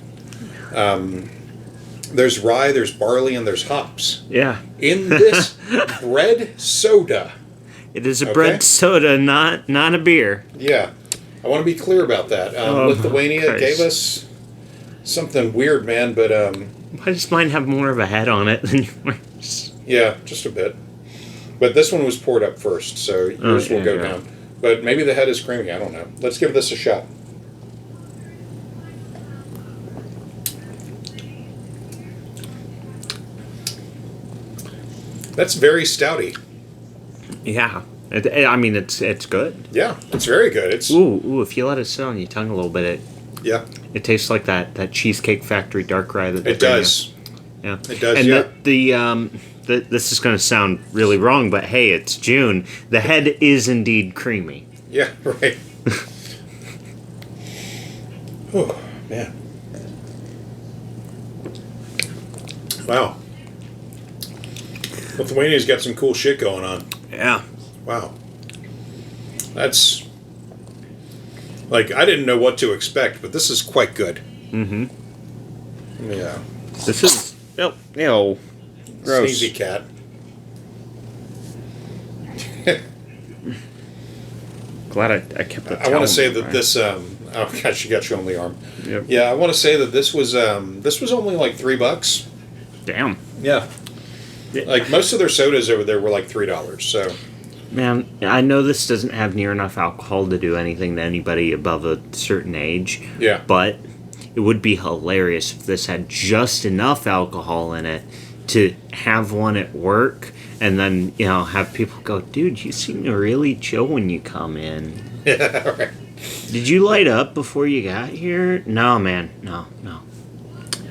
There's rye, there's barley, and there's hops. Yeah. In this bread soda. It is a bread soda, not a beer. Yeah. I want to be clear about that. Lithuania gave us something weird, man, but... Why does mine have more of a head on it than yours? Yeah, just a bit. But this one was poured up first, so yours will go down. But maybe the head is creamy. I don't know. Let's give this a shot. That's very stouty. Yeah. I mean, it's good. Yeah, it's very good. It's Ooh, if you let it sit on your tongue a little bit, it tastes like that Cheesecake Factory dark rye that it does. Yeah, it does. And yeah. This is going to sound really wrong, but hey, it's June. The head is indeed creamy. Yeah, right. Oh man! Wow. Lithuania's got some cool shit going on. Yeah. Wow. That's like I didn't know what to expect, but this is quite good. Mm-hmm. Yeah. This is gross. Sneezy cat. Glad I kept the I want to say towel, that right? this oh gosh, you got you on the arm. Yep. Yeah, I want to say that this was only like $3. Damn. Yeah. Like most of their sodas over there were like $3. So Man, I know this doesn't have near enough alcohol to do anything to anybody above a certain age. Yeah. But it would be hilarious if this had just enough alcohol in it to have one at work and then, have people go, dude, you seem to really chill when you come in. yeah, right. Did you light up before you got here? No, man. No.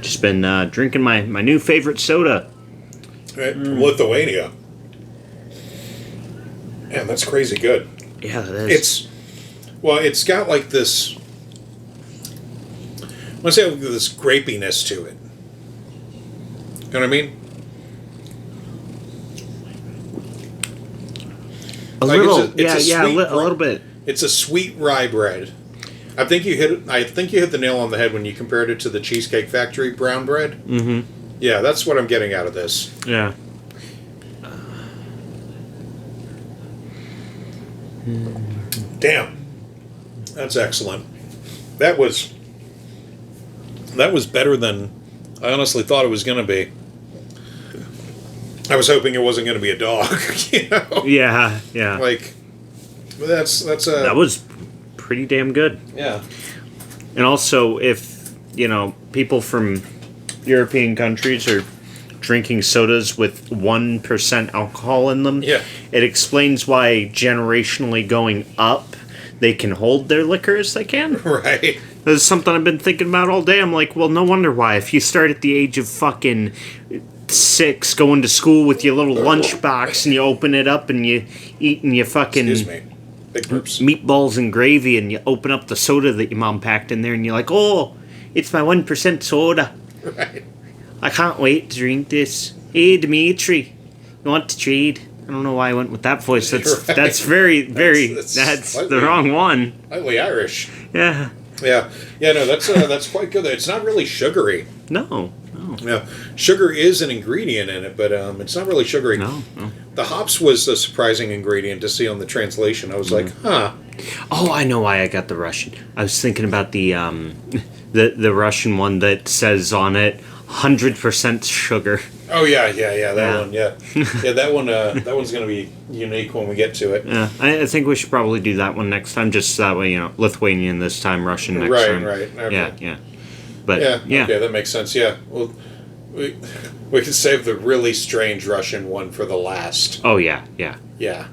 Just been drinking my new favorite soda. Right. From Lithuania. Man, that's crazy good. Yeah, that is. It's got like this. I want to say this grapiness to it. You know what I mean? A Like little, it's a sweet a little bit. It's a sweet rye bread. I think you hit the nail on the head when you compared it to the Cheesecake Factory brown bread. Mm-hmm. Yeah, that's what I'm getting out of this. Yeah. Damn. That's excellent. That was better than I honestly thought it was going to be. I was hoping it wasn't going to be a dog, Yeah. Like That was pretty damn good. yeah. And also, if, people from European countries are drinking sodas with 1% alcohol in them, Yeah. it explains why generationally going up, they can hold their liquor as they can. Right. That's something I've been thinking about all day. I'm like, well, no wonder why. If you start at the age of fucking 6 going to school with your little lunchbox and you open it up and you eat and you fucking Excuse me. Big burps. meatballs and gravy and you open up the soda that your mom packed in there and you're like, oh, it's my 1% soda. Right. I can't wait to drink this. Hey, Dimitri, you want to trade? I don't know why I went with that voice. That's Right. that's very, very, That's that's slightly- the wrong one. Slightly Irish. Yeah. Yeah. Yeah, no, that's quite good. It's not really sugary. No. Yeah. Sugar is an ingredient in it, but it's not really sugary. No. The hops was a surprising ingredient to see on the translation. I was like, huh. Oh, I know why I got the Russian. I was thinking about the Russian one that says on it 100% sugar. Oh yeah, that one, yeah, that one. Yeah. That one's gonna be unique when we get to it. Yeah, I think we should probably do that one next time, just that way, Lithuanian this time, Russian next time. Right. Okay. Yeah. But Yeah. Okay, that makes sense. Yeah. Well, we can save the really strange Russian one for the last. Oh yeah. Yeah. Yeah,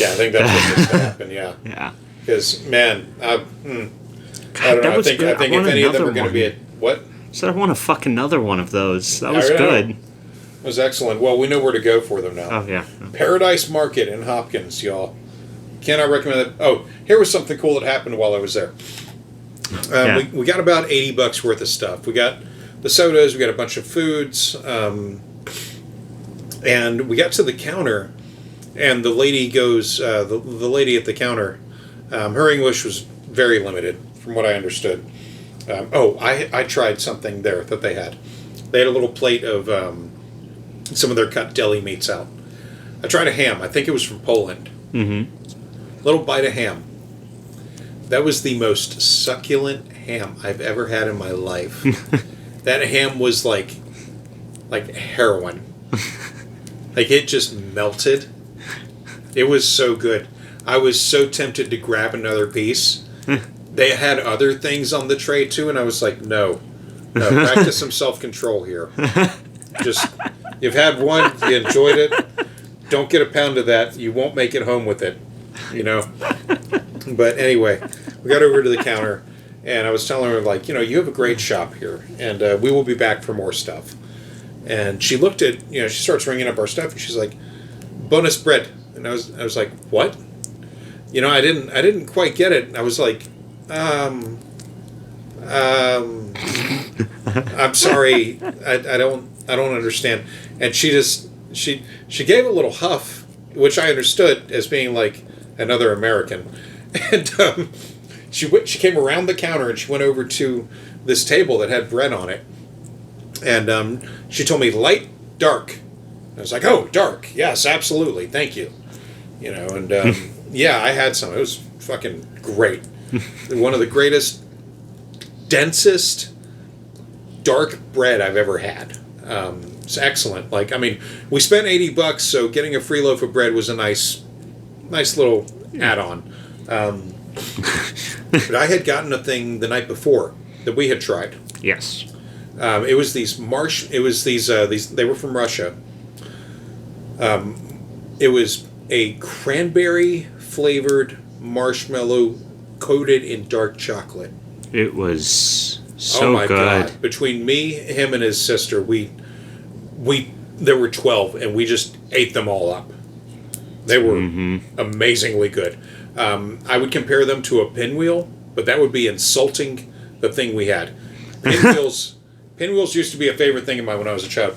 I think that's what needs to happen. Yeah. Yeah. Because man, I God, don't know. that I was think good. if want any of them another are going to one. be at what? So I want to fuck another one of those. That was I know. good. It was excellent. Well, we know where to go for them now. Oh yeah. Paradise Market in Hopkins, y'all. Cannot recommend it. Oh, here was something cool that happened while I was there. Yeah. We got about $80 worth of stuff. We got the sodas, we got a bunch of foods, and we got to the counter, and the lady goes, the lady at the counter, her English was very limited, from what I understood. I tried something there that they had. They had a little plate of some of their cut deli meats out. I tried a ham. I think it was from Poland. Mm-hmm. Little bite of ham. That was the most succulent ham I've ever had in my life. That ham was like heroin. Like, it just melted. It was so good. I was so tempted to grab another piece. They had other things on the tray, too, and I was like, no, practice some self-control here. Just, you've had one, you enjoyed it, don't get a pound of that, you won't make it home with it, you know? But anyway, we got over to the counter, and I was telling her, like, you know, you have a great shop here, and we will be back for more stuff. And she looked at, you know, she starts ringing up our stuff, and she's like, bonus bread. And I was like, what? You know, I didn't quite get it. I was like, I'm sorry, I don't understand. And she gave a little huff, which I understood as being like another American. And she came around the counter and she went over to this table that had bread on it. And she told me light, dark. I was like, oh, dark. Yes, absolutely. Thank you. You know, and yeah, I had some. It was fucking great. One of the greatest, densest, dark bread I've ever had. It's excellent. Like, I mean, we spent $80, so getting a free loaf of bread was a nice little add-on. But I had gotten a thing the night before that we had tried. Yes. It was these they were from Russia. It was a cranberry flavored marshmallow coated in dark chocolate. It was so oh my good. God. Between me, him, and his sister, there were 12, and we just ate them all up. They were amazingly good. I would compare them to a pinwheel, but that would be insulting the thing we had. Pinwheels used to be a favorite thing of mine when I was a child.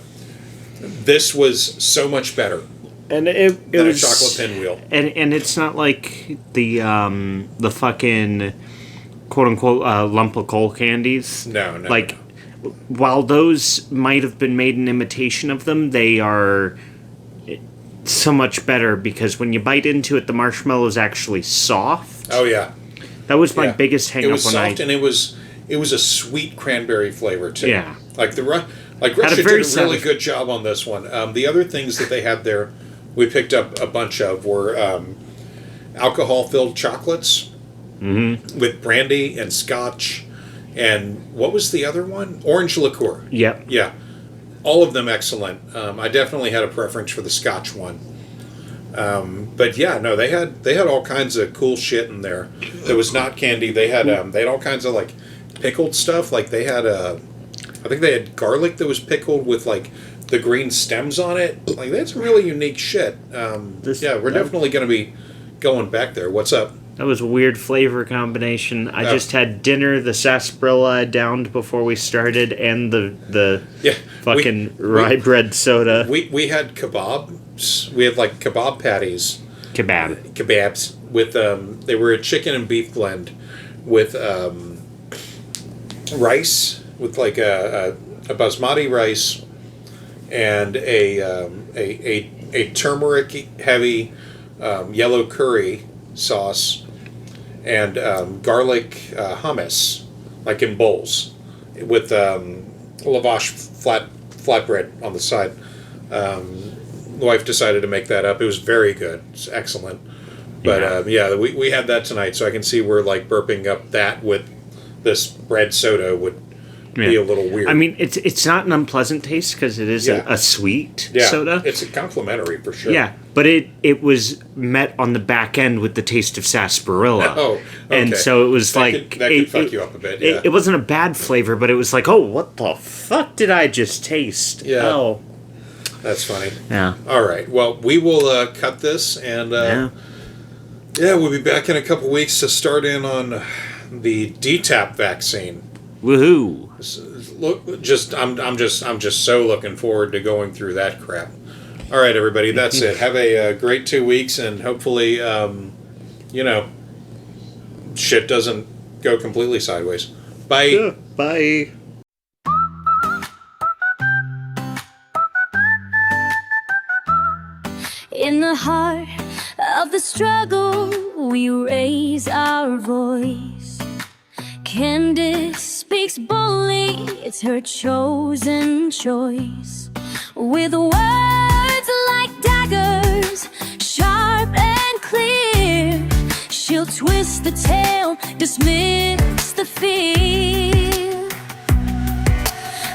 This was so much better. And it was a chocolate pinwheel. And it's not like the fucking quote unquote lump of coal candies. No. Like, while those might have been made in imitation of them, they are so much better because when you bite into it, the marshmallow is actually soft. Oh yeah, that was my biggest hang-up. It was soft, and it was a sweet cranberry flavor too. Yeah, like Russia did a really good job on this one. The other things that they had there, we picked up a bunch of were alcohol-filled chocolates with brandy and scotch. And what was the other one? Orange liqueur. Yep. Yeah. All of them excellent. I definitely had a preference for the scotch one. But yeah, no, they had all kinds of cool shit in there. That was not candy. They had all kinds of like pickled stuff. Like they had I think they had garlic that was pickled with like the green stems on it. Like that's really unique shit. Yeah, we're definitely going to be going back there. What's up? That was a weird flavor combination. I just had dinner, the sarsaparilla I downed before we started, and the fucking rye bread soda. We had kebabs. We had like kebab patties. Kebabs with they were a chicken and beef blend with rice, with like a basmati rice and a turmeric heavy yellow curry sauce. And garlic hummus, like in bowls, with lavash flatbread on the side. The wife decided to make that up. It was very good. It's excellent. But we had that tonight, so I can see where like burping up that with this bread soda would be a little weird. I mean, it's not an unpleasant taste because it is a sweet soda. It's a complimentary for sure. Yeah, but it was met on the back end with the taste of sarsaparilla. Oh, okay. And so it was that like... could fuck you up a bit, yeah. It wasn't a bad flavor, but it was like, oh, what the fuck did I just taste? Yeah. Oh. That's funny. Yeah. All right. Well, we will cut this, and we'll be back in a couple weeks to start in on the DTaP vaccine. Woohoo! I'm just so looking forward to going through that crap. All right, everybody, that's it. Have a great 2 weeks, and hopefully, shit doesn't go completely sideways. Bye. Yeah, bye. In the heart of the struggle, we raise our voice. Candace speaks boldly, it's her chosen choice. with words like daggers, sharp and clear. She'll twist the tale, dismiss the fear.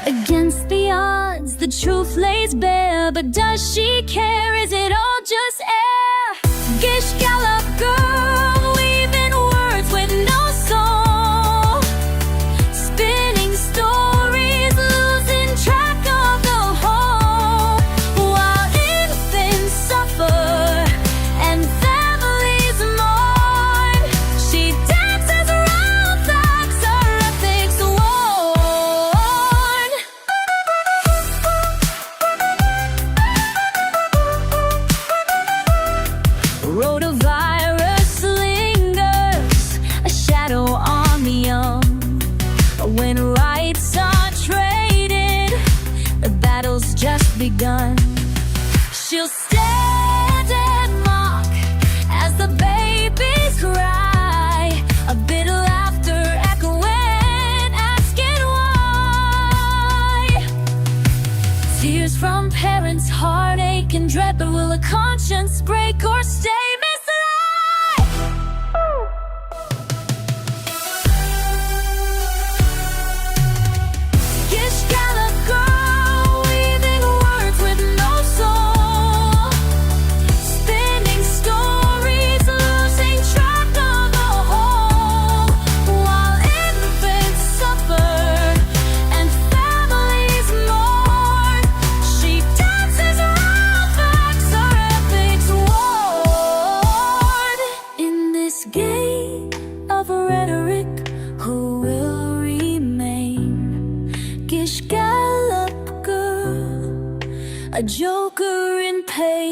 Against the odds, the truth lays bare, but does she care? Is it all just air? Gish gallop girl, weaving words with no soul, spinning stories, losing track of the whole, while infants suffer and families mourn. She dances around facts, her ethics worn. Rotavirus lingers, a shadow on the young. When rights are traded, the battle's just begun. She'll stand and mock as the babies cry, a bit of laughter echoing, asking why. Tears from parents, heartache and dread, but will a conscience break or stay misled? Gish gallop girl, weaving words with no soul, spinning stories, losing track of the whole, while infants suffer and families mourn. She dances around facts, her ethics worn. In this game of rhetoric, who will remain? Gish gallop girl, a joker in pain.